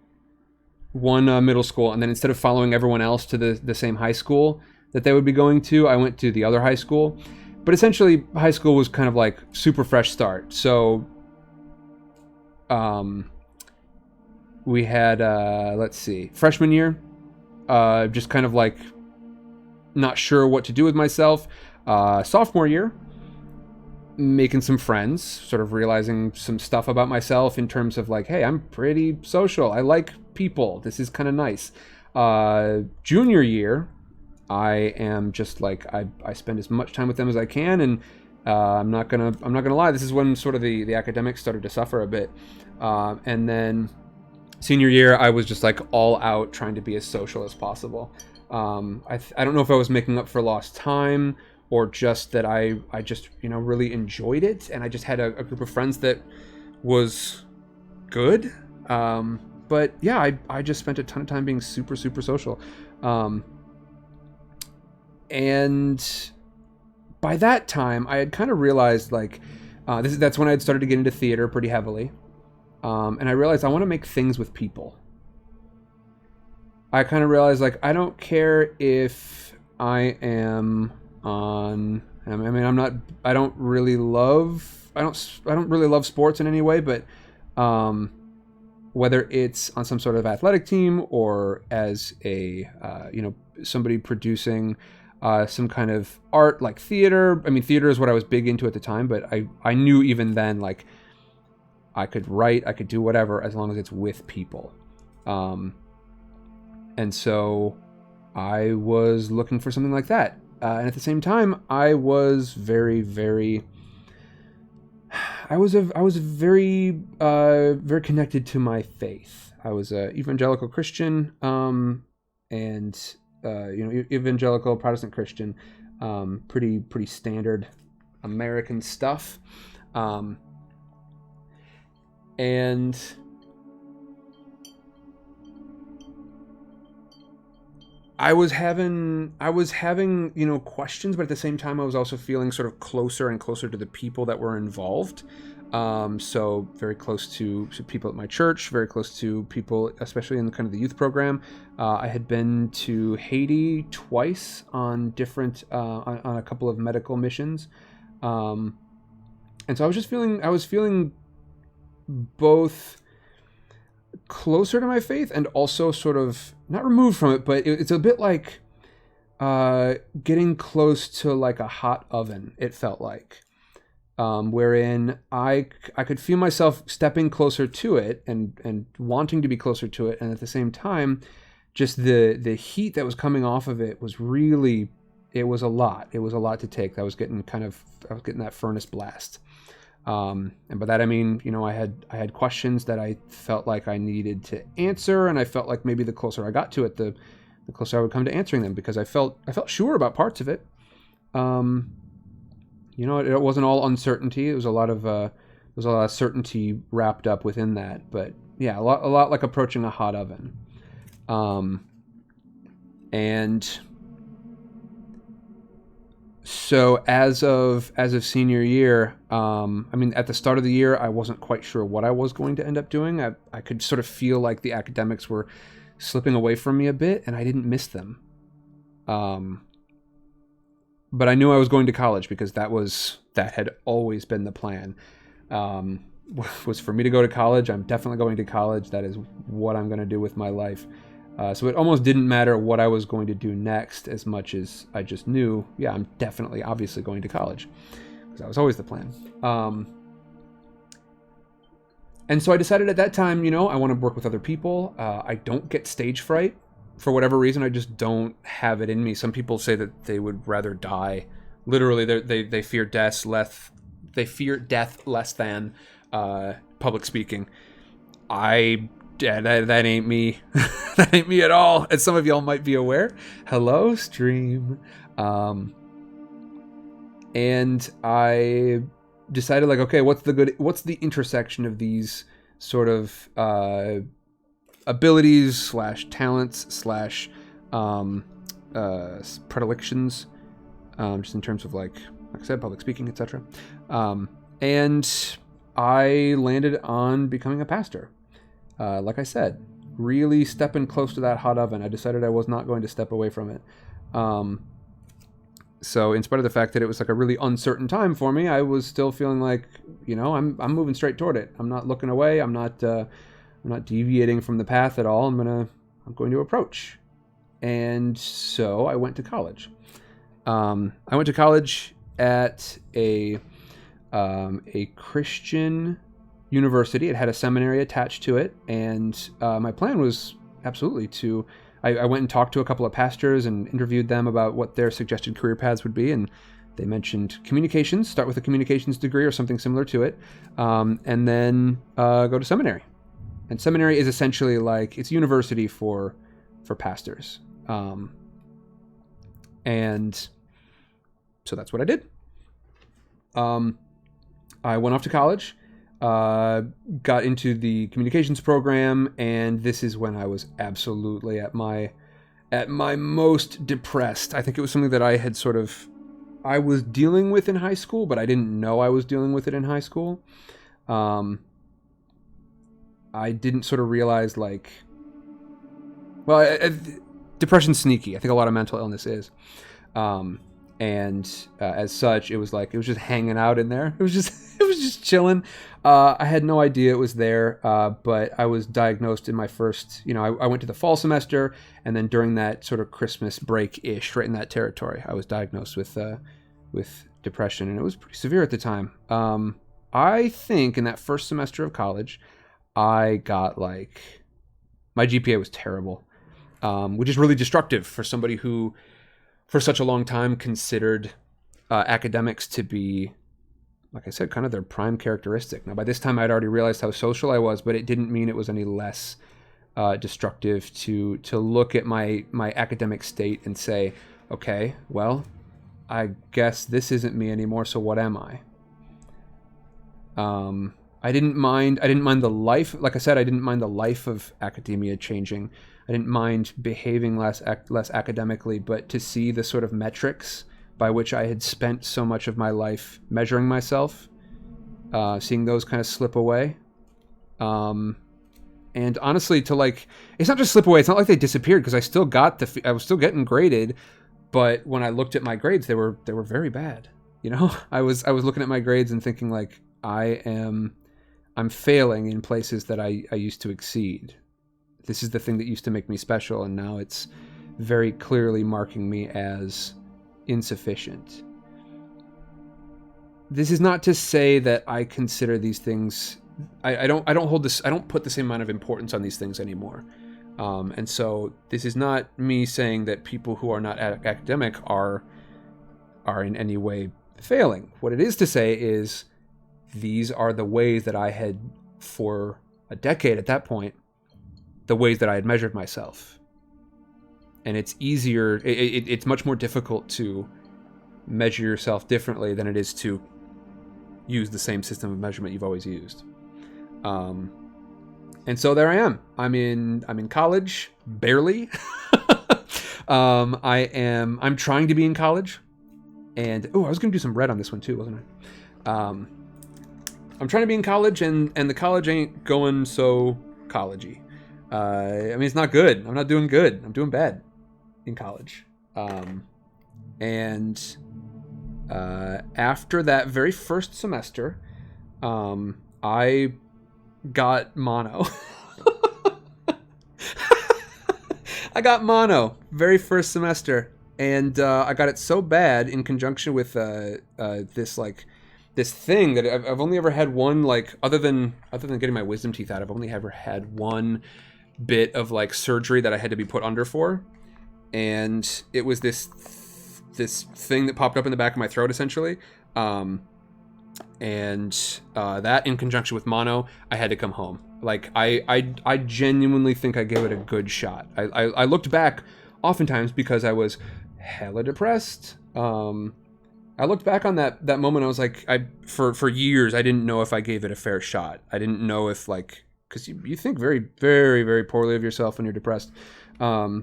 middle school, and then instead of following everyone else to the same high school that they would be going to, I went to the other high school. But essentially, high school was kind of like super fresh start. So we had, let's see, freshman year, just kind of like not sure what to do with myself. Sophomore year, making some friends, sort of realizing some stuff about myself in terms of like, hey, I'm pretty social. I like people. This is kind of nice. Junior year, I am just like, I spend as much time with them as I can, and I'm not gonna lie, this is when sort of the academics started to suffer a bit. And then senior year, I was just like all out trying to be as social as possible. I don't know if I was making up for lost time, or just that I just, really enjoyed it, and I just had a group of friends that was good. But yeah, I just spent a ton of time being super, super social. And by that time, I had kind of realized, like, that's when I had started to get into theater pretty heavily. And I realized I want to make things with people. I kind of realized, like, I don't care if I am on... I mean, I don't really love sports in any way, but whether it's on some sort of athletic team or as a somebody producing some kind of art like theater. I mean, theater is what I was big into at the time, but I knew even then, like, I could write, I could do whatever as long as it's with people. And so I was looking for something like that. And at the same time, I was very, very... I was very connected to my faith. I was a evangelical Christian, and evangelical Protestant Christian, pretty standard American stuff, and I was having questions, but at the same time, I was also feeling sort of closer and closer to the people that were involved. So very close to people at my church, very close to people, especially in kind of the youth program. I had been to Haiti twice on different, on a couple of medical missions. And so I was feeling both closer to my faith and also sort of not removed from it, but it's a bit like getting close to like a hot oven. It felt like, wherein I could feel myself stepping closer to it and wanting to be closer to it, and at the same time, just the heat that was coming off of it was really, it was a lot. It was a lot to take. I was getting that furnace blast. And by that I mean, I had questions that I felt like I needed to answer, and I felt like maybe the closer I got to it, the closer I would come to answering them, because I felt sure about parts of it. It wasn't all uncertainty. It was a lot of certainty wrapped up within that. But yeah, a lot like approaching a hot oven. And so as of senior year, at the start of the year, I wasn't quite sure what I was going to end up doing. I could sort of feel like the academics were slipping away from me a bit, and I didn't miss them. But I knew I was going to college, because that had always been the plan. Was for me to go to college. I'm definitely going to college. That is what I'm going to do with my life. So it almost didn't matter what I was going to do next, as much as I just knew, yeah, I'm definitely, obviously going to college, because that was always the plan. And so I decided at that time, I want to work with other people. I don't get stage fright. For whatever reason, I just don't have it in me. Some people say that they would rather die. Literally, they fear death less. They fear death less than public speaking. That ain't me. That ain't me at all. As some of y'all might be aware. Hello, stream. And I decided, like, okay, what's the intersection of these sort of abilities / talents / predilections, just in terms of like I said, public speaking, etc. And I landed on becoming a pastor. Like I said, really stepping close to that hot oven. I decided I was not going to step away from it. So in spite of the fact that it was like a really uncertain time for me, I was still feeling like, I'm moving straight toward it. I'm not looking away. I'm not deviating from the path at all. I'm going to approach. And so I went to college. I went to college at a Christian university. It had a seminary attached to it, and my plan was absolutely to... I went and talked to a couple of pastors and interviewed them about what their suggested career paths would be, and they mentioned communications, start with a communications degree or something similar to it, and then go to seminary. And seminary is essentially like, it's university for pastors. And so that's what I did. I went off to college. got into the communications program, and this is when I was absolutely at my most depressed. I think it was something that I was dealing with in high school, but I didn't know I was dealing with it in high school. I didn't sort of realize, like, well, depression's sneaky. I think a lot of mental illness is. And as such, it was just hanging out in there. It was just chilling. I had no idea it was there, but I was diagnosed in my first, I went to the fall semester, and then during that sort of Christmas break-ish, right in that territory, I was diagnosed with depression, and it was pretty severe at the time. I think in that first semester of college, I got my GPA was terrible, which is really destructive for somebody who, for such a long time, considered academics to be, like I said, kind of their prime characteristic. Now, by this time, I'd already realized how social I was, but it didn't mean it was any less destructive to look at my academic state and say, okay, well, I guess this isn't me anymore, so what am I? I didn't mind the life. Like I said, I didn't mind the life of academia changing. I didn't mind behaving less academically, but to see the sort of metrics by which I had spent so much of my life measuring myself, seeing those kind of slip away. And honestly, it's not just slip away. It's not like they disappeared, because I was still getting graded, but when I looked at my grades, they were very bad. I was looking at my grades and thinking, like, I'm failing in places that I used to exceed. This is the thing that used to make me special, and now it's very clearly marking me as insufficient. This is not to say that I consider these things. I don't put the same amount of importance on these things anymore. And so this is not me saying that people who are not academic are in any way failing. What it is to say is, these are the ways that I had, for a decade at that point, the ways that I had measured myself. And it's easier, it's much more difficult to measure yourself differently than it is to use the same system of measurement you've always used. And so there I am. I'm in college, barely. I'm trying to be in college. And I was going to do some red on this one too, wasn't I? I'm trying to be in college, and the college ain't going so collegey. It's not good. I'm not doing good. I'm doing bad in college. And after that very first semester, I got mono. I got mono very first semester, and I got it so bad in conjunction with this thing that I've only ever had one, other than getting my wisdom teeth out, I've only ever had one bit of surgery that I had to be put under for, and it was this thing that popped up in the back of my throat, essentially, and that in conjunction with mono, I had to come home. I genuinely think I gave it a good shot. I looked back oftentimes, because I was hella depressed. I looked back on that moment. I was like, for years, I didn't know if I gave it a fair shot. I didn't know if, because you think very, very, very poorly of yourself when you're depressed. I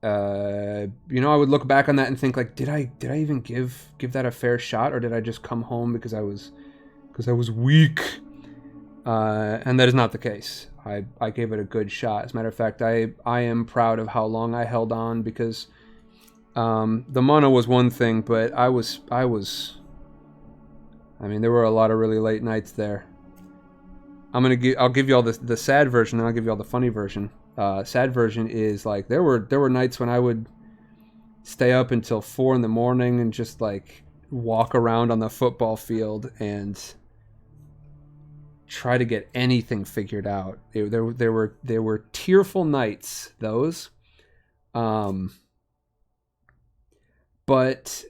would look back on that and think, did I even give that a fair shot, or did I just come home because I was weak? And that is not the case. I gave it a good shot. As a matter of fact, I am proud of how long I held on, because the mono was one thing, but there were a lot of really late nights there. I'll give you all the sad version, and I'll give you all the funny version. Sad version is, there were nights when I would stay up until 4 a.m. and just walk around on the football field and try to get anything figured out. There were tearful nights, those. But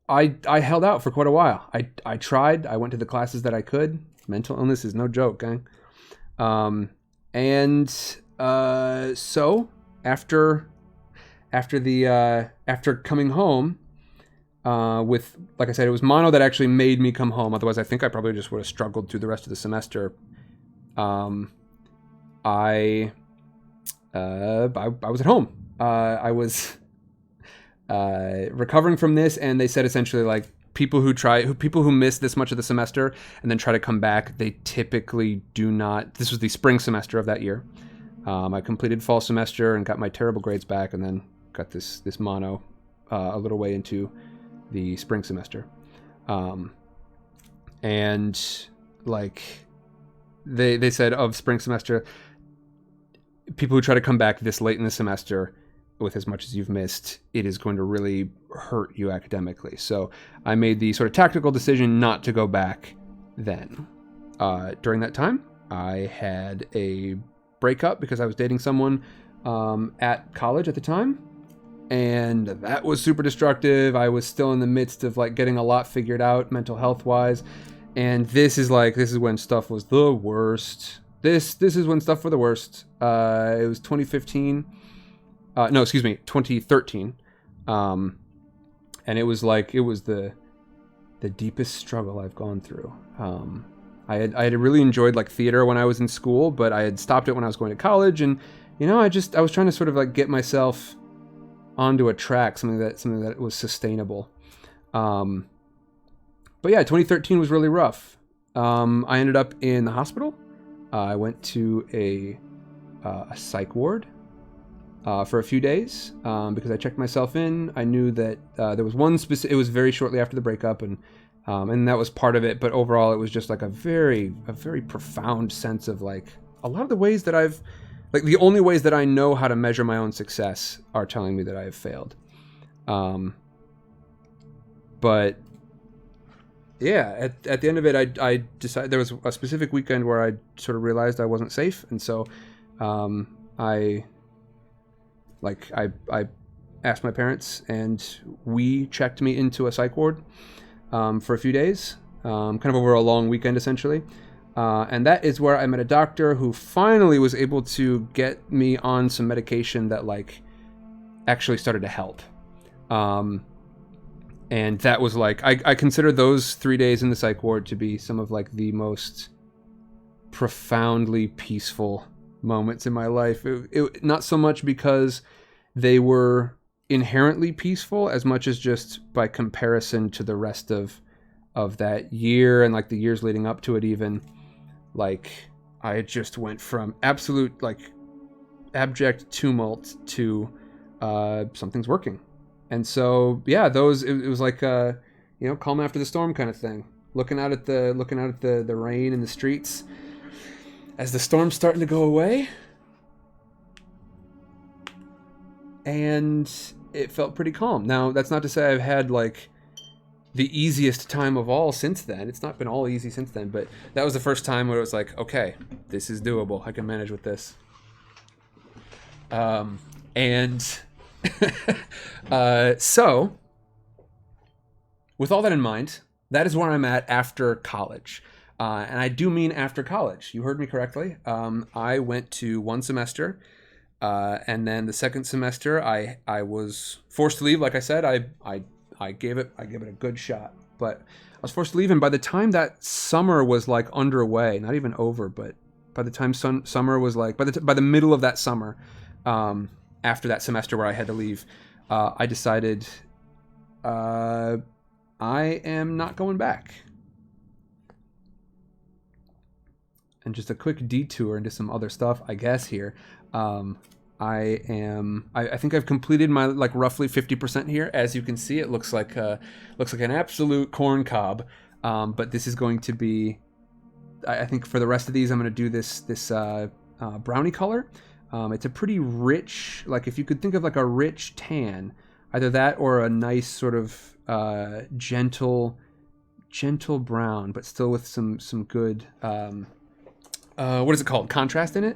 I held out for quite a while. I tried. I went to the classes that I could. Mental illness is no joke, gang. So after coming home, with, like I said, it was mono that actually made me come home. Otherwise, I think I probably just would have struggled through the rest of the semester. I was at home. I was recovering from this, and they said essentially like people who miss this much of the semester and then try to come back, they typically do not. This was the spring semester of that year. I completed fall semester and got my terrible grades back, and then got this mono a little way into the spring semester. And like they said of spring semester, people who try to come back this late in the semester with as much as you've missed, it is going to really hurt you academically. So I made the sort of tactical decision not to go back then. During that time, I had a breakup because I was dating someone at college at the time, and that was super destructive. I was still in the midst of like getting a lot figured out mental health wise, and this is when stuff was the worst. This is when stuff was the worst. It was 2015. 2013. And it was the deepest struggle I've gone through. I had really enjoyed like theater when I was in school, but I had stopped it when I was going to college, and I was trying to sort of like get myself onto a track, something that was sustainable. But yeah, 2013 was really rough. I ended up in the hospital. I went to a psych ward for a few days because I checked myself in. I knew that there was one specific. It was very shortly after the breakup, and that was part of it. But overall, it was just like a very profound sense of like a lot of the ways that I've, like the only ways that I know how to measure my own success are telling me that I have failed. But yeah, at the end of it, I decided there was a specific weekend where I sort of realized I wasn't safe, and so I asked my parents, and we checked me into a psych ward for a few days, kind of over a long weekend essentially. And that is where I met a doctor who finally was able to get me on some medication that like actually started to help. And that was like, I consider those 3 days in the psych ward to be some of like the most profoundly peaceful moments in my life. It not so much because they were inherently peaceful as much as just by comparison to the rest of that year and like the years leading up to it. Even like I just went from absolute like abject tumult to something's working. And so yeah, it was like calm after the storm kind of thing, looking out at the rain in the streets as the storm's starting to go away. And it felt pretty calm. Now, that's not to say I've had like the easiest time of all since then. It's not been all easy since then, but that was the first time where it was like, okay, this is doable. I can manage with this. So with all that in mind, that is where I'm at after college. And I do mean after college. You heard me correctly. I went to one semester, and then the second semester I was forced to leave. Like I said, I gave it a good shot, but I was forced to leave. And by the time that summer was like underway, not even over, but by the time summer was like, by the middle of that summer, after that semester where I had to leave, I decided I am not going back. And just a quick detour into some other stuff, I guess here. I think I've completed my like roughly 50% here. As you can see, it looks like an absolute corn cob. But this is going to be, I think for the rest of these, I'm going to do this brownie color. It's a pretty rich, like if you could think of like a rich tan, either that or a nice sort of gentle brown, but still with some good what is it called? Contrast in it?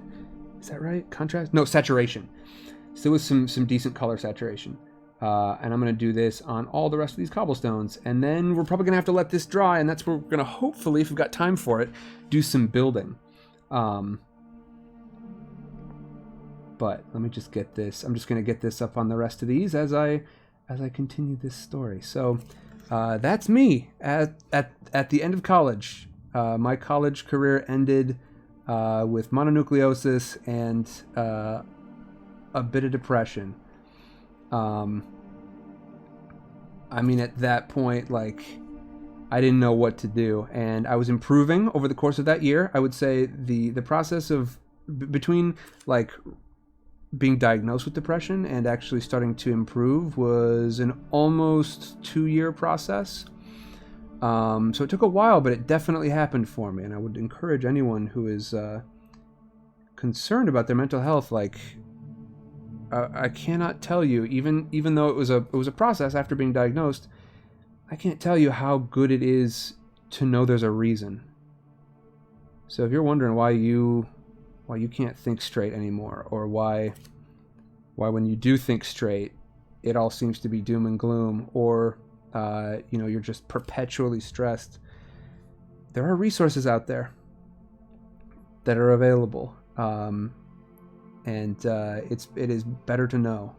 Is that right? Contrast? No, saturation. Still with some decent color saturation. And I'm going to do this on all the rest of these cobblestones. And then we're probably going to have to let this dry, and that's where we're going to hopefully, if we've got time for it, do some building. But let me just get this. I'm just going to get this up on the rest of these as I continue this story. So that's me at the end of college. My college career ended with mononucleosis and a bit of depression. I mean, at that point, like, I didn't know what to do, and I was improving over the course of that year. I would say the process of between like being diagnosed with depression and actually starting to improve was an almost 2-year process. So it took a while, but it definitely happened for me, and I would encourage anyone who is concerned about their mental health, like, I cannot tell you, even though it was a process after being diagnosed, I can't tell you how good it is to know there's a reason. So if you're wondering why you can't think straight anymore, or why when you do think straight, it all seems to be doom and gloom, or you're just perpetually stressed, there are resources out there that are available. And it is better to know.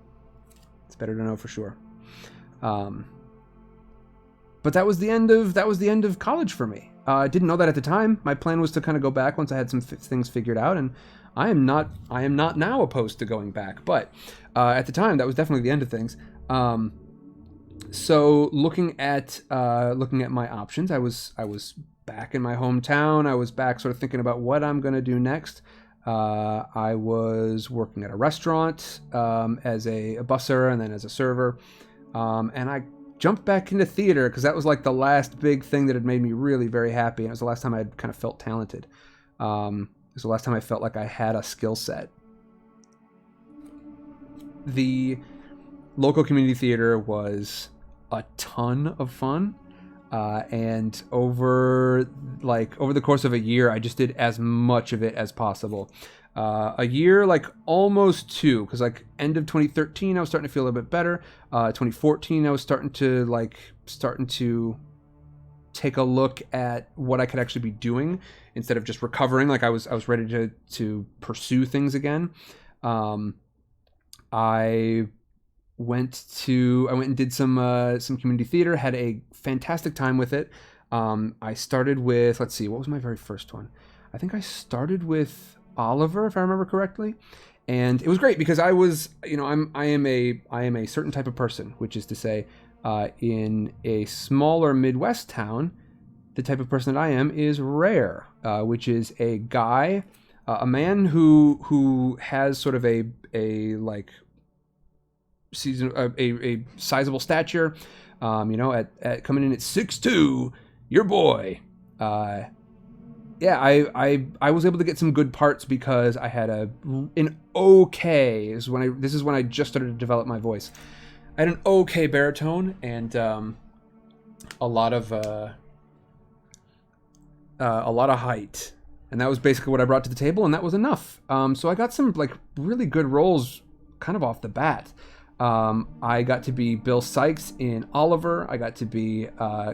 It's better to know for sure. But that was the end of college for me. I didn't know that at the time. My plan was to kind of go back once I had some things figured out, and I am not now opposed to going back. But at the time, that was definitely the end of things. So looking at my options, I was back in my hometown. I was back sort of thinking about what I'm going to do next. I was working at a restaurant as a busser and then as a server, and I jumped back into theater because that was like the last big thing that had made me really very happy, and it was the last time I had kind of felt talented. It was the last time I felt like I had a skill set. The local community theater was a ton of fun. And over the course of a year, I just did as much of it as possible. A year, like almost 2, because like end of 2013, I was starting to feel a little bit better. 2014, I was starting to take a look at what I could actually be doing instead of just recovering. Like I was ready to pursue things again. I went and did some community theater, had a fantastic time with it. I started with, let's see, what was my very first one? I think I started with Oliver, if I remember correctly. And it was great because I am a certain type of person, which is to say, in a smaller Midwest town, the type of person that I am is rare, which is a guy, a man who has sort of a sizable stature, at coming in at 6'2", your boy. I was able to get some good parts because I had an okay. This is when I just started to develop my voice. I had an okay baritone and a lot of height, and that was basically what I brought to the table, and that was enough. So I got some like really good roles kind of off the bat. I got to be Bill Sykes in Oliver. I got to be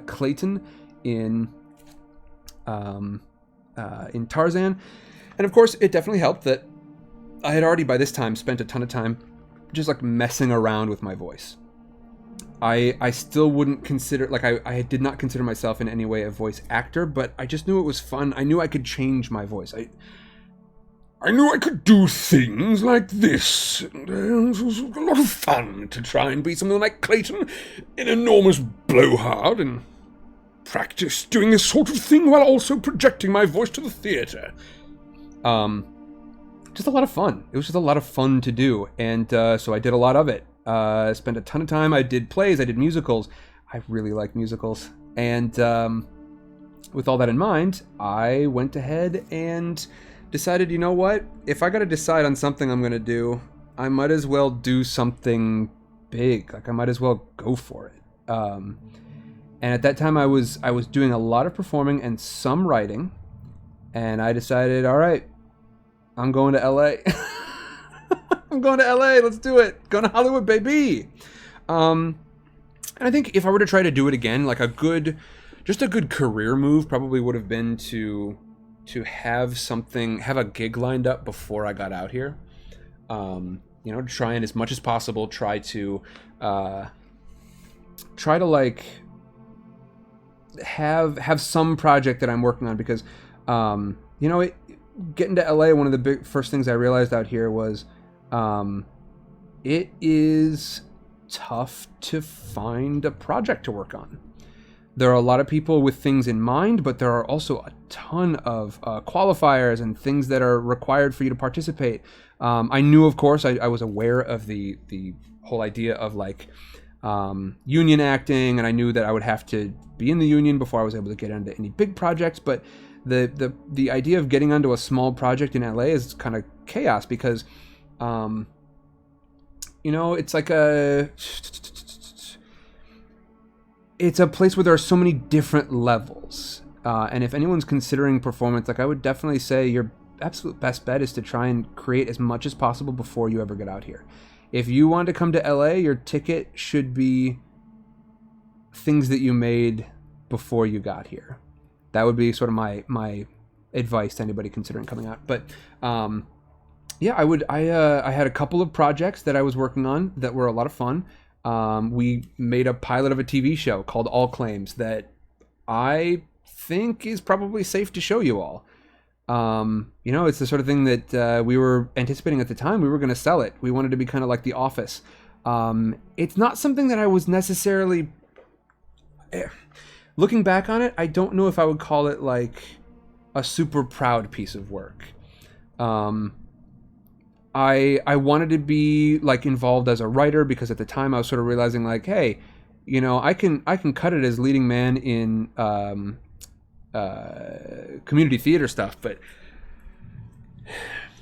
Clayton in Tarzan, and of course, it definitely helped that I had already by this time spent a ton of time just like messing around with my voice. I still wouldn't consider, like I did not consider myself in any way a voice actor, but I just knew it was fun. I knew I could change my voice. I knew I could do things like this. And, it was a lot of fun to try and be something like Clayton, an enormous blowhard, and practice doing this sort of thing while also projecting my voice to the theater. Just a lot of fun. It was just a lot of fun to do, and so I did a lot of it. I spent a ton of time. I did plays. I did musicals. I really like musicals. And with all that in mind, I went ahead and decided, you know what? If I got to decide on something I'm going to do, I might as well do something big. Like I might as well go for it. And at that time, I was doing a lot of performing and some writing. And I decided, all right, I'm going to LA. I'm going to LA. Let's do it. Going to Hollywood, baby. And I think if I were to try to do it again, like a good career move probably would have been to have a gig lined up before I got out here. Try and as much as possible try to like have some project that I'm working on, because getting to LA, one of the big first things I realized out here was it is tough to find a project to work on. There are a lot of people with things in mind, but there are also a ton of qualifiers and things that are required for you to participate. I knew, of course, I was aware of the whole idea of like union acting, and I knew that I would have to be in the union before I was able to get into any big projects. But the idea of getting onto a small project in LA is kind of chaos, because it's like it's a place where there are so many different levels, and if anyone's considering performance, like, I would definitely say your absolute best bet is to try and create as much as possible before you ever get out here. If you want to come to LA, your ticket should be things that you made before you got here. That would be sort of my advice to anybody considering coming out. But yeah, I had a couple of projects that I was working on that were a lot of fun. We made a pilot of a TV show called All Claims that I think is probably safe to show you all. It's the sort of thing that we were anticipating at the time. We were going to sell it. We wanted to be kind of like The Office. It's not something that I was necessarily... Looking back on it, I don't know if I would call it like a super proud piece of work. I wanted to be like involved as a writer, because at the time I was sort of realizing like, hey, I can cut it as leading man in community theater stuff, but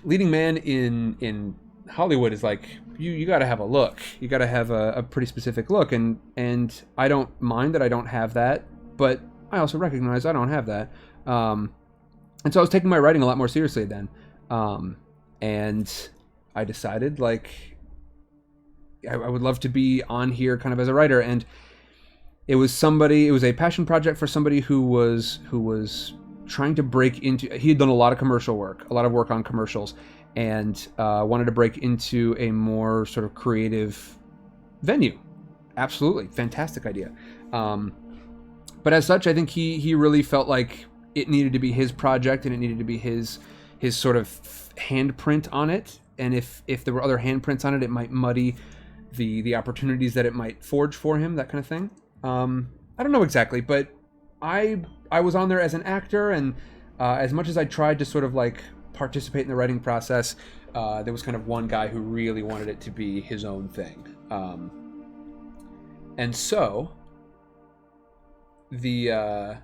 leading man in Hollywood is like, you got to have a look. You got to have a pretty specific look, and I don't mind that I don't have that, but I also recognize I don't have that. And so I was taking my writing a lot more seriously then. And I decided, like, I would love to be on here kind of as a writer. And it was a passion project for somebody who was trying to break into, he had done a lot of commercial work, a lot of work on commercials, and wanted to break into a more sort of creative venue. Absolutely. Fantastic idea. But as such, I think he really felt like it needed to be his project, and it needed to be his sort of handprint on it. And if there were other handprints on it, it might muddy the opportunities that it might forge for him, that kind of thing. I don't know exactly, but I was on there as an actor, and as much as I tried to sort of like participate in the writing process, there was kind of one guy who really wanted it to be his own thing. And so the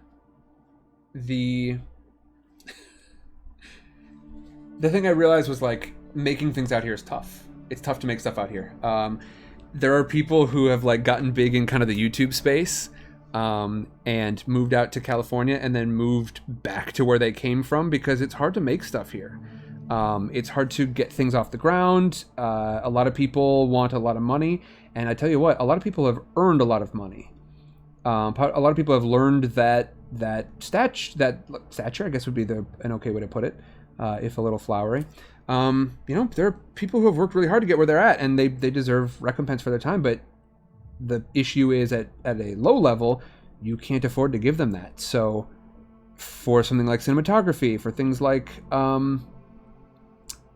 thing I realized was, like, making things out here is tough. It's tough to make stuff out here. There are people who have like gotten big in kind of the YouTube space, and moved out to California and then moved back to where they came from, because it's hard to make stuff here. It's hard to get things off the ground. A lot of people want a lot of money, and I tell you what, a lot of people have earned a lot of money. A lot of people have learned that stature, I guess, would be an okay way to put it, if a little flowery. There are people who have worked really hard to get where they're at, and they deserve recompense for their time, but the issue is at a low level, you can't afford to give them that. So for something like cinematography, for things like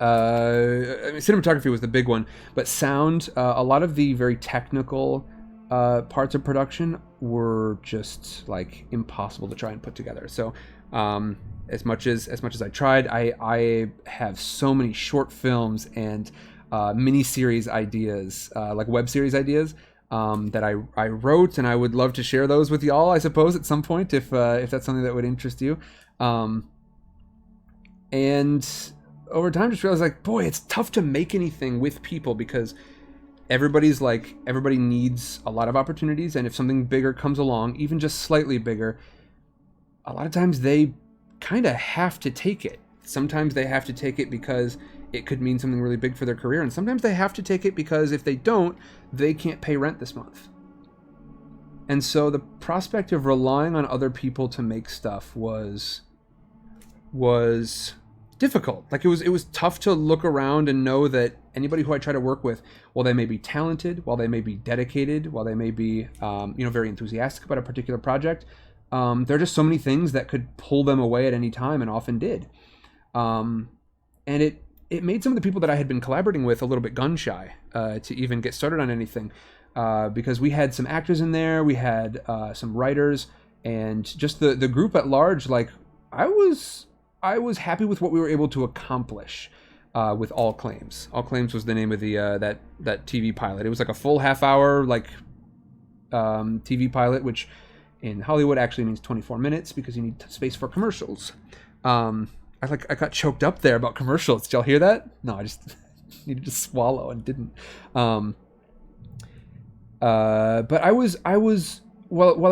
cinematography was the big one, but sound, a lot of the very technical parts of production were just like impossible to try and put together. So as much as I tried, I have so many short films and mini series ideas, like web series ideas, that I wrote, and I would love to share those with y'all, I suppose, at some point, if that's something that would interest you. And over time, just realized, like, boy, it's tough to make anything with people, because everybody needs a lot of opportunities, and if something bigger comes along, even just slightly bigger, a lot of times they kind of have to take it. Sometimes they have to take it because it could mean something really big for their career, and sometimes they have to take it because if they don't, they can't pay rent this month. And so the prospect of relying on other people to make stuff was difficult. Like, it was tough to look around and know that anybody who I try to work with, while they may be talented, while they may be dedicated, while they may be very enthusiastic about a particular project, There are just so many things that could pull them away at any time, and often did. And it made some of the people that I had been collaborating with a little bit gun shy to even get started on anything, because we had some actors in there, we had some writers, and just the group at large. Like I was happy with what we were able to accomplish with All Claims. All Claims was the name of the that TV pilot. It was like a full half-hour like TV pilot, which in Hollywood actually means 24 minutes because you need space for commercials. I got choked up there about commercials. Did y'all hear that? No, I just needed to swallow and didn't. But I was while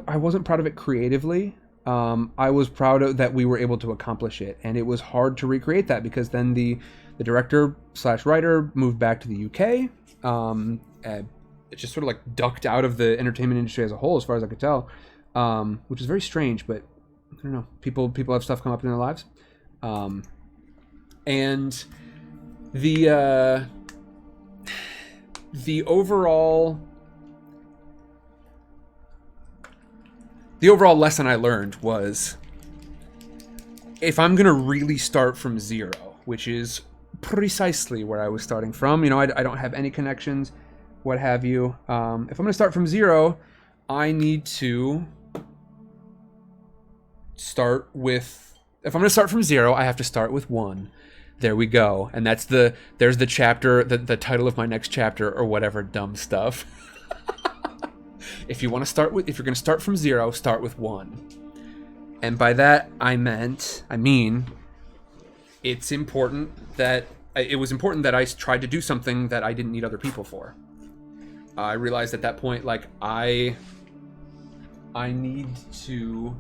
I wasn't proud of it creatively, I was proud of that we were able to accomplish it, and it was hard to recreate that because then the director / writer moved back to the UK. It just sort of like ducked out of the entertainment industry as a whole, as far as I could tell, which is very strange. But I don't know. People have stuff come up in their lives, and the overall lesson I learned was, if I'm gonna really start from zero, which is precisely where I was starting from, I don't have any connections, what have you. If I'm gonna start from zero, I need to start with. If I'm gonna start from zero, I have to start with one. There we go. And there's the chapter, the title of my next chapter, or whatever dumb stuff. If you're going to start from zero, start with one. And by that, I mean, it was important that I tried to do something that I didn't need other people for. I realized at that point, like, I need to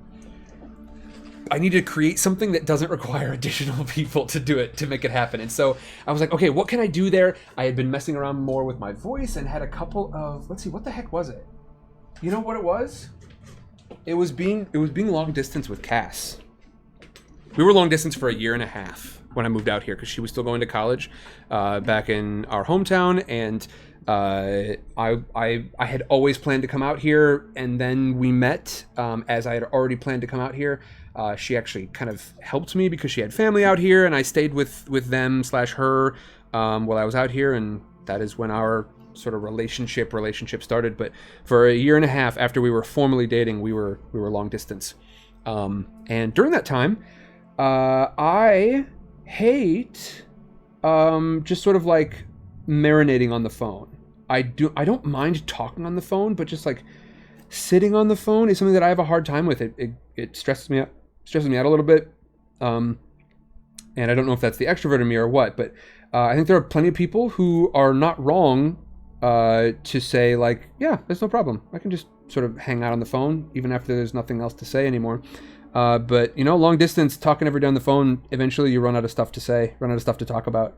create something that doesn't require additional people to do it, to make it happen. And so I was like, okay, what can I do there? I had been messing around more with my voice and had a couple of, let's see, what the heck was it? You know what it was? It was being long distance with Cass. We were long distance for 1.5 years when I moved out here, because she was still going to college back in our hometown, and I had always planned to come out here, and then we met as I had already planned to come out here. She actually kind of helped me because she had family out here, and I stayed with them / her while I was out here, and that is when our sort of relationship started. But for 1.5 years after we were formally dating, we were long distance, and during that time, I hate just sort of like marinating on the phone. I don't mind talking on the phone, but just like sitting on the phone is something that I have a hard time with. It stresses me out a little bit, and I don't know if that's the extrovert in me or what, but I think there are plenty of people who are not wrong to say, like, yeah, there's no problem, I can just sort of hang out on the phone even after there's nothing else to say anymore. But long distance, talking every day on the phone, eventually you run out of stuff to say, run out of stuff to talk about,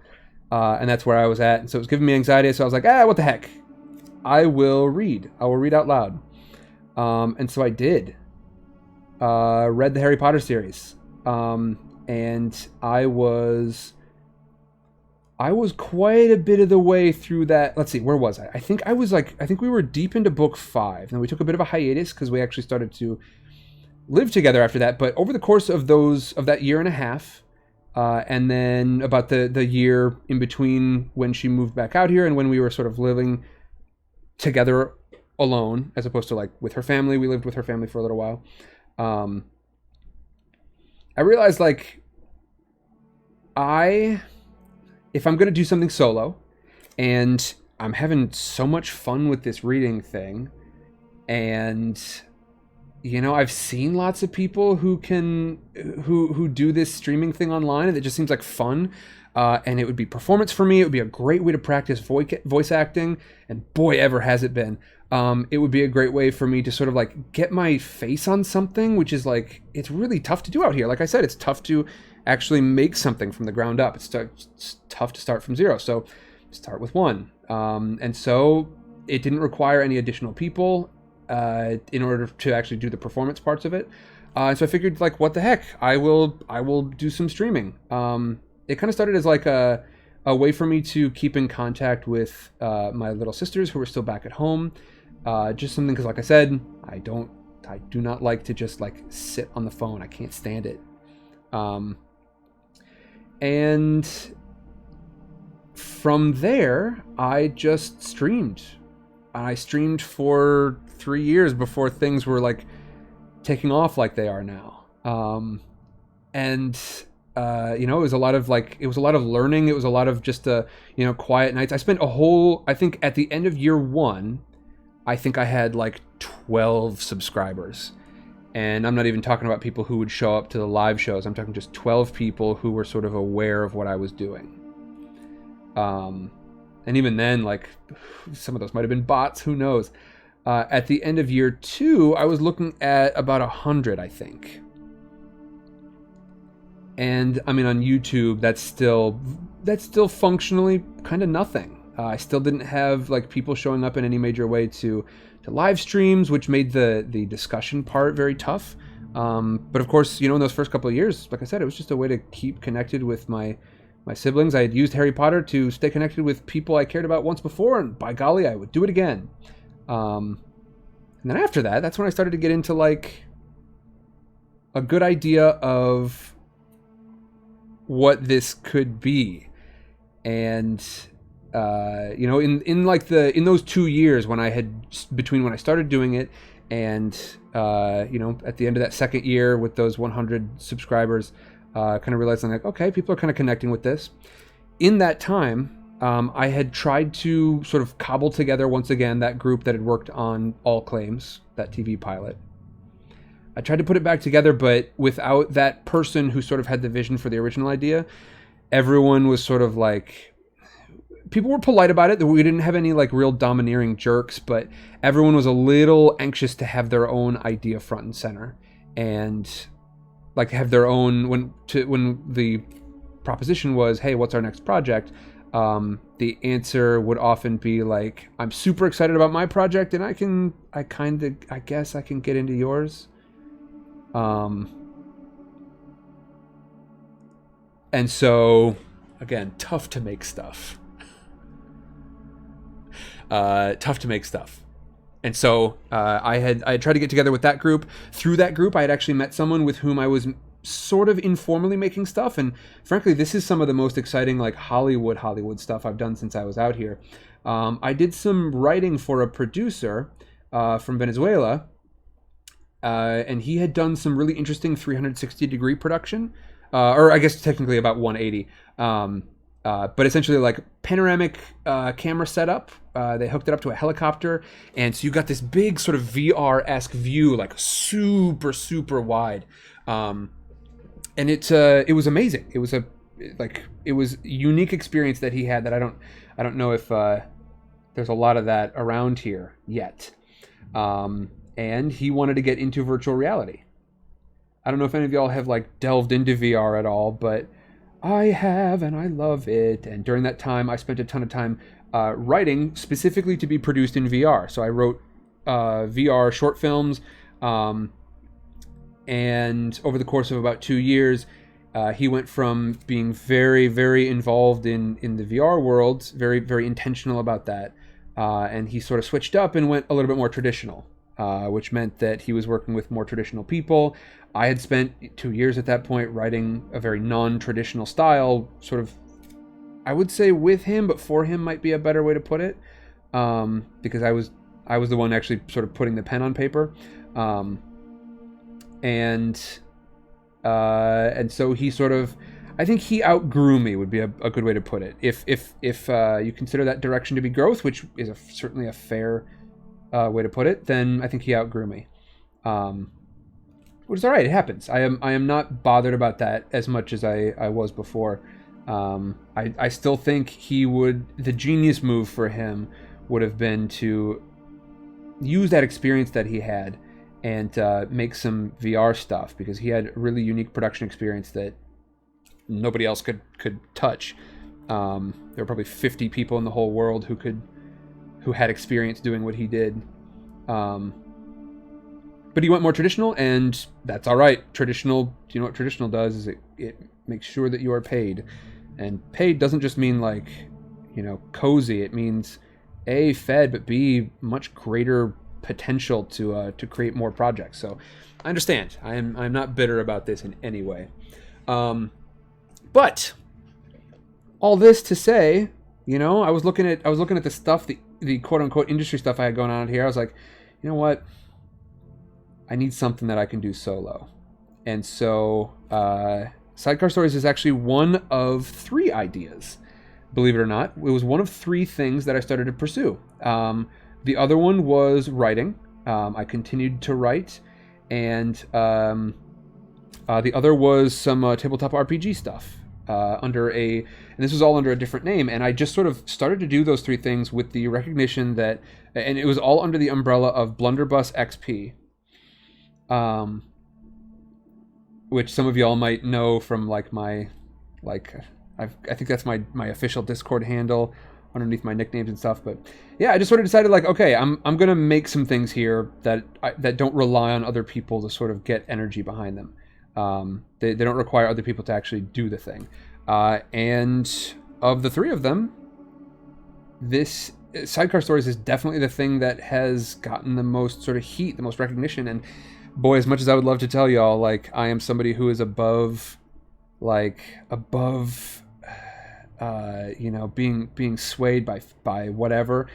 and that's where I was at. And so it was giving me anxiety, so I was like, what the heck, I will read out loud. And so I did. Read the Harry Potter series, and I was quite a bit of the way through that. Let's see, where was I? I think we were deep into book 5. Then we took a bit of a hiatus because we actually started to live together after that. But over the course of that 1.5 years, and then about the year in between when she moved back out here and when we were sort of living together alone, as opposed to like with her family, we lived with her family for a little while. I realized, like, if I'm going to do something solo, and I'm having so much fun with this reading thing, and, I've seen lots of people who do this streaming thing online, and it just seems like fun, and it would be performance for me. It would be a great way to practice voice acting, and boy, ever has it been. It would be a great way for me to sort of like get my face on something, which is like, it's really tough to do out here. Like I said, it's tough to actually make something from the ground up. It's tough to start from zero. So start with one. And so it didn't require any additional people in order to actually do the performance parts of it. So I figured, like, what the heck, I will do some streaming. It kind of started as like a way for me to keep in contact with my little sisters who were still back at home. Just something, because like I said, I don't I do not like to just like sit on the phone. I can't stand it. And from there, I just streamed. I streamed for 3 years before things were like taking off like they are now. You know, it was a lot of learning. It was a lot of just quiet nights. I spent I think at the end of year 1, I think I had like 12 subscribers. And I'm not even talking about people who would show up to the live shows. I'm talking just 12 people who were sort of aware of what I was doing. And even then, like, some of those might have been bots, who knows. At the end of year 2, I was looking at about 100, I think. And I mean, on YouTube, that's still functionally kind of nothing. I still didn't have like people showing up in any major way to live streams, which made the discussion part very tough. But of course, in those first couple of years, like I said, it was just a way to keep connected with my siblings. I had used Harry Potter to stay connected with people I cared about once before, and by golly, I would do it again. And then after that, that's when I started to get into like a good idea of what this could be. And in those 2 years between when I started doing it and at the end of that second year with those 100 subscribers, kind of realized I'm like, okay, people are kind of connecting with this. In that time, I had tried to sort of cobble together once again that group that had worked on All Claims, that TV pilot. I tried to put it back together, but without that person who sort of had the vision for the original idea, everyone was sort of like, people were polite about it. We didn't have any like real domineering jerks, but everyone was a little anxious to have their own idea front and center, and like have their own, when the proposition was, hey, what's our next project? The answer would often be like, I'm super excited about my project, and I guess I can get into yours. And so, again, tough to make stuff. And so I had tried to get together with that group. Through that group, I had actually met someone with whom I was sort of informally making stuff. And frankly, this is some of the most exciting like Hollywood stuff I've done since I was out here. I did some writing for a producer from Venezuela. And he had done some really interesting 360-degree production, or I guess technically about 180. But essentially like panoramic camera setup. They hooked it up to a helicopter, and so you got this big sort of VR-esque view, like super, super wide. And it was amazing. It was a unique experience that he had that I don't know if there's a lot of that around here yet. And he wanted to get into virtual reality. I don't know if any of y'all have like delved into VR at all, but I have, and I love it. And during that time, I spent a ton of time writing specifically to be produced in VR. So I wrote VR short films, and over the course of about 2 years, he went from being very, very involved in the VR world, very, very intentional about that, and he sort of switched up and went a little bit more traditional. Which meant that he was working with more traditional people. I had spent 2 years at that point writing a very non-traditional style, sort of, I would say with him, but for him might be a better way to put it, because I was the one actually sort of putting the pen on paper, and so he sort of, I think he outgrew me would be a good way to put it. If you consider that direction to be growth, which is certainly a fair way to put it, then I think he outgrew me, which is all right. It happens. I am not bothered about that as much as I was before. I still think the genius move for him would have been to use that experience that he had and make some VR stuff, because he had a really unique production experience that nobody else could touch. There were probably 50 people in the whole world who had experience doing what he did. But he went more traditional, and that's all right. Traditional, you know what traditional does is it makes sure that you are paid. And paid doesn't just mean like, cozy. It means A, fed, but B, much greater potential to create more projects. So I understand. I'm not bitter about this in any way. But all this to say, you know, I was looking at the stuff, the quote unquote industry stuff I had going on here. I was like, you know what? I need something that I can do solo. And so Sidecar Stories is actually one of 3 ideas. Believe it or not, it was one of 3 things that I started to pursue. The other one was writing. I continued to write, and the other was some tabletop RPG stuff and this was all under a different name. And I just sort of started to do those 3 things with the recognition that, and it was all under the umbrella of Blunderbuss XP, which some of y'all might know from like my, I think that's my official Discord handle underneath my nicknames and stuff. But yeah, I just sort of decided like, okay, I'm gonna make some things here that don't rely on other people to sort of get energy behind them. They don't require other people to actually do the thing. And of the 3 of them, this Sidecar Stories is definitely the thing that has gotten the most sort of heat, the most recognition. And boy, as much as I would love to tell y'all, like, I am somebody who is above you know, being swayed by whatever,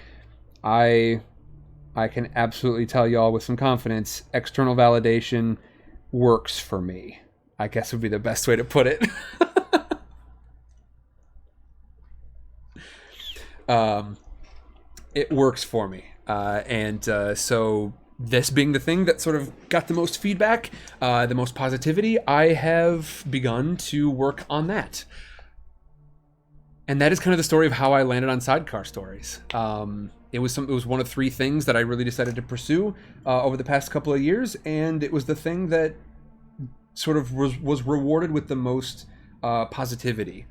I can absolutely tell y'all with some confidence, external validation works for me, I guess would be the best way to put it. It works for me. So this being the thing that sort of got the most feedback, the most positivity, I have begun to work on that. And that is kind of the story of how I landed on Sidecar Stories. It was one of 3 things that I really decided to pursue over the past couple of years, and it was the thing that sort of was rewarded with the most positivity.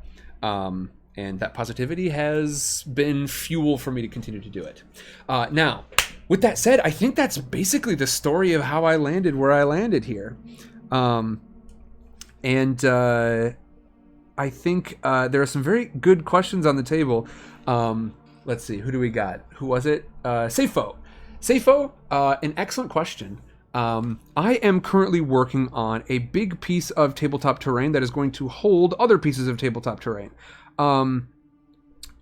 And that positivity has been fuel for me to continue to do it. Now, with that said, I think that's basically the story of how I landed where I landed here. I think there are some very good questions on the table. Let's see, who do we got? Who was it? Safo. Safo, an excellent question. I am currently working on a big piece of tabletop terrain that is going to hold other pieces of tabletop terrain.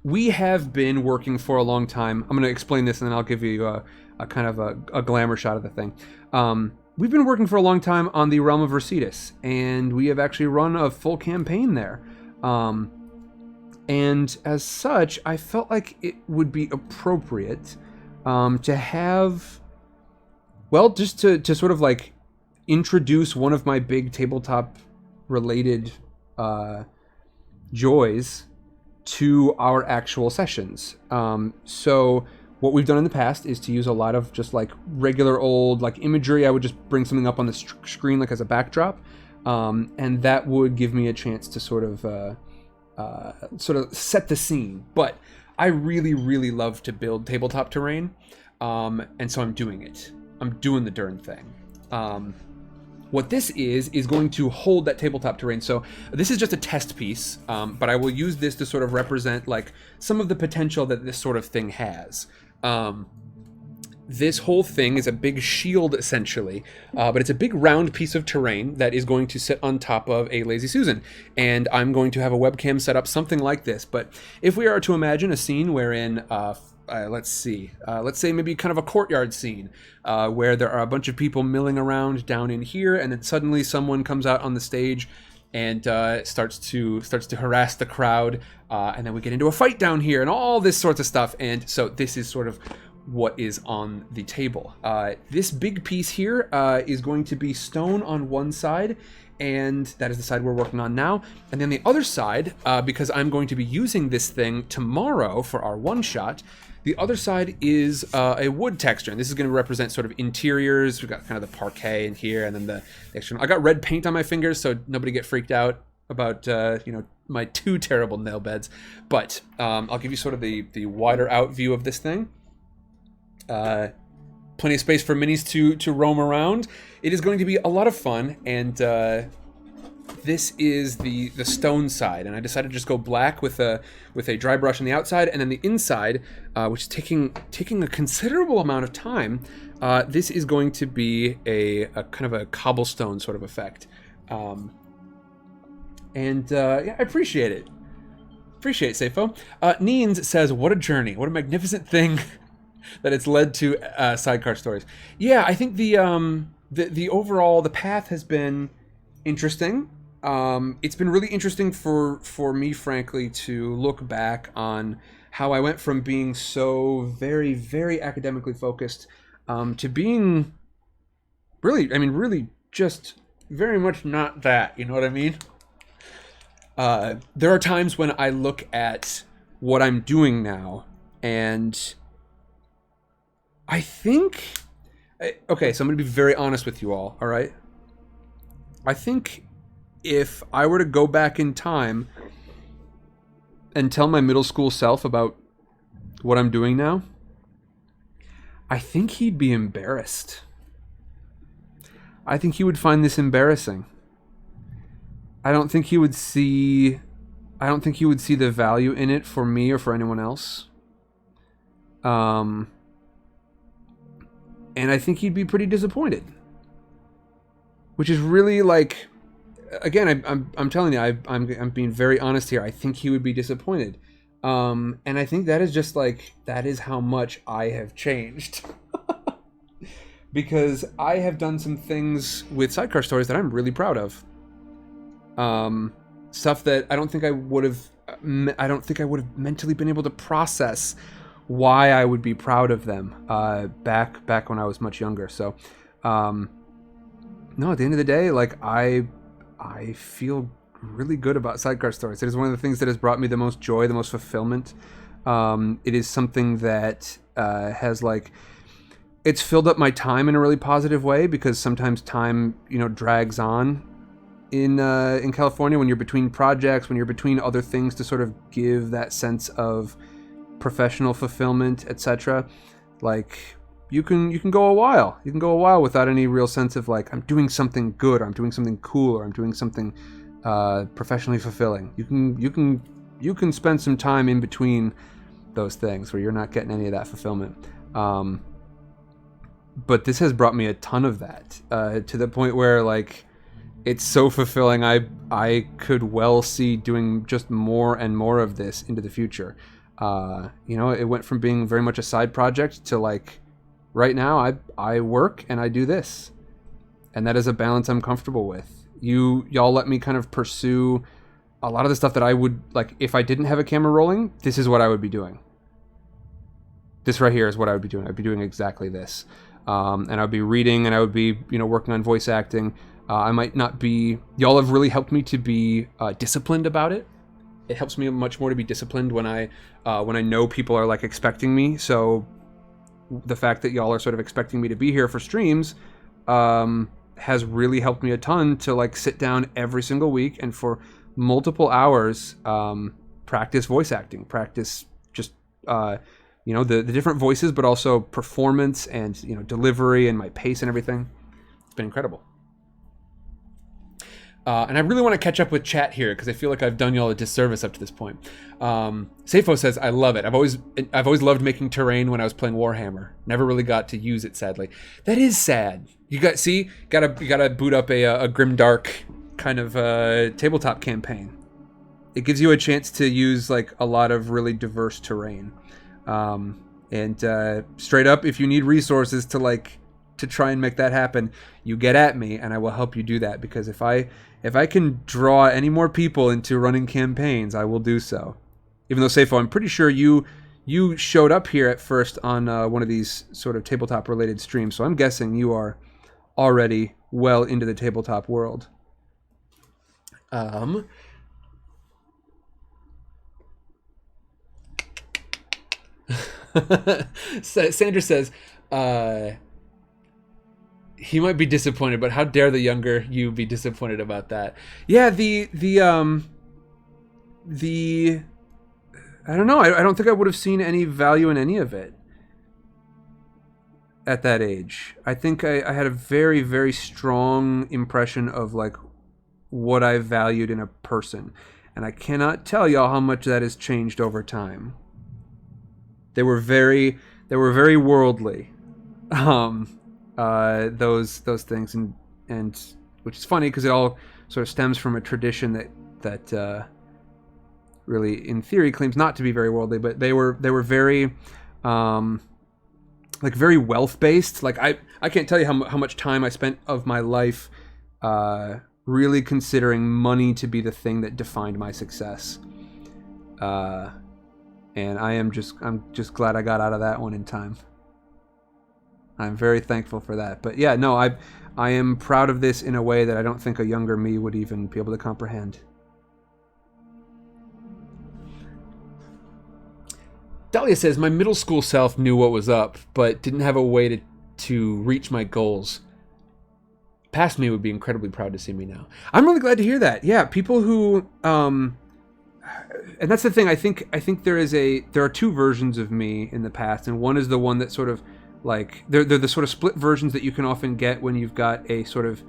We have been working for a long time. I'm going to explain this and then I'll give you a kind of a glamour shot of the thing. We've been working for a long time on the Realm of Rositas, and we have actually run a full campaign there. And as such, I felt like it would be appropriate to have, well, just to sort of like introduce one of my big tabletop related joys to our actual sessions. So what we've done in the past is to use a lot of just like regular old like imagery. I would just bring something up on the screen like as a backdrop, and that would give me a chance to sort of set the scene. But I really, really love to build tabletop terrain, and so I'm doing it. I'm doing the darn thing. What this is going to hold that tabletop terrain. So this is just a test piece, but I will use this to sort of represent like some of the potential that this sort of thing has. This whole thing is a big shield essentially, but it's a big round piece of terrain that is going to sit on top of a Lazy Susan. And I'm going to have a webcam set up something like this. But if we are to imagine a scene wherein, let's say maybe kind of a courtyard scene where there are a bunch of people milling around down in here, and then suddenly someone comes out on the stage and starts to harass the crowd, and then we get into a fight down here and all this sorts of stuff. And so this is sort of what is on the table. This big piece here is going to be stone on one side, and that is the side we're working on now. And then the other side, because I'm going to be using this thing tomorrow for our one-shot, the other side is a wood texture, and this is going to represent sort of interiors. We've got kind of the parquet in here, and then the external. I got red paint on my fingers, so nobody get freaked out about my 2 terrible nail beds. But I'll give you sort of the wider out view of this thing. Plenty of space for minis to roam around. It is going to be a lot of fun, and this is the stone side, and I decided to just go black with a dry brush on the outside, and then the inside, which is taking a considerable amount of time. This is going to be a kind of a cobblestone sort of effect, yeah, I appreciate it. Appreciate it, Safo. Neens says, "What a journey! What a magnificent thing that it's led to sidecar stories." Yeah, I think the overall the path has been interesting. It's been really interesting for me, frankly, to look back on how I went from being so very, very academically focused to being really just very much not that. You know what I mean? There are times when I look at what I'm doing now, and I think... Okay, so I'm going to be very honest with you all right? I think if I were to go back in time and tell my middle school self about what I'm doing now, I think he'd be embarrassed. I think he would find this embarrassing. I don't think he would see the value in it for me or for anyone else. And I think he'd be pretty disappointed. Which is really like, again, I'm telling you, I'm being very honest here. I think he would be disappointed. And I think that is just like, that is how much I have changed. Because I have done some things with sidecar stories that I'm really proud of. Stuff that I don't think I would have mentally been able to process why I would be proud of them back when I was much younger. So no, at the end of the day, like I feel really good about sidecar stories. It is one of the things that has brought me the most joy, the most fulfillment. It is something that has like, it's filled up my time in a really positive way, because sometimes time, drags on in California when you're between projects, when you're between other things to sort of give that sense of professional fulfillment, etc. Like you can go a while. You can go a while without any real sense of like, I'm doing something good, or I'm doing something cool, or I'm doing something professionally fulfilling. You can spend some time in between those things where you're not getting any of that fulfillment. But this has brought me a ton of that, to the point where like it's so fulfilling. I could well see doing just more and more of this into the future. It went from being very much a side project to like right now I work and I do this, and that is a balance I'm comfortable with. Y'all let me kind of pursue a lot of the stuff that I would like if I didn't have a camera rolling. This is what I would be doing. This right here is what I would be doing. I'd be doing exactly this. And I'd be reading, and I would be, working on voice acting. I might not be... Y'all have really helped me to be disciplined about it. It helps me much more to be disciplined when I know people are, like, expecting me. So the fact that y'all are sort of expecting me to be here for streams has really helped me a ton to, like, sit down every single week and for multiple hours practice voice acting. Practice just... the different voices, but also performance and, delivery and my pace and everything. It's been incredible. And I really want to catch up with chat here because I feel like I've done y'all a disservice up to this point. Safo says, I love it. I've always loved making terrain when I was playing Warhammer. Never really got to use it, sadly. That is sad. You gotta boot up a grimdark kind of tabletop campaign. It gives you a chance to use like a lot of really diverse terrain. And straight up, if you need resources to try and make that happen, you get at me and I will help you do that, because if I can draw any more people into running campaigns, I will do so. Even though, Safo, I'm pretty sure you showed up here at first on one of these sort of tabletop related streams, so I'm guessing you are already well into the tabletop world. Sandra says he might be disappointed, but how dare the younger you be disappointed about that? Yeah, the I don't know. I don't think I would have seen any value in any of it at that age. I think I had a very, very strong impression of like what I valued in a person. And I cannot tell y'all how much that has changed over time. They were very worldly. Those things, and which is funny because it all sort of stems from a tradition that really, in theory, claims not to be very worldly, but they were very like very wealth based. Like I can't tell you how much time I spent of my life really considering money to be the thing that defined my success. And I'm just glad I got out of that one in time. I'm very thankful for that. But yeah, no, I am proud of this in a way that I don't think a younger me would even be able to comprehend. Dahlia says, my middle school self knew what was up, but didn't have a way to reach my goals. Past me would be incredibly proud to see me now. I'm really glad to hear that. Yeah, people who, and that's the thing. I think there are two versions of me in the past, and one is the one that sort of like they're the sort of split versions that you can often get when you've got a sort of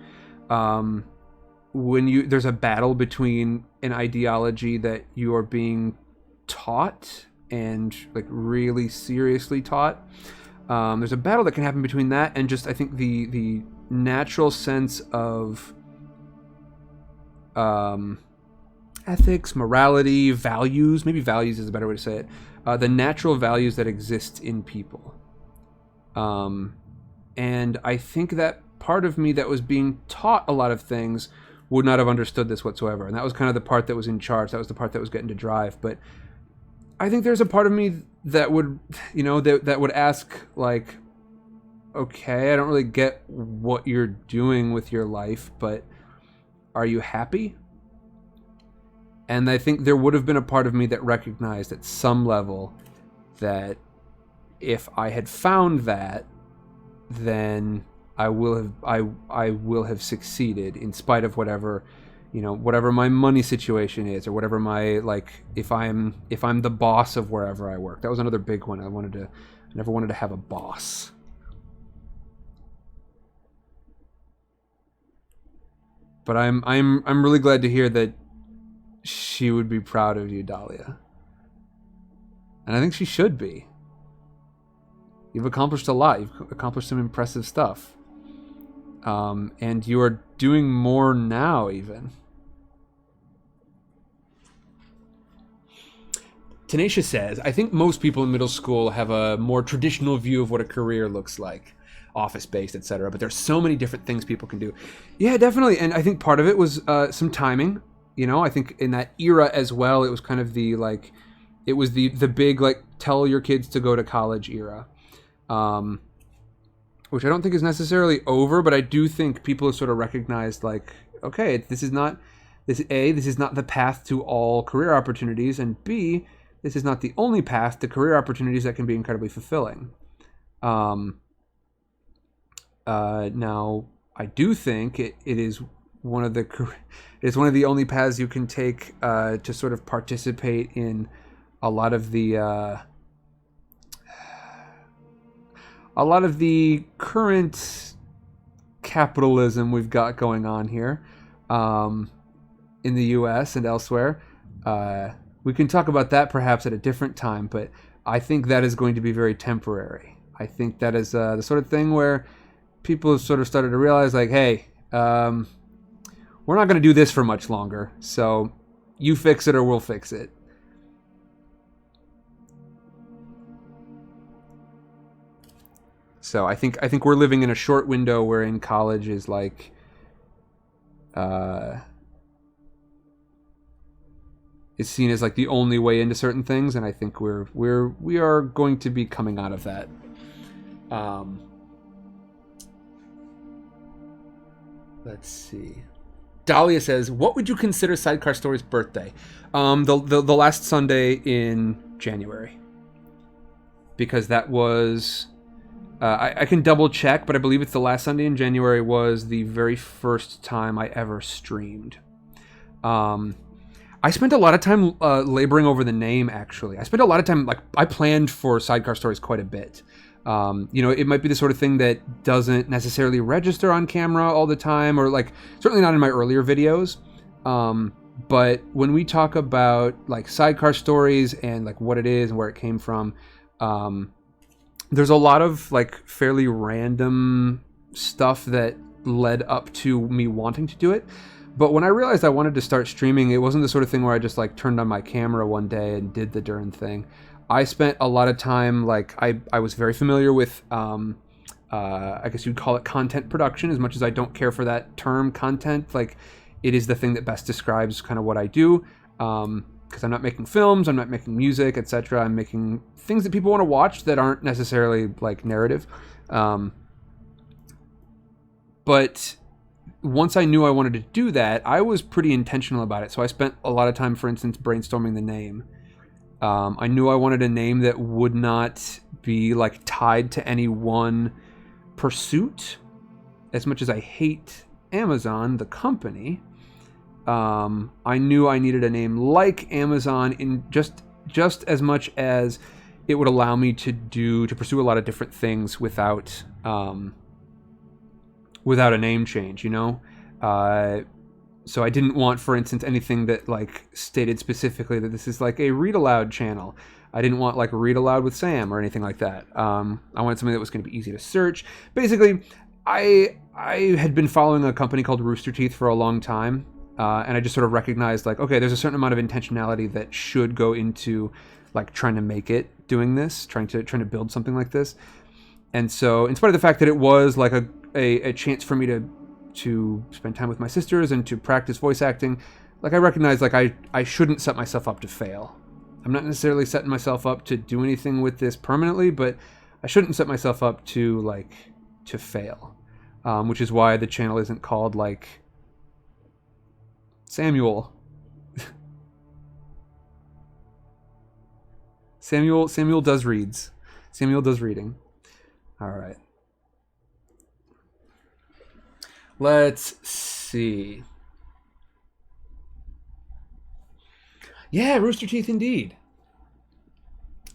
there's a battle between an ideology that you are being taught and like really seriously taught. There's a battle that can happen between that and just I think the natural sense of ethics, morality, values. Maybe values is a better way to say it. The natural values that exist in people. And I think that part of me that was being taught a lot of things would not have understood this whatsoever. And that was kind of the part that was in charge. That was the part that was getting to drive. But I think there's a part of me that would, that would ask, like, okay, I don't really get what you're doing with your life, but are you happy? And I think there would have been a part of me that recognized at some level that if I had found that, then I will have succeeded in spite of whatever my money situation is, or whatever my, like, if I'm the boss of wherever I work. That was another big one. I never wanted to have a boss. But I'm really glad to hear that she would be proud of you, Dahlia. And I think she should be. You've accomplished a lot. You've accomplished some impressive stuff. And you are doing more now, even. Tanisha says, I think most people in middle school have a more traditional view of what a career looks like. Office-based, etc. But there's so many different things people can do. Yeah, definitely. And I think part of it was some timing. I think in that era as well, it was kind of the, like, it was the big, like, tell your kids to go to college era. Which I don't think is necessarily over, but I do think people have sort of recognized, like, okay, this is not the path to all career opportunities, and B, this is not the only path to career opportunities that can be incredibly fulfilling. Now, I do think it is one of the only paths you can take to sort of participate in a lot of the current capitalism we've got going on here in the U.S. and elsewhere. We can talk about that perhaps at a different time, but I think that is going to be very temporary. I think that is the sort of thing where people have sort of started to realize, like, hey, we're not going to do this for much longer, so you fix it or we'll fix it. So I think we're living in a short window wherein college is like is seen as like the only way into certain things, and I think we are going to be coming out of that. Let's see. Dahlia says, "What would you consider Sidecar Story's birthday?" The last Sunday in January, because that was. I can double check, but I believe it's the last Sunday in January was the very first time I ever streamed. I spent a lot of time laboring over the name, actually. I spent a lot of time, like, I planned for Sidecar Stories quite a bit. It might be the sort of thing that doesn't necessarily register on camera all the time, or, like, certainly not in my earlier videos. But when we talk about like sidecar stories and like what it is and where it came from, there's a lot of like fairly random stuff that led up to me wanting to do it. But when I realized I wanted to start streaming, it wasn't the sort of thing where I just like turned on my camera one day and did the darn thing. I spent a lot of time, like I was very familiar with, I guess you'd call it content production, as much as I don't care for that term content. Like it is the thing that best describes kind of what I do. Because I'm not making films, I'm not making music, etc. I'm making things that people want to watch that aren't necessarily like narrative. But once I knew I wanted to do that, I was pretty intentional about it. So I spent a lot of time, for instance, brainstorming the name. I knew I wanted a name that would not be like tied to any one pursuit. As much as I hate Amazon, the company, I knew I needed a name like Amazon in just as much as it would allow me to pursue a lot of different things without a name change, you know? So I didn't want, for instance, anything that like stated specifically that this is like a read aloud channel. I didn't want like read aloud with Sam or anything like that. I wanted something that was going to be easy to search. Basically, I had been following a company called Rooster Teeth for a long time, and I just sort of recognized like, okay, there's a certain amount of intentionality that should go into like trying to make it, doing this, trying to build something like this. And so, in spite of the fact that it was like a chance for me to spend time with my sisters and to practice voice acting, like I recognized like I shouldn't set myself up to fail. I'm not necessarily setting myself up to do anything with this permanently, but I shouldn't set myself up to fail. Which is why the channel isn't called like Samuel. Samuel does reads. Samuel does reading. All right. Let's see. Yeah, Rooster Teeth indeed.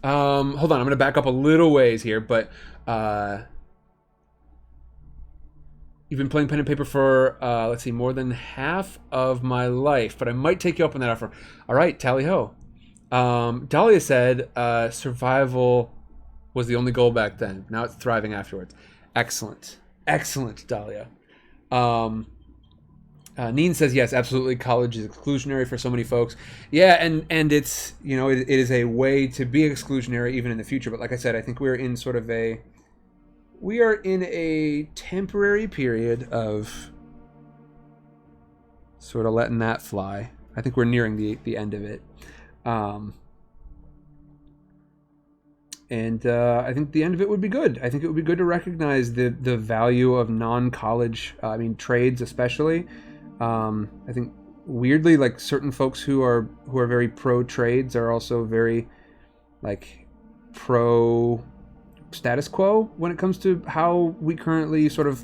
Hold on, I'm going to back up a little ways here, but you've been playing pen and paper for, let's see, more than half of my life, but I might take you up on that offer. All right, tally-ho. Dahlia said survival was the only goal back then. Now it's thriving afterwards. Excellent. Excellent, Dahlia. Neen says, yes, absolutely, college is exclusionary for so many folks. Yeah, and it's, you know, it is a way to be exclusionary even in the future. But like I said, I think we're in a temporary period of sort of letting that fly. I think we're nearing the end of it. And I think the end of it would be good. I think it would be good to recognize the value of non-college, trades especially. I think weirdly, like certain folks who are very pro trades are also very like pro status quo when it comes to how we currently sort of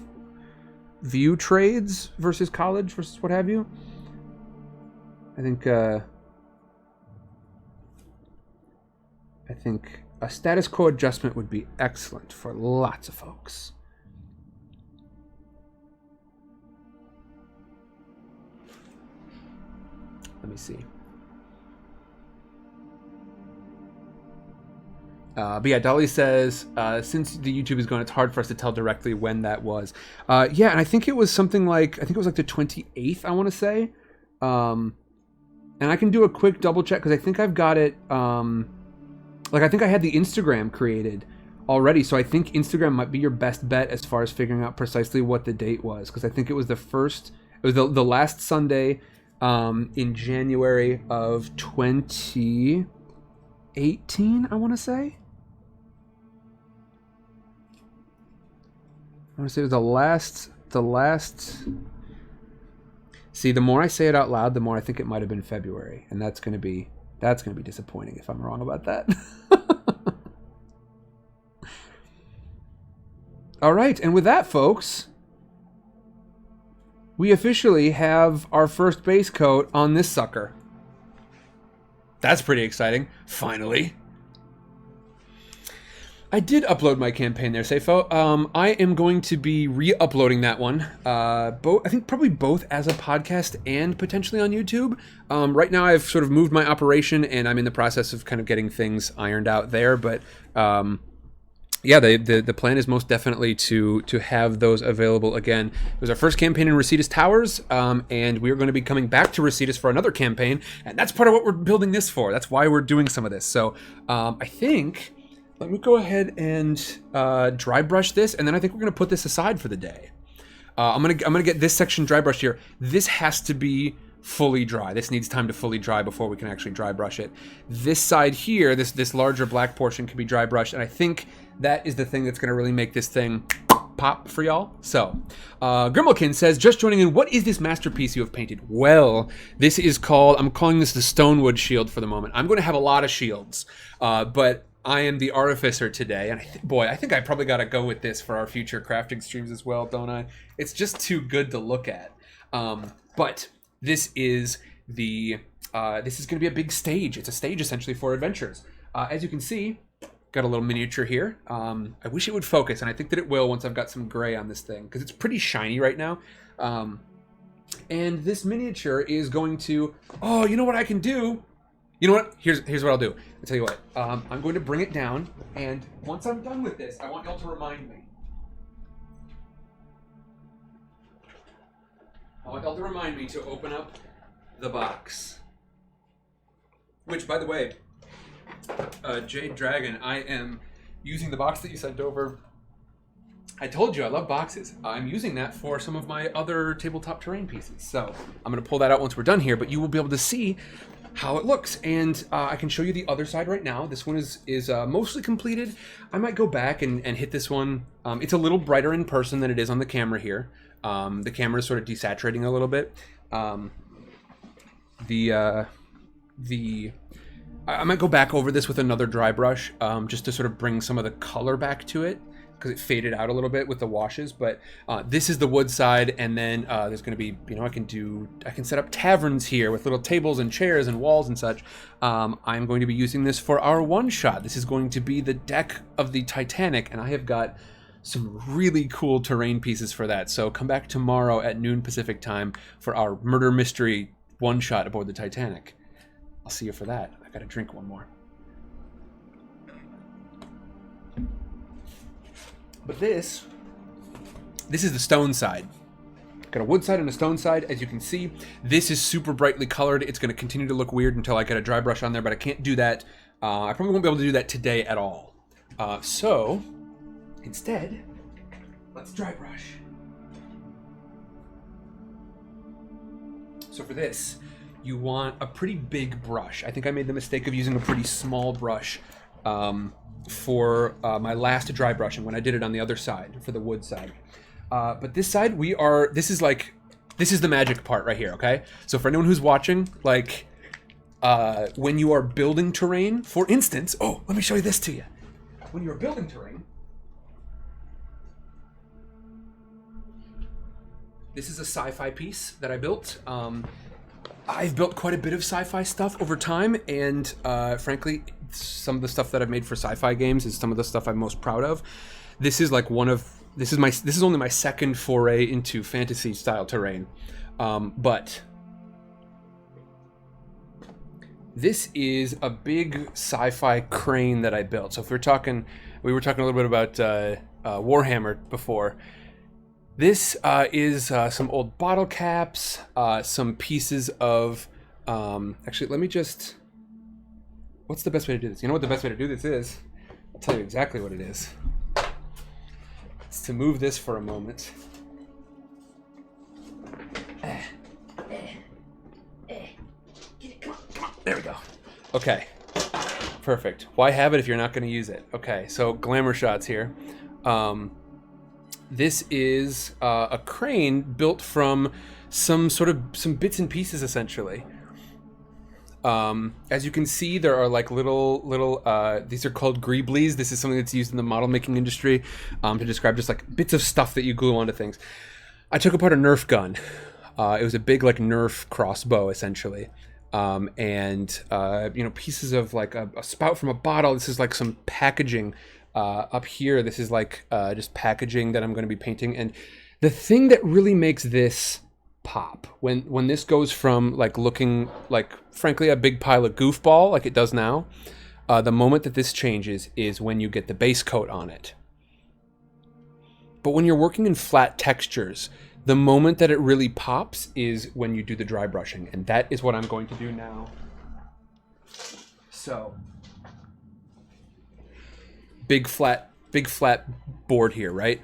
view trades versus college versus what have you. I think a status quo adjustment would be excellent for lots of folks. Let me see. But yeah, Dolly says, since the YouTube is gone, it's hard for us to tell directly when that was. Yeah, and I think it was something like, the 28th, I want to say. And I can do a quick double check, because I think I've got it, I think I had the Instagram created already, so I think Instagram might be your best bet as far as figuring out precisely what the date was, because I think it was the last Sunday in January of 2018, I want to say. I want to say it was the last. See, the more I say it out loud, the more I think it might have been February, and that's going to be disappointing if I'm wrong about that. All right, and with that, folks, we officially have our first base coat on this sucker. That's pretty exciting. Finally. I did upload my campaign there, Seifo. I am going to be re-uploading that one. I think probably both as a podcast and potentially on YouTube. Right now I've sort of moved my operation and I'm in the process of kind of getting things ironed out there. But yeah, the plan is most definitely to have those available again. It was our first campaign in Rositas Towers, and we are going to be coming back to Rositas for another campaign, and that's part of what we're building this for. That's why we're doing some of this. So I think... let me go ahead and dry brush this, and then I think we're gonna put this aside for the day. I'm gonna get this section dry brushed here. This has to be fully dry. This needs time to fully dry before we can actually dry brush it. This side here, this larger black portion can be dry brushed, and I think that is the thing that's gonna really make this thing pop for y'all. So, Grimalkin says, just joining in, what is this masterpiece you have painted? Well, this is called, I'm calling this the Stonewood Shield for the moment. I'm gonna have a lot of shields, but I am the artificer today, and I think I probably got to go with this for our future crafting streams as well, don't I? It's just too good to look at. But this is this is going to be a big stage. It's a stage essentially for adventures. As you can see, got a little miniature here. I wish it would focus, and I think that it will once I've got some gray on this thing because it's pretty shiny right now. And this miniature is going to. Oh, you know what I can do? You know what? Here's what I'll do. I'll tell you what. I'm going to bring it down, and once I'm done with this, I want y'all to remind me. I want y'all to remind me to open up the box. Which, by the way, Jade Dragon, I am using the box that you sent over. I told you I love boxes. I'm using that for some of my other tabletop terrain pieces. So I'm going to pull that out once we're done here, but you will be able to see how it looks, and I can show you the other side right now. This one is mostly completed. I might go back and hit this one. It's a little brighter in person than it is on the camera here. The camera is sort of desaturating a little bit. I might go back over this with another dry brush, just to sort of bring some of the color back to it, because it faded out a little bit with the washes. But this is the wood side, and then there's going to be, you know, I can set up taverns here with little tables and chairs and walls and such. I'm going to be using this for our one shot. This is going to be the deck of the Titanic, and I have got some really cool terrain pieces for that. So come back tomorrow at noon Pacific time for our murder mystery one shot aboard the Titanic. I'll see you for that. I gotta drink one more. But this is the stone side. Got a wood side and a stone side. As you can see, this is super brightly colored. It's going to continue to look weird until I get a dry brush on there, but I can't do that. I probably won't be able to do that today at all. So, instead, let's dry brush. So for this, you want a pretty big brush. I think I made the mistake of using a pretty small brush for my last dry brushing when I did it on the other side, for the wood side. But this side, this is the magic part right here, okay? So for anyone who's watching, like, when you are building terrain, for instance, oh, let me show you this to you. When you're building terrain, this is a sci-fi piece that I built. I've built quite a bit of sci-fi stuff over time, and frankly, some of the stuff that I've made for sci-fi games is some of the stuff I'm most proud of. This is like this is only my second foray into fantasy style terrain, but this is a big sci-fi crane that I built. So if we were talking a little bit about Warhammer before. This is some old bottle caps, some pieces of, actually, let me just, what's the best way to do this? You know what the best way to do this is? I'll tell you exactly what it is. It's to move this for a moment. There we go. Okay, perfect. Why have it if you're not going to use it? Okay, so glamour shots here. This is a crane built from some bits and pieces, essentially. As you can see, there are like little these are called greeblies. This is something that's used in the model making industry to describe just like bits of stuff that you glue onto things. I took apart a Nerf gun. It was a big like Nerf crossbow, essentially. And you know, pieces of like a spout from a bottle. This is like some packaging Up here, this is like just packaging that I'm going to be painting. And the thing that really makes this pop, when this goes from like looking like, frankly, a big pile of goofball like it does now, the moment that this changes is when you get the base coat on it. But when you're working in flat textures, the moment that it really pops is when you do the dry brushing. And that is what I'm going to do now. So, big flat board here, right?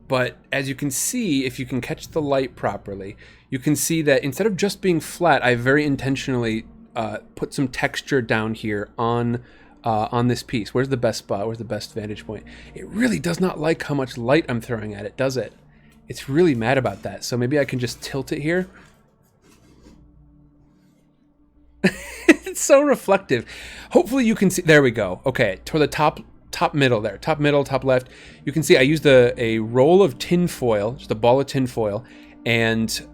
But as you can see, if you can catch the light properly, you can see that instead of just being flat, I very intentionally put some texture down here on this piece. Where's the best spot? Where's the best vantage point? It really does not like how much light I'm throwing at it, does it? It's really mad about that. So maybe I can just tilt it here. It's so reflective. Hopefully you can see. There we go. Okay, toward the top middle there. Top middle, top left. You can see I used a roll of tin foil, just a ball of tin foil, and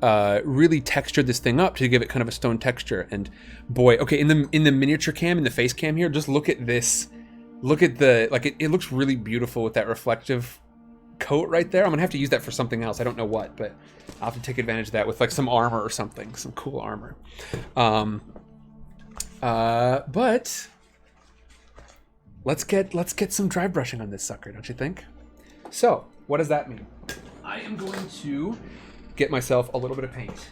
really textured this thing up to give it kind of a stone texture. And boy, okay, in the miniature cam, in the face cam here, just look at this. Look at the, like, it looks really beautiful with that reflective coat right there. I'm gonna have to use that for something else. I don't know what, but I'll have to take advantage of that with like some armor or something, some cool armor. But let's get some dry brushing on this sucker, don't you think? So, what does that mean? I am going to get myself a little bit of paint.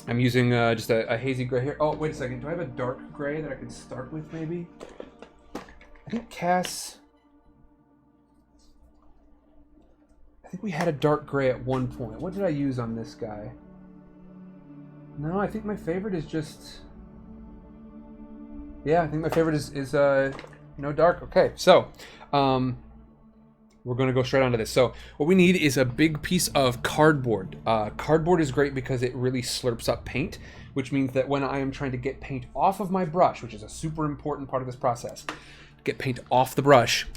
I'm using just a hazy gray here. Oh, wait a second. Do I have a dark gray that I could start with, maybe? I think Cass... I think we had a dark gray at one point. What did I use on this guy? No, I think my favorite is just... Yeah, I think my favorite is no dark. Okay, so we're going to go straight onto this. So what we need is a big piece of cardboard. Cardboard is great because it really slurps up paint, which means that when I am trying to get paint off of my brush, which is a super important part of this process, get paint off the brush,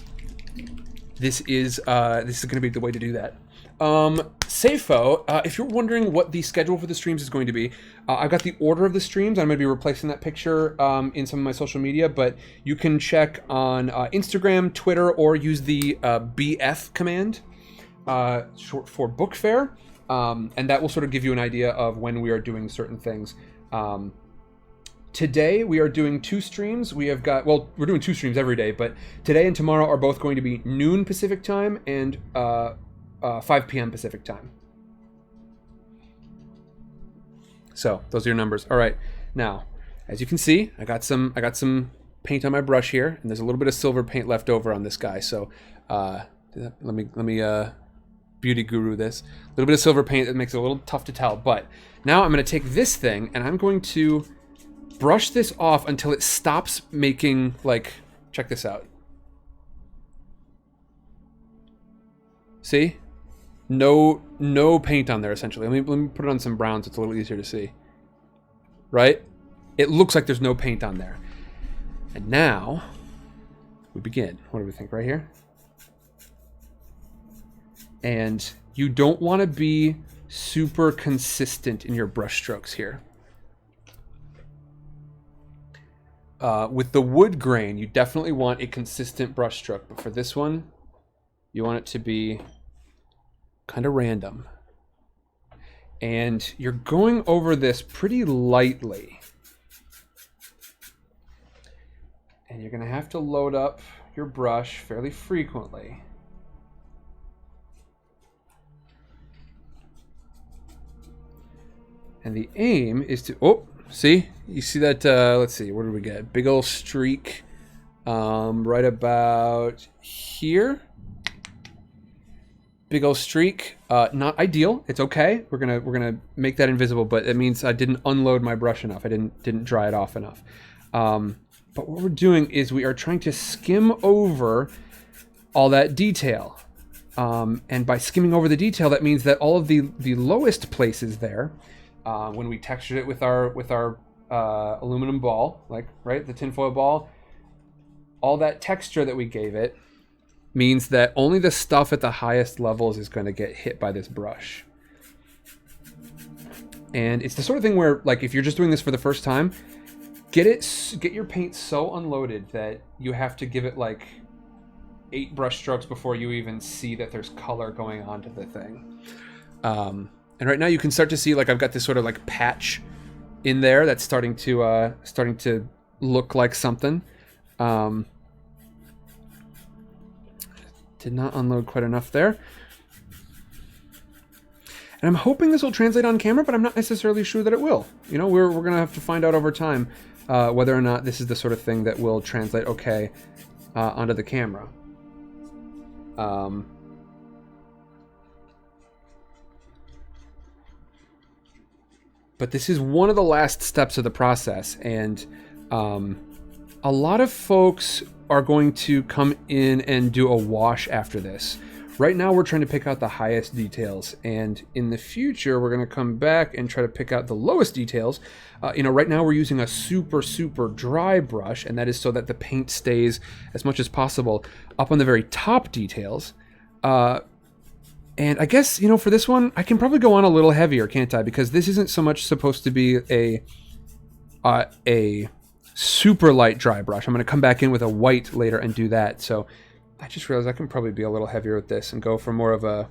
this is going to be the way to do that. Safo, if you're wondering what the schedule for the streams is going to be, I've got the order of the streams. I'm going to be replacing that picture in some of my social media, but you can check on Instagram, Twitter, or use the BF command, short for book fair, and that will sort of give you an idea of when we are doing certain things. Today we are doing 2 streams. We have got, well, we're doing 2 streams every day, but today and tomorrow are both going to be noon Pacific time and 5 p.m. Pacific time. So those are your numbers. All right. Now, as you can see, I got some paint on my brush here, and there's a little bit of silver paint left over on this guy. So let me beauty guru this. A little bit of silver paint that makes it a little tough to tell. But now I'm going to take this thing and I'm going to brush this off until it stops making, like, check this out. See? No paint on there, essentially. Let me put it on some brown so it's a little easier to see. Right? It looks like there's no paint on there. And now we begin. What do we think right here? And you don't want to be super consistent in your brush strokes here. With the wood grain, you definitely want a consistent brush stroke, but for this one, you want it to be kind of random. And you're going over this pretty lightly. And you're going to have to load up your brush fairly frequently. And the aim is to, oh, see? You see that, let's see, what did we get? Big old streak right about here. Big old streak. Not ideal. It's okay. We're gonna make that invisible, but it means I didn't unload my brush enough. I didn't dry it off enough. But what we're doing is we are trying to skim over all that detail. And by skimming over the detail, that means that all of the lowest places there, when we textured it with our aluminum ball, like, right, the tinfoil ball, all that texture that we gave it means that only the stuff at the highest levels is going to get hit by this brush. And it's the sort of thing where, like, if you're just doing this for the first time, get your paint so unloaded that you have to give it like 8 brush strokes before you even see that there's color going onto the thing. And right now you can start to see like I've got this sort of like patch in there that's starting to look like something. Did not unload quite enough there. And I'm hoping this will translate on camera, but I'm not necessarily sure that it will. You know, we're going to have to find out over time whether or not this is the sort of thing that will translate okay onto the camera. But this is one of the last steps of the process, and a lot of folks are going to come in and do a wash after this. Right now we're trying to pick out the highest details, and in the future we're going to come back and try to pick out the lowest details. You know, right now we're using a super dry brush, and that is so that the paint stays as much as possible up on the very top details. And I guess, you know, for this one, I can probably go on a little heavier, can't I? Because this isn't so much supposed to be a super light dry brush. I'm going to come back in with a white later and do that. So I just realized I can probably be a little heavier with this and go for more of an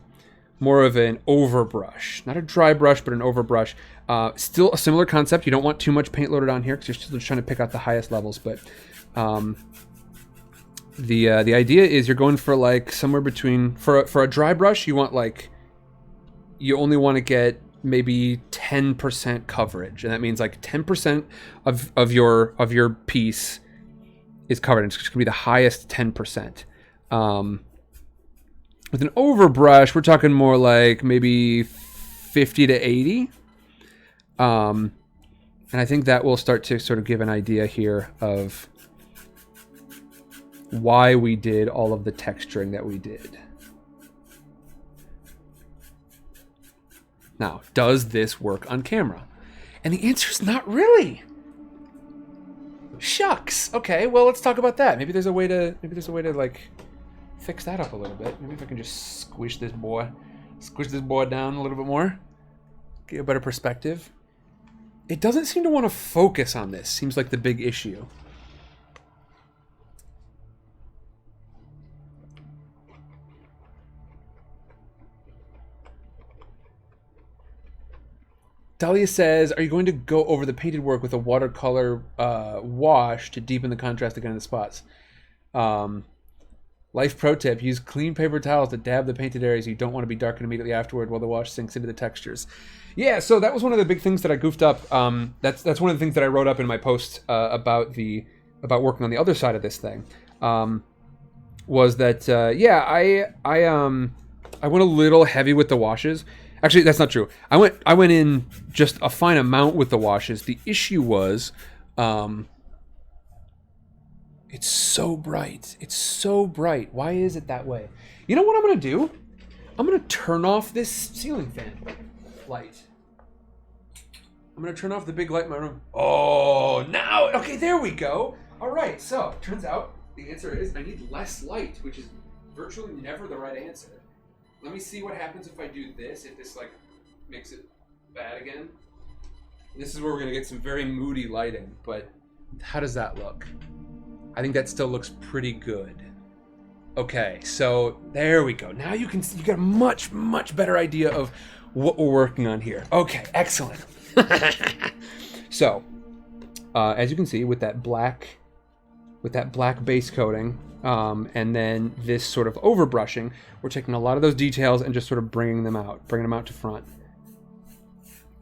overbrush. Not a dry brush, but an overbrush. Still a similar concept. You don't want too much paint loaded on here because you're still trying to pick out the highest levels. But the idea is you're going for like somewhere between, for a dry brush, you want like, you only want to get maybe 10% coverage, and that means like 10% of your piece is covered, and it's just gonna be the highest 10%. With an overbrush, we're talking more like maybe 50 to 80. And I think that will start to sort of give an idea here of why we did all of the texturing that we did. Now, does this work on camera? And the answer is not really. Shucks. Okay, well, let's talk about that. Maybe there's a way to like fix that up a little bit. Maybe if I can just squish this boy down a little bit more, get a better perspective. It doesn't seem to want to focus on this. Seems like the big issue. Dahlia says, are you going to go over the painted work with a watercolor wash to deepen the contrast again in the spots? Life pro tip, use clean paper towels to dab the painted areas you don't want to be darkened immediately afterward while the wash sinks into the textures. Yeah, so that was one of the big things that I goofed up. That's one of the things that I wrote up in my post about working on the other side of this thing. Was that I went a little heavy with the washes. Actually, that's not true. I went in just a fine amount with the washes. The issue was, it's so bright. It's so bright. Why is it that way? You know what I'm going to do? I'm going to turn off this ceiling fan light. I'm going to turn off the big light in my room. Oh, now, okay, there we go. All right, so turns out the answer is I need less light, which is virtually never the right answer. Let me see what happens if I do this, if this like makes it bad again. This is where we're gonna get some very moody lighting, but how does that look? I think that still looks pretty good. Okay, so there we go. Now you get a much better idea of what we're working on here. Okay, excellent. So, as you can see, with that black base coating, and then this sort of overbrushing, we're taking a lot of those details and just sort of bringing them out to front.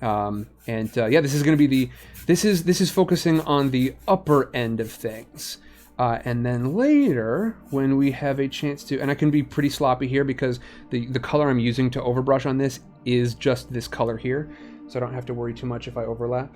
Yeah, this is going to be this is focusing on the upper end of things. And then later, when we have a chance to, and I can be pretty sloppy here because the color I'm using to overbrush on this is just this color here, so I don't have to worry too much if I overlap.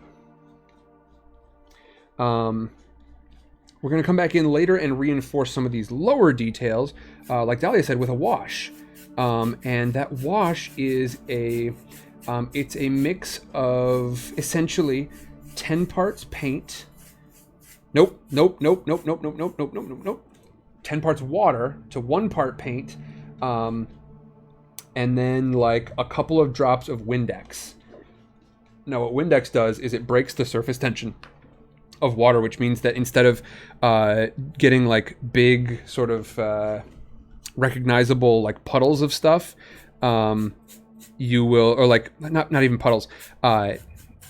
We're going to come back in later and reinforce some of these lower details, like Dahlia said, with a wash. And that wash is it's a mix of essentially 10 parts paint. Nope. 10 parts water to 1 part paint. And then like a couple of drops of Windex. Now what Windex does is it breaks the surface tension water, which means that instead of getting like big sort of recognizable like puddles of stuff, you will, or like not even puddles,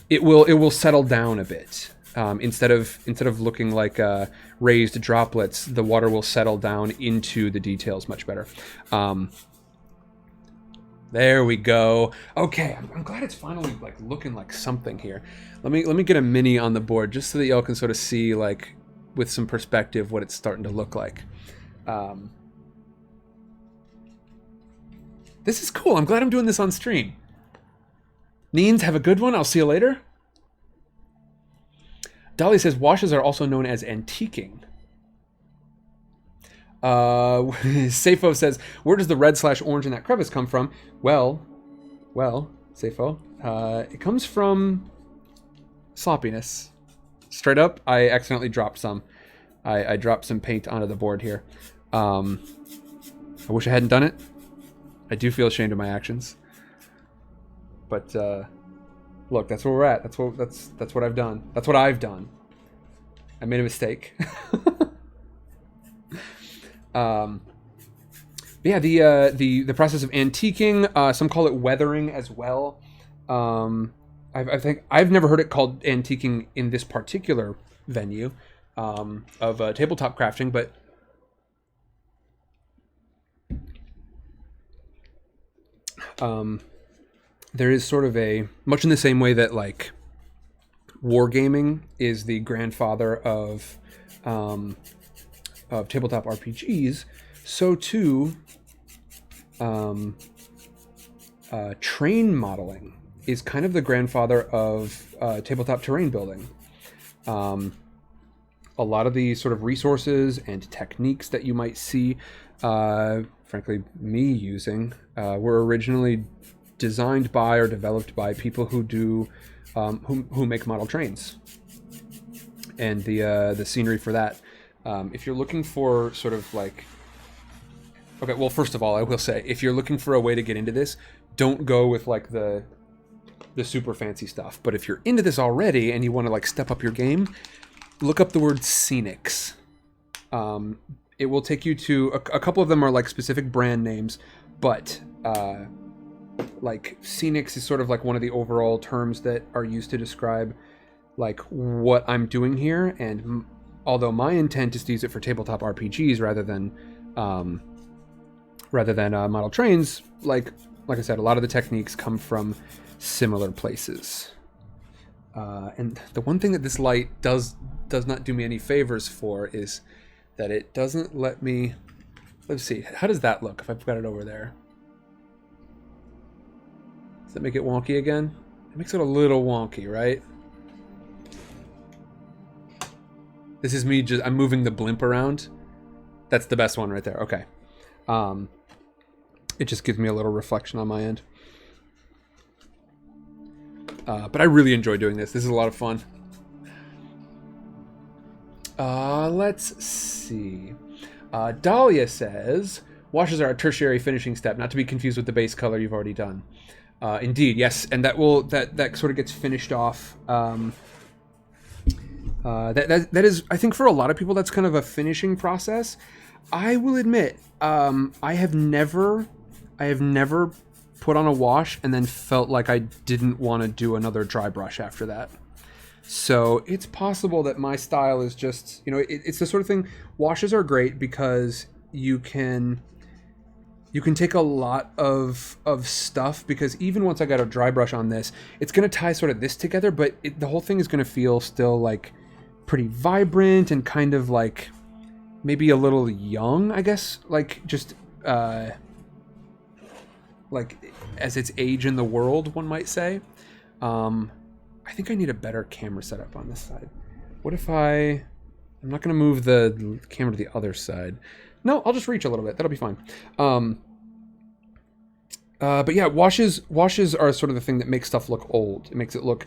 it will settle down a bit. Instead of looking like raised droplets, the water will settle down into the details much better. There we go. Okay, I'm glad it's finally like looking like something here. Let me get a mini on the board just so that y'all can sort of see like with some perspective what it's starting to look like. This is cool. I'm glad I'm doing this on stream. Neens, have a good one. I'll see you later. Dolly says washes are also known as antiquing. Safo says, where does the red/orange in that crevice come from? Well, Safo, it comes from sloppiness. Straight up, I accidentally dropped some. I dropped some paint onto the board here. I wish I hadn't done it. I do feel ashamed of my actions. But look, that's where we're at. That's what I've done. That's what I've done. I made a mistake. Yeah, the process of antiquing, some call it weathering as well. I think I've never heard it called antiquing in this particular venue of tabletop crafting, but there is sort of a, much in the same way that like wargaming is the grandfather of tabletop RPGs, so too train modeling is kind of the grandfather of tabletop terrain building. A lot of the sort of resources and techniques that you might see, frankly, me using, were originally designed by or developed by people who do who make model trains, and the scenery for that. If you're looking for sort of like, okay, well, first of all, I will say, if you're looking for a way to get into this, don't go with like the super fancy stuff. But if you're into this already and you want to like step up your game, look up the word scenics. It will take you to a couple of them are like specific brand names, but like scenics is sort of like one of the overall terms that are used to describe like what I'm doing here. And although my intent is to use it for tabletop RPGs rather than model trains, like I said, a lot of the techniques come from similar places. And the one thing that this light does not do me any favors for is that it doesn't let me. Let's see. How does that look if I've got it over there? Does that make it wonky again? It makes it a little wonky, right? This is me I'm moving the blimp around. That's the best one right there. Okay. It just gives me a little reflection on my end. But I really enjoy doing this. This is a lot of fun. Let's see. Dahlia says, washes are a tertiary finishing step, not to be confused with the base color you've already done. Indeed, yes, and that sort of gets finished off. That is, I think for a lot of people, that's kind of a finishing process. I will admit, I have never put on a wash and then felt like I didn't want to do another dry brush after that. So it's possible that my style is just, it's the sort of thing. Washes are great because you can take a lot of stuff, because even once I got a dry brush on this, it's going to tie sort of this together, but the whole thing is going to feel still like pretty vibrant and kind of like maybe a little young, I guess, like just like as its age in the world, one might say. I think I need a better camera setup on this side. What if I'm not going to move the camera to the other side. No, I'll just reach a little bit. That'll be fine. But yeah, washes are sort of the thing that makes stuff look old. It makes it look,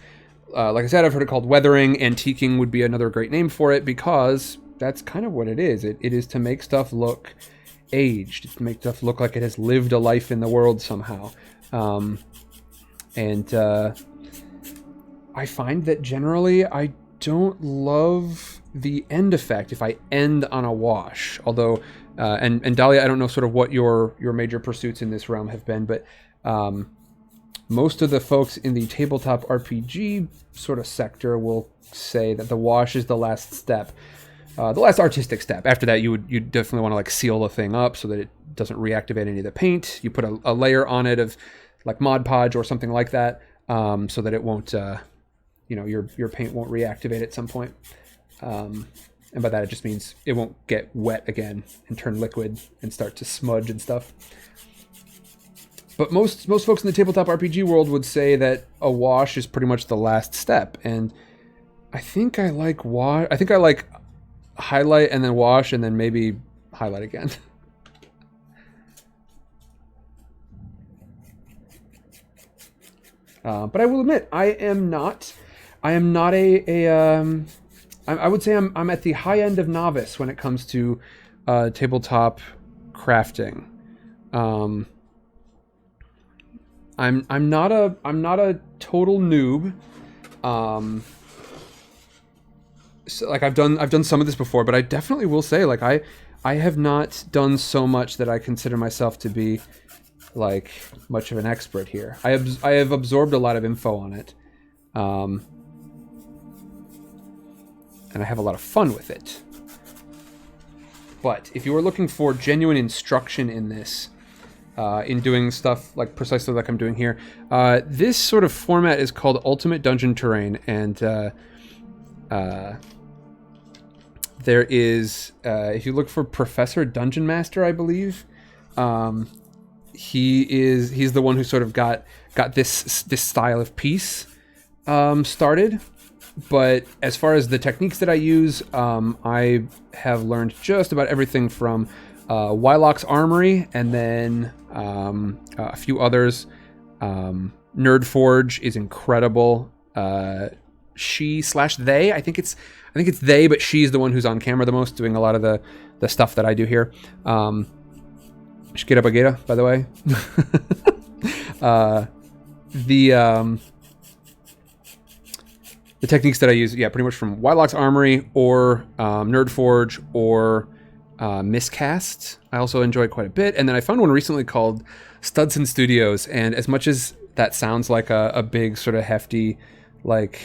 like I said, I've heard it called weathering. Antiquing would be another great name for it, because that's kind of what it is. It is to make stuff look aged. It's to make stuff look like it has lived a life in the world somehow. And I find that generally I don't love the end effect if I end on a wash. Although, and Dahlia, I don't know sort of what your major pursuits in this realm have been, but most of the folks in the tabletop RPG sort of sector will say that the wash is the last step, the last artistic step. After that, you definitely want to like seal the thing up so that it doesn't reactivate any of the paint. You put a layer on it of like Mod Podge or something like that, so that it won't, your paint won't reactivate at some point. And by that, it just means it won't get wet again and turn liquid and start to smudge and stuff. But most folks in the tabletop RPG world would say that a wash is pretty much the last step. And I think I like wash. I think I like highlight and then wash and then maybe highlight again. But I will admit, I am not I would say I'm at the high end of novice when it comes to tabletop crafting. I'm not a total noob. So like I've done some of this before, but I definitely will say like I have not done so much that I consider myself to be like much of an expert here. I have absorbed a lot of info on it, and I have a lot of fun with it. But if you are looking for genuine instruction in this, in doing stuff like precisely like I'm doing here, this sort of format is called Ultimate Dungeon Terrain, and there is, if you look for Professor Dungeon Master, I believe, he's the one who sort of got this style of piece started. But as far as the techniques that I use, I have learned just about everything from Wylock's Armory, and then a few others. Nerdforge is incredible. She/they, I think it's they, but she's the one who's on camera the most, doing a lot of the stuff that I do here. Shkira Bagheera, by the way. The techniques that I use, yeah, pretty much from Wylock's Armory or Nerdforge or Miscast. I also enjoy quite a bit. And then I found one recently called Studson Studios. And as much as that sounds like a big sort of hefty, like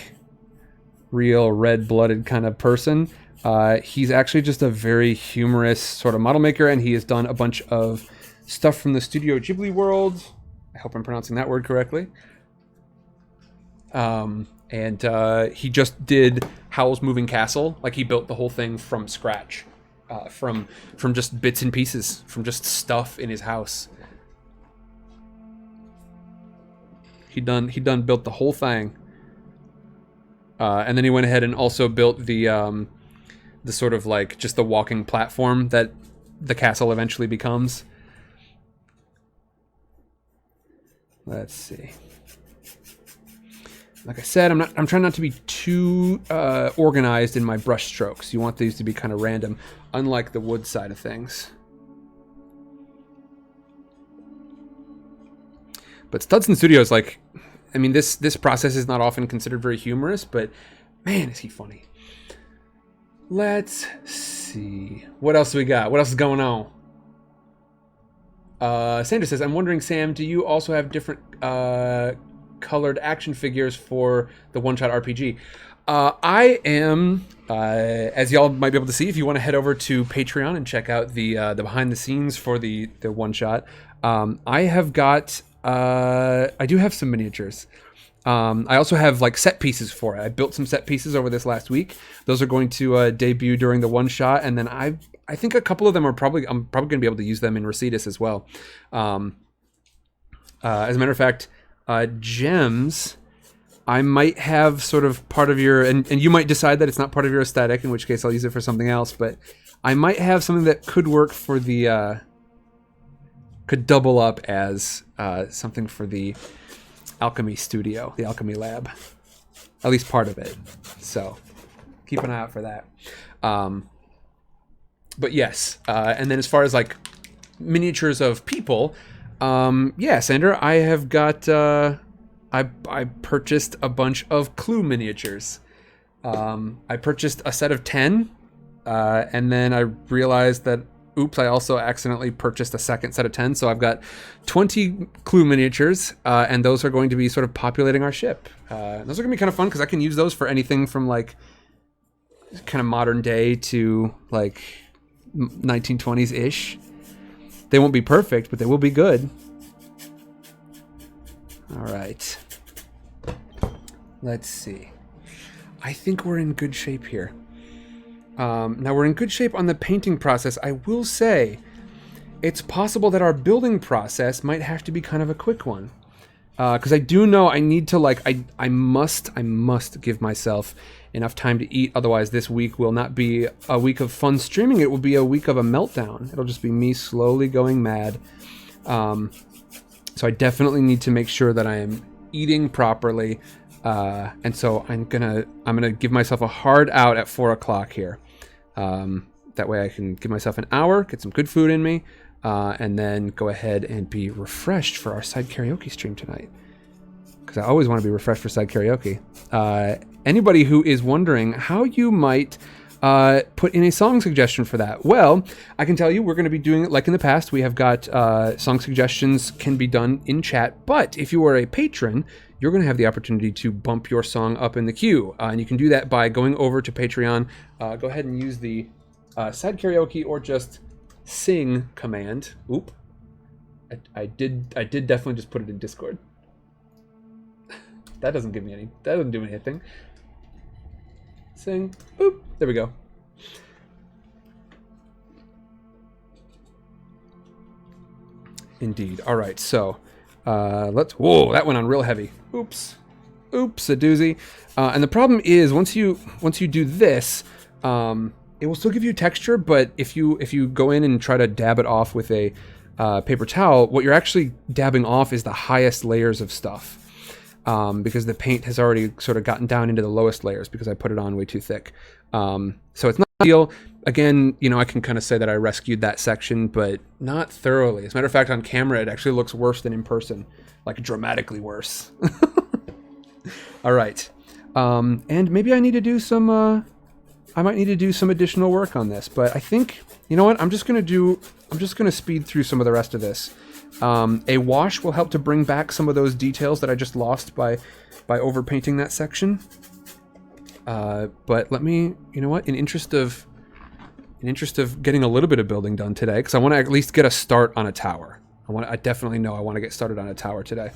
real red-blooded kind of person, he's actually just a very humorous sort of model maker. And he has done a bunch of stuff from the Studio Ghibli world. I hope I'm pronouncing that word correctly. And he just did Howl's Moving Castle. Like he built the whole thing from scratch, from just bits and pieces, from just stuff in his house. He built the whole thing, and then he went ahead and also built the sort of like just the walking platform that the castle eventually becomes. Let's see. Like I said, I'm trying not to be too organized in my brush strokes. You want these to be kind of random, unlike the wood side of things. But Studson Studios, like, I mean, this process is not often considered very humorous, but man, is he funny. Let's see. What else do we got? What else is going on? Sandra says, I'm wondering, Sam, do you also have different colored action figures for the one-shot RPG? I am, as y'all might be able to see, if you want to head over to Patreon and check out the behind the scenes for the one-shot, I have got, I do have some miniatures. I also have like set pieces for it. I built some set pieces over this last week. Those are going to debut during the one-shot, and then I think a couple of them are I'm probably going to be able to use them in Recetus as well. As a matter of fact, gems, I might have sort of part of your, and you might decide that it's not part of your aesthetic, in which case I'll use it for something else, but I might have something that could work for the, could double up as something for the alchemy studio, the alchemy lab. At least part of it. So keep an eye out for that. But yes, and then as far as like miniatures of people, yeah, Sandra, I have got, I purchased a bunch of Clue miniatures. I purchased a set of 10, and then I realized that, oops, I also accidentally purchased a second set of 10, so I've got 20 clue miniatures, and those are going to be sort of populating our ship. Those are going to be kind of fun, because I can use those for anything from, like, kind of modern day to, like, 1920s-ish. They won't be perfect, but they will be good. All right. Let's see. I think we're in good shape here. Now we're in good shape on the painting process. I will say it's possible that our building process might have to be kind of a quick one. Because I do know I need to, like, I must give myself enough time to eat. Otherwise, this week will not be a week of fun streaming. It will be a week of a meltdown. It'll just be me slowly going mad. So I definitely need to make sure that I am eating properly. And so I'm gonna give myself a hard out at 4 o'clock here. That way I can give myself an hour, get some good food in me, and then go ahead and be refreshed for our side karaoke stream tonight. Because I always want to be refreshed for side karaoke. Anybody who is wondering how you might put in a song suggestion for that, well, I can tell you we're going to be doing it like in the past. We have got song suggestions can be done in chat, but if you are a patron, you're going to have the opportunity to bump your song up in the queue. And you can do that by going over to Patreon. Go ahead and use the side karaoke or just sing command. Oop. I did definitely just put it in Discord. That doesn't do anything. Sing. Boop. There we go. Indeed. All right. So let's. Whoa, that went on real heavy. Oops. Oops, a doozy. And the problem is once you do this, it will still give you texture. But if you go in and try to dab it off with a paper towel, what you're actually dabbing off is the highest layers of stuff. Because the paint has already sort of gotten down into the lowest layers because I put it on way too thick. So it's not ideal. Again, you know, I can kind of say that I rescued that section, but not thoroughly. As a matter of fact, on camera, it actually looks worse than in person, like dramatically worse. All right. And maybe I need to do some, I might need to do some additional work on this, but I think, you know what? I'm just going to speed through some of the rest of this. A wash will help to bring back some of those details that I just lost by overpainting that section. But let me, you know what? In interest of getting a little bit of building done today, because I want to at least get a start on a tower. I definitely know I want to get started on a tower today.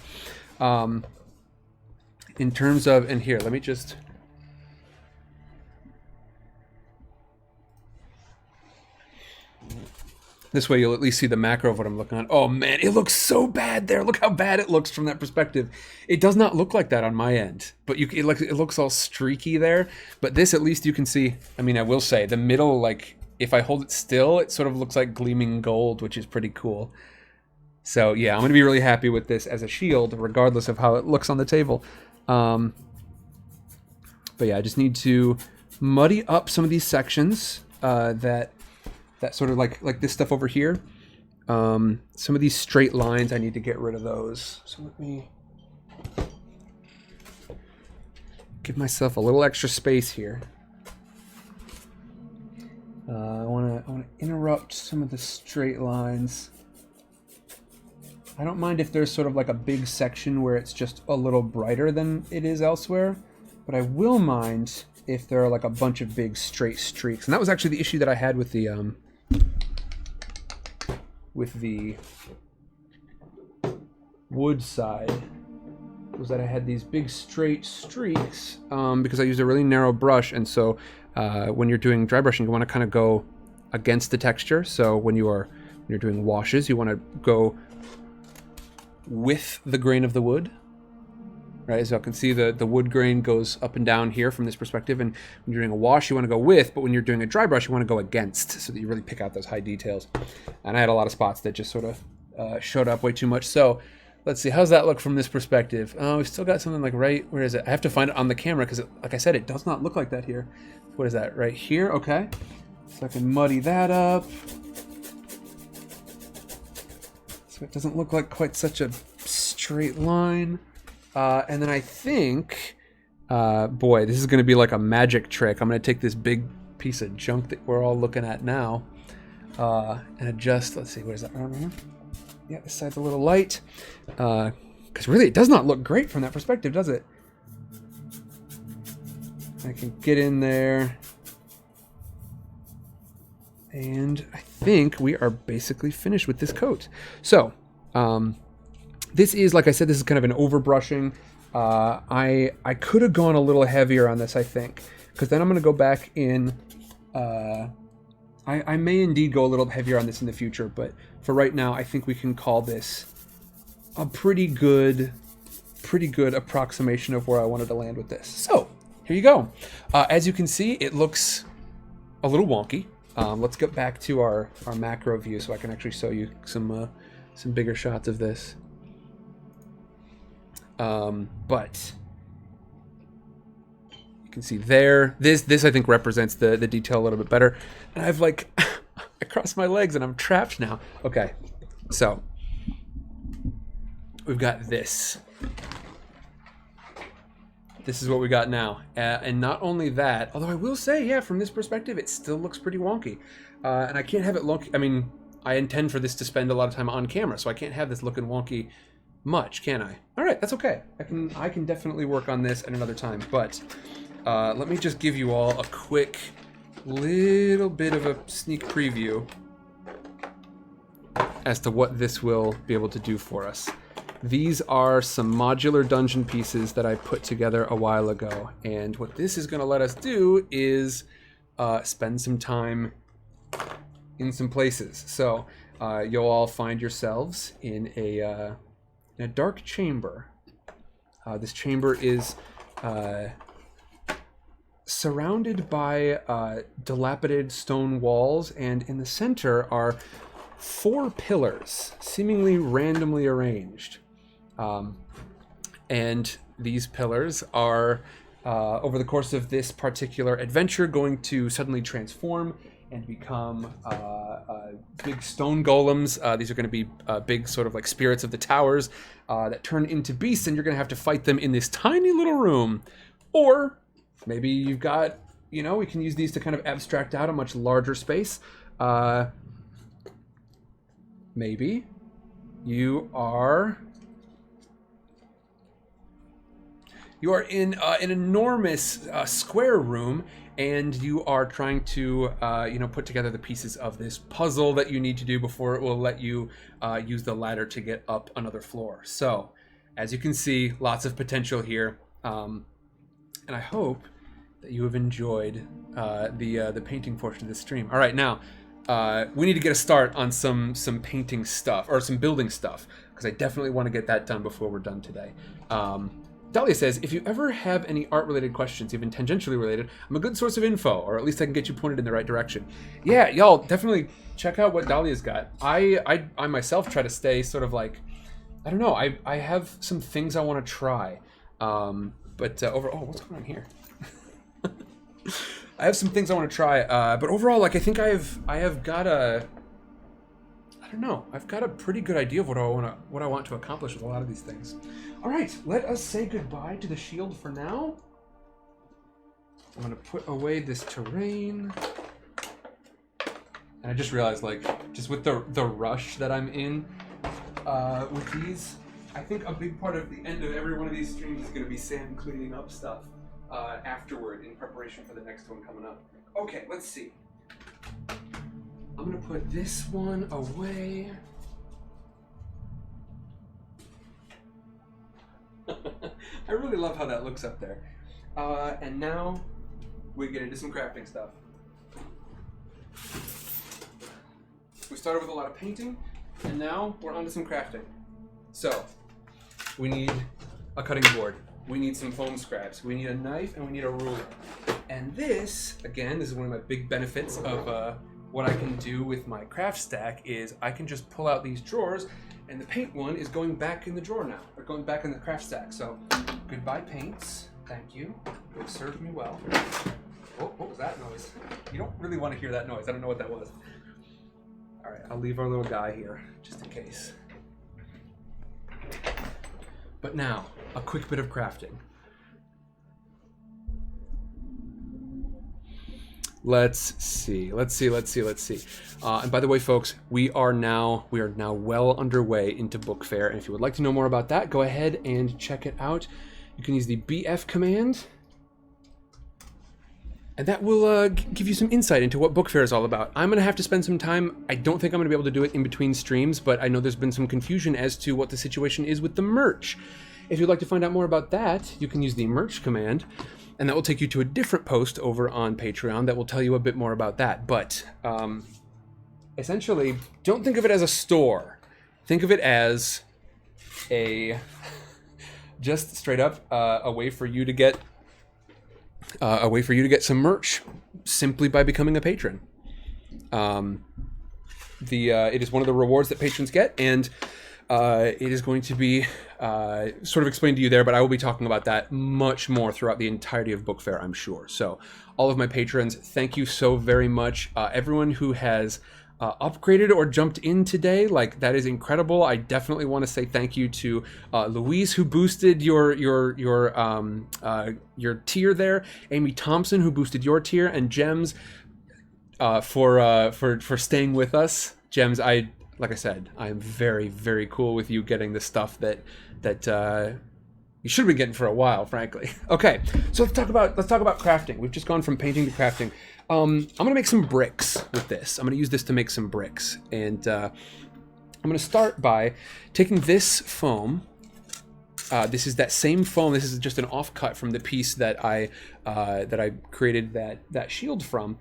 In terms of, and here, let me just. This way you'll at least see the macro of what I'm looking at. Oh man, it looks so bad there. Look how bad it looks from that perspective. It does not look like that on my end, but it looks all streaky there. But this, at least you can see, I mean, I will say, the middle, like, if I hold it still, it sort of looks like gleaming gold, which is pretty cool. So yeah, I'm going to be really happy with this as a shield, regardless of how it looks on the table. But yeah, I just need to muddy up some of these sections that sort of like this stuff over here. Some of these straight lines, I need to get rid of those. So let me give myself a little extra space here. I want to interrupt some of the straight lines. I don't mind if there's sort of like a big section where it's just a little brighter than it is elsewhere, but I will mind if there are like a bunch of big straight streaks. And that was actually the issue that I had with the wood side, was that I had these big straight streaks because I used a really narrow brush. And so when you're doing dry brushing, you want to kind of go against the texture. So when you're doing washes, you want to go with the grain of the wood, right? So I can see the wood grain goes up and down here from this perspective, and when you're doing a wash, you want to go with, but when you're doing a dry brush, you want to go against, so that you really pick out those high details. And I had a lot of spots that just sort of showed up way too much. So let's see, how's that look from this perspective? Oh, we've still got something like right, where is it? I have to find it on the camera, because like I said, it does not look like that here. What is that, right here? Okay, so I can muddy that up. So it doesn't look like quite such a straight line. And then I think Boy, this is going to be like a magic trick. I'm going to take this big piece of junk that we're all looking at now and adjust. Let's see, where's that? Yeah, this side's a little light. Because really, it does not look great from that perspective, does it? I can get in there. And I think we are basically finished with this coat. So, this is, like I said, this is kind of an overbrushing. I could have gone a little heavier on this, I think. Because then I'm going to go back in... I may indeed go a little heavier on this in the future, but for right now, I think we can call this a pretty good approximation of where I wanted to land with this. So, here you go. As you can see, it looks a little wonky. Let's get back to our macro view so I can actually show you some bigger shots of this. But you can see there, this I think represents the detail a little bit better. And I've like, I crossed my legs and I'm trapped now. Okay, so we've got this. This is what we got now. And not only that, although I will say, yeah, from this perspective, it still looks pretty wonky. And I can't have it look, I mean, I intend for this to spend a lot of time on camera, so I can't have this looking wonky much, can I? All right, that's okay. I can definitely work on this at another time, but let me just give you all a quick little bit of a sneak preview as to what this will be able to do for us. These are some modular dungeon pieces that I put together a while ago, and what this is going to let us do is spend some time in some places. So you'll all find yourselves in a dark chamber. This chamber is surrounded by dilapidated stone walls, and in the center are 4 pillars, seemingly randomly arranged. And these pillars are, over the course of this particular adventure, going to suddenly transform and become big stone golems. These are going to be big sort of like spirits of the towers that turn into beasts, and you're going to have to fight them in this tiny little room. Or maybe you've got, you know, we can use these to kind of abstract out a much larger space. Maybe you are in an enormous square room, and you are trying to put together the pieces of this puzzle that you need to do before it will let you use the ladder to get up another floor. So, as you can see, lots of potential here, and I hope that you have enjoyed the painting portion of this stream. All right, now we need to get a start on some painting stuff, or some building stuff, because I definitely want to get that done before we're done today. Dahlia says, if you ever have any art-related questions, even tangentially related, I'm a good source of info, or at least I can get you pointed in the right direction. Yeah, y'all, definitely check out what Dahlia's got. I myself try to stay sort of like, I don't know, I have some things I want to try. But overall, what's going on here? I have some things I want to try, but overall, like, I think I've got a, I don't know, I've got a pretty good idea of what I want to accomplish with a lot of these things. All right, let us say goodbye to the shield for now. I'm gonna put away this terrain, and I just realized, like, just with the rush that I'm in with these, I think a big part of the end of every one of these streams is gonna be Sam cleaning up stuff afterward in preparation for the next one coming up. Okay, let's see. I'm gonna put this one away. I really love how that looks up there. And now we get into some crafting stuff. We started with a lot of painting, and now we're on to some crafting. So, we need a cutting board. We need some foam scraps. We need a knife, and we need a ruler. And this, again, this is one of my big benefits of what I can do with my craft stack, is I can just pull out these drawers, and the paint one is going back in the drawer now, or going back in the craft stack. So, goodbye paints. Thank you. It served me well. Oh, what was that noise? You don't really want to hear that noise. I don't know what that was. All right, I'll leave our little guy here, just in case. But now, a quick bit of crafting. Let's see. And by the way, folks, we are now well underway into Book Fair. And if you would like to know more about that, go ahead and check it out. You can use the BF command, and that will give you some insight into what Book Fair is all about. I'm going to have to spend some time. I don't think I'm going to be able to do it in between streams, but I know there's been some confusion as to what the situation is with the merch. If you'd like to find out more about that, you can use the merch command, and that will take you to a different post over on Patreon that will tell you a bit more about that. But essentially, don't think of it as a store. Think of it as just straight up a way for you to get some merch simply by becoming a patron. It is one of the rewards that patrons get, and it is going to be sort of explained to you there, but I will be talking about that much more throughout the entirety of Book Fair, I'm sure. So all of my patrons, thank you so very much. Everyone who has upgraded or jumped in today, like, that is incredible. I definitely want to say thank you to Louise, who boosted your tier there, Amy Thompson, who boosted your tier, and Gems for staying with us. Gems, like I said, I am very, very cool with you getting the stuff that you should have been getting for a while, frankly. Okay, so let's talk about crafting. We've just gone from painting to crafting. I'm gonna make some bricks with this. I'm gonna use this to make some bricks, and I'm gonna start by taking this foam. This is that same foam. This is just an offcut from the piece that I created that shield from.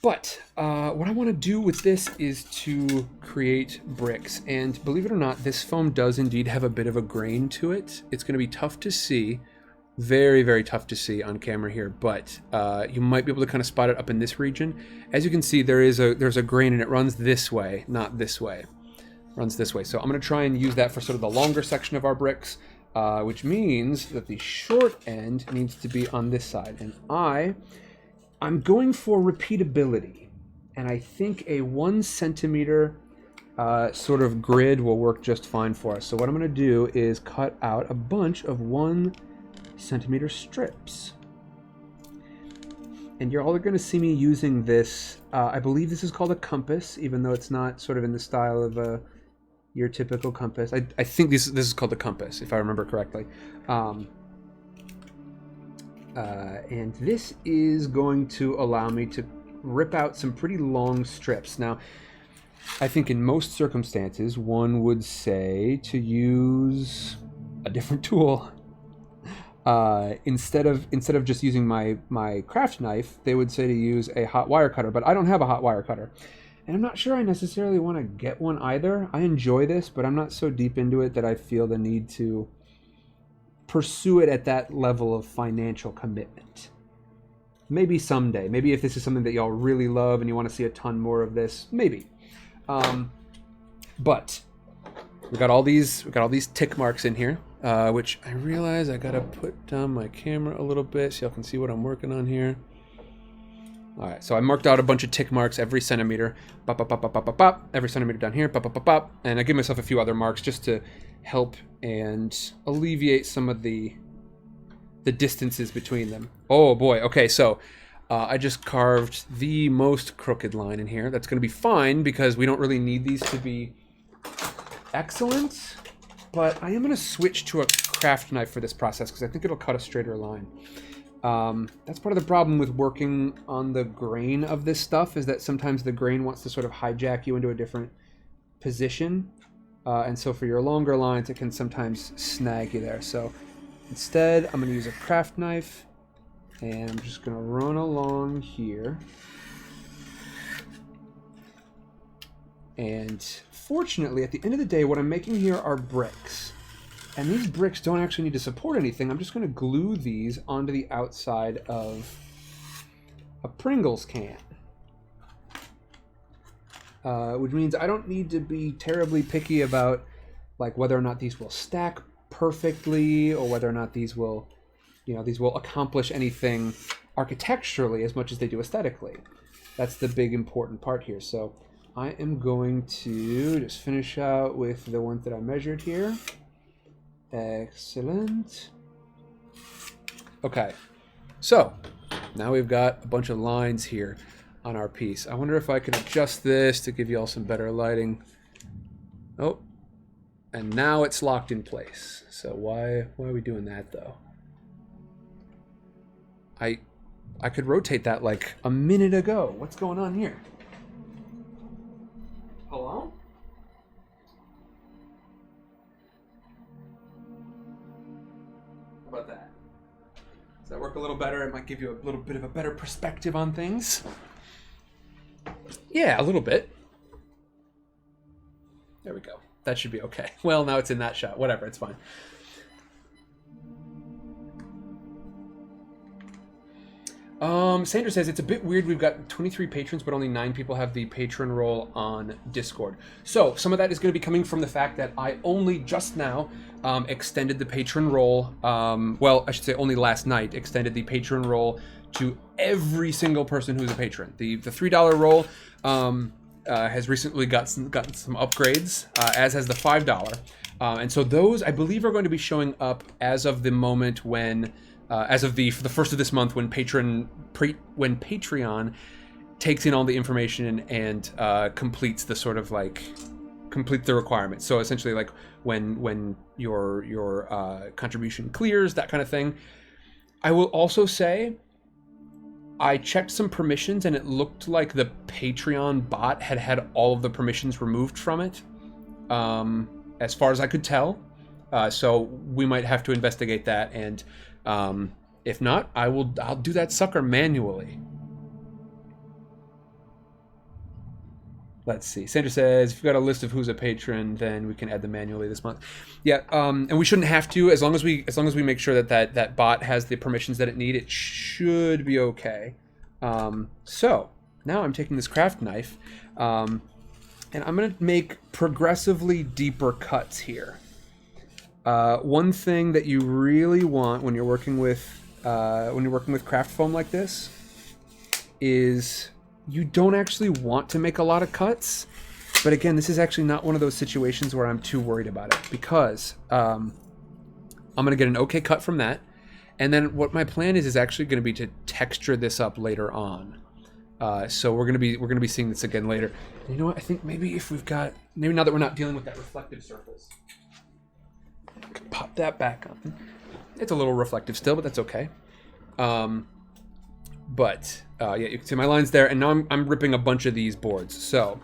But what I want to do with this is to create bricks, and believe it or not, this foam does indeed have a bit of a grain to it. It's going to be tough to see. Very, very tough to see on camera here, but you might be able to kind of spot it up in this region. As you can see, there's a grain, and it runs this way, not this way. It runs this way. So I'm going to try and use that for sort of the longer section of our bricks, which means that the short end needs to be on this side. And I'm going for repeatability, and I think a 1 centimeter sort of grid will work just fine for us. So what I'm going to do is cut out a bunch of 1 centimeter strips, and you're all going to see me using this. I believe this is called a compass, even though it's not sort of in the style of your typical compass. I think this is called a compass, if I remember correctly. And this is going to allow me to rip out some pretty long strips. Now, I think in most circumstances, one would say to use a different tool. Instead of just using my craft knife, they would say to use a hot wire cutter, but I don't have a hot wire cutter. And I'm not sure I necessarily want to get one either. I enjoy this, but I'm not so deep into it that I feel the need to pursue it at that level of financial commitment. Maybe someday. Maybe if this is something that y'all really love and you want to see a ton more of this, maybe. But we got all these tick marks in here, which I realize I gotta put down my camera a little bit so y'all can see what I'm working on here. All right, so I marked out a bunch of tick marks every centimeter, bop, bop, bop, bop, bop, bop, bop, every centimeter down here, bop, bop, bop, bop, and I give myself a few other marks just to help and alleviate some of the distances between them. Oh boy, okay, so I just carved the most crooked line in here. That's gonna be fine because we don't really need these to be excellent, but I am gonna switch to a craft knife for this process because I think it'll cut a straighter line. That's part of the problem with working on the grain of this stuff, is that sometimes the grain wants to sort of hijack you into a different position. And so for your longer lines, it can sometimes snag you there. So instead, I'm going to use a craft knife, and I'm just going to run along here. And fortunately, at the end of the day, what I'm making here are bricks. And these bricks don't actually need to support anything. I'm just going to glue these onto the outside of a Pringles can. Which means I don't need to be terribly picky about like whether or not these will stack perfectly, or whether or not these will accomplish anything architecturally as much as they do aesthetically. That's the big important part here. So I am going to just finish out with the ones that I measured here. Excellent. Okay, so Now we've got a bunch of lines here on our piece. I wonder if I can adjust this to give you all some better lighting. Oh, and now it's locked in place. So why are we doing that though? I could rotate that like a minute ago. What's going on here? Hello? How about that? Does that work a little better? It might give you a little bit of a better perspective on things. Yeah, a little bit. There we go. That should be okay. Well, now it's in that shot. Whatever, it's fine. Sandra says, it's a bit weird. We've got 23 patrons, but only 9 people have the patron role on Discord. So some of that is going to be coming from the fact that I only just now extended the patron role. Well, I should say only last night extended the patron role to every single person who's a patron. The $3 role has recently gotten some upgrades, as has the $5. And so those, I believe, are going to be showing up as of the moment when... as of the first of this month, when Patreon takes in all the information and completes the sort of like complete the requirements. So essentially, like when your contribution clears, that kind of thing. I will also say, I checked some permissions and it looked like the Patreon bot had all of the permissions removed from it, as far as I could tell. So we might have to investigate that, and if not, I'll do that sucker manually. Let's see. Sandra says, if you've got a list of who's a patron, then we can add them manually this month. Yeah, and we shouldn't have to, as long as we make sure that bot has the permissions that it needs. It should be okay. So now I'm taking this craft knife, and I'm gonna make progressively deeper cuts here. One thing that you really want when you're working with craft foam like this is you don't actually want to make a lot of cuts. But again, this is actually not one of those situations where I'm too worried about it, because I'm gonna get an okay cut from that, and then what my plan is actually going to be to texture this up later on. So we're gonna be seeing this again later. And you know what? I think maybe now that we're not dealing with that reflective surface. Pop that back on. It's a little reflective still, but that's okay. Yeah, you can see my lines there, and now I'm ripping a bunch of these boards. So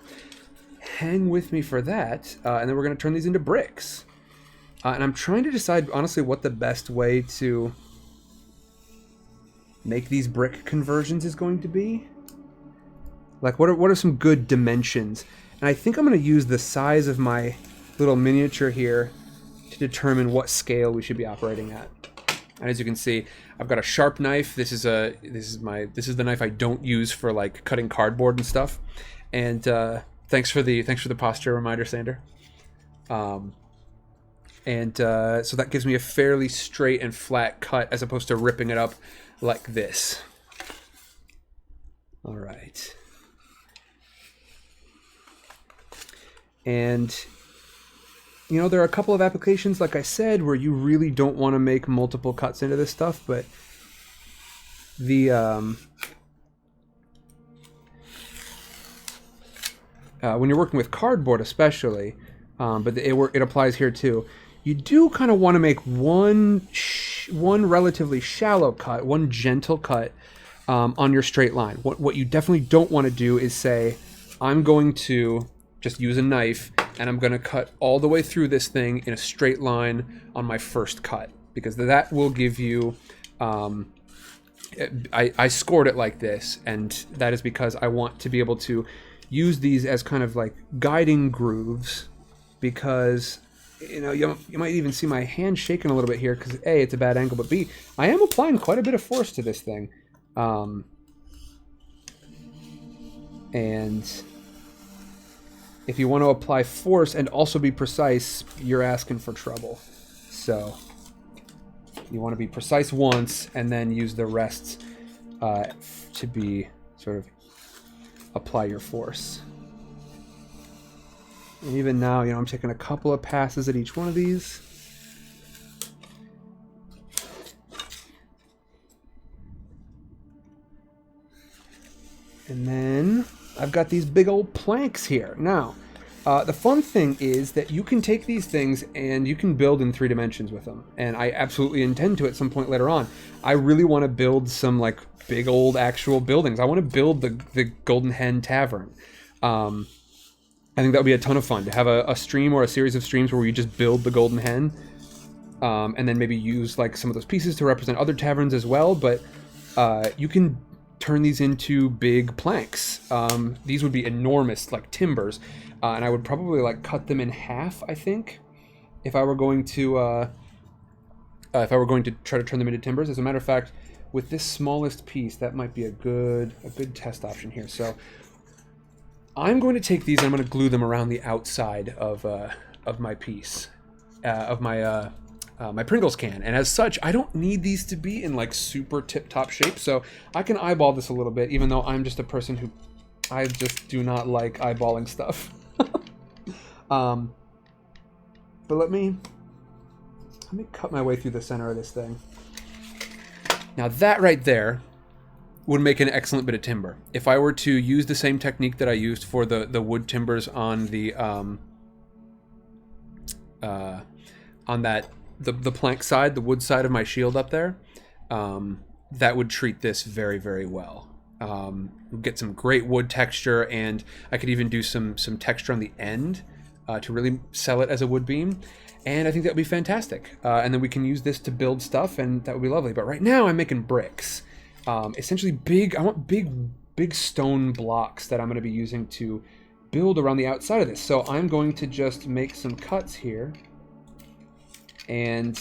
hang with me for that, and then we're going to turn these into bricks. And I'm trying to decide, honestly, what the best way to make these brick conversions is going to be. Like, what are some good dimensions? And I think I'm going to use the size of my little miniature here to determine what scale we should be operating at. And as you can see, I've got a sharp knife. This is the knife I don't use for like cutting cardboard and stuff. And thanks for the posture reminder, Sander. So that gives me a fairly straight and flat cut as opposed to ripping it up like this. All right. And you know, there are a couple of applications, like I said, where you really don't want to make multiple cuts into this stuff, but when you're working with cardboard especially, but it applies here too, you do kind of want to make one relatively shallow cut, one gentle cut on your straight line. What you definitely don't want to do is say, I'm going to just use a knife and I'm going to cut all the way through this thing in a straight line on my first cut, because that will give you... I scored it like this, and that is because I want to be able to use these as kind of like guiding grooves, because you know you might even see my hand shaking a little bit here because A, it's a bad angle, but B, I am applying quite a bit of force to this thing, and if you want to apply force and also be precise, you're asking for trouble. So you want to be precise once and then use the rest to be sort of apply your force. And even now, you know, I'm taking a couple of passes at each one of these. And then I've got these big old planks here. Now, the fun thing is that you can take these things and you can build in 3 dimensions with them. And I absolutely intend to at some point later on. I really want to build some like big old actual buildings. I want to build the Golden Hen Tavern. I think that would be a ton of fun to have a stream or a series of streams where you just build the Golden Hen. And then maybe use like some of those pieces to represent other taverns as well. But you can turn these into big planks. These would be enormous, like timbers, and I would probably like cut them in half, I think, if I were going to try to turn them into timbers. As a matter of fact, with this smallest piece, that might be a good test option here. So I'm going to take these and I'm going to glue them around the outside of my piece, of my my Pringles can, and as such I don't need these to be in like super tip-top shape, so I can eyeball this a little bit, even though I'm just a person who I just do not like eyeballing stuff. But let me cut my way through the center of this thing. Now that right there would make an excellent bit of timber. If I were to use the same technique that I used for the wood timbers on the the plank side, the wood side of my shield up there, that would treat this very, very well. Get some great wood texture, and I could even do some texture on the end to really sell it as a wood beam, and I think that would be fantastic. And then we can use this to build stuff, and that would be lovely. But right now I'm making bricks. Essentially I want big stone blocks that I'm going to be using to build around the outside of this. So I'm going to just make some cuts here. And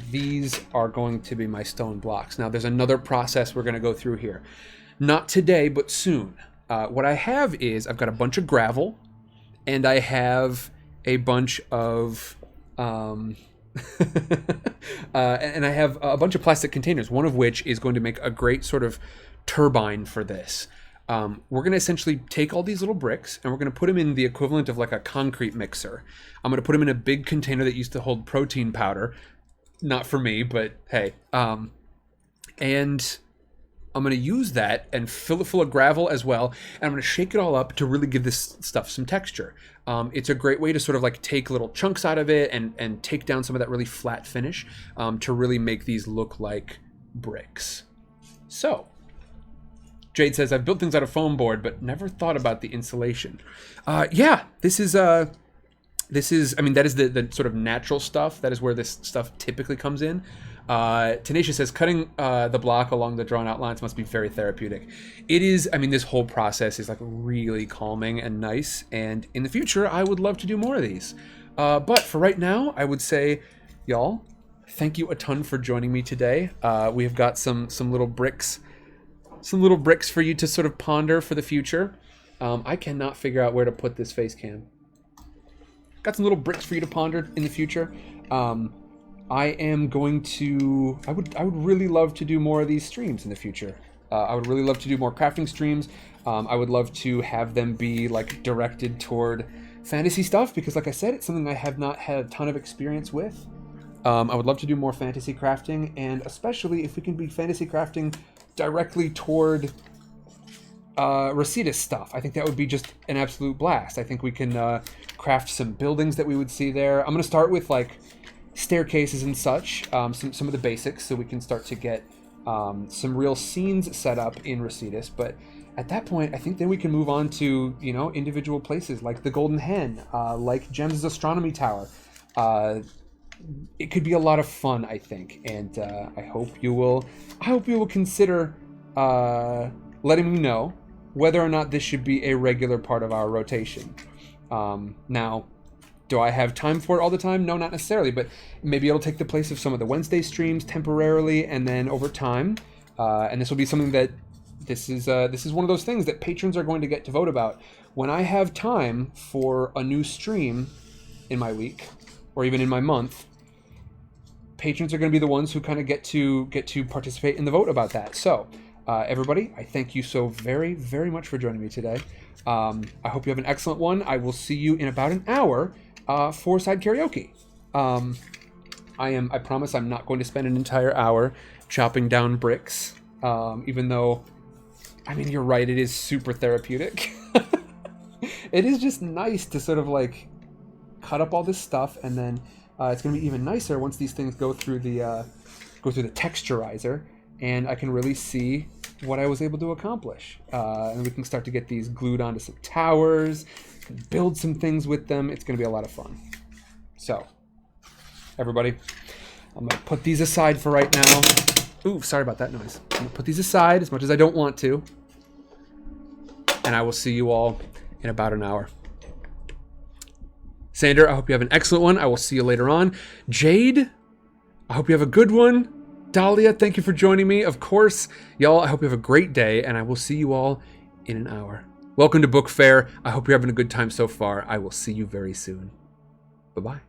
these are going to be my stone blocks. Now, there's another process we're going to go through here. Not today, but soon. What I have is I've got a bunch of gravel, and I have a bunch of... and I have a bunch of plastic containers, one of which is going to make a great sort of turbine for this. We're going to essentially take all these little bricks and we're going to put them in the equivalent of like a concrete mixer. I'm going to put them in a big container that used to hold protein powder. Not for me, but hey. And I'm going to use that and fill it full of gravel as well. And I'm going to shake it all up to really give this stuff some texture. It's a great way to sort of like take little chunks out of it and take down some of that really flat finish to really make these look like bricks. So... Jade says, I've built things out of foam board, but never thought about the insulation. Yeah, this is, I mean, that is the sort of natural stuff. That is where this stuff typically comes in. Tenacious says, cutting the block along the drawn out lines must be very therapeutic. It is, I mean, this whole process is like really calming and nice. And in the future, I would love to do more of these. But for right now, I would say, y'all, thank you a ton for joining me today. We have got some little bricks. Some little bricks for you to sort of ponder for the future. I cannot figure out where to put this face cam. Got some little bricks for you to ponder in the future. I am going to... I would really love to do more of these streams in the future. I would really love to do more crafting streams. I would love to have them be like directed toward fantasy stuff because, like I said, it's something I have not had a ton of experience with. I would love to do more fantasy crafting, and especially if we can be fantasy crafting directly toward Rosita's stuff. I think that would be just an absolute blast. I think we can craft some buildings that we would see there. I'm going to start with like staircases and such, some of the basics, so we can start to get some real scenes set up in Rositas. But at that point, I think then we can move on to, you know, individual places like the Golden Hen, like Gems' Astronomy Tower. It could be a lot of fun, I think, and I hope you will consider letting me know whether or not this should be a regular part of our rotation. Now, do I have time for it all the time? No, not necessarily, but maybe it'll take the place of some of the Wednesday streams temporarily, and then over time, and this will be something that this is one of those things that patrons are going to get to vote about. When I have time for a new stream in my week, or even in my month, patrons are going to be the ones who kind of get to participate in the vote about that. So, everybody, I thank you so very, very much for joining me today. I hope you have an excellent one. I will see you in about an hour for side karaoke. I promise I'm not going to spend an entire hour chopping down bricks, even though I mean, you're right. It is super therapeutic. It is just nice to sort of like cut up all this stuff, and then it's going to be even nicer once these things go through the texturizer, and I can really see what I was able to accomplish. And we can start to get these glued onto some towers, build some things with them. It's going to be a lot of fun. So, everybody, I'm going to put these aside for right now. Ooh, sorry about that noise. I'm going to put these aside as much as I don't want to. And I will see you all in about an hour. Sander, I hope you have an excellent one. I will see you later on. Jade, I hope you have a good one. Dahlia, thank you for joining me. Of course, y'all, I hope you have a great day, and I will see you all in an hour. Welcome to Book Fair. I hope you're having a good time so far. I will see you very soon. Bye-bye.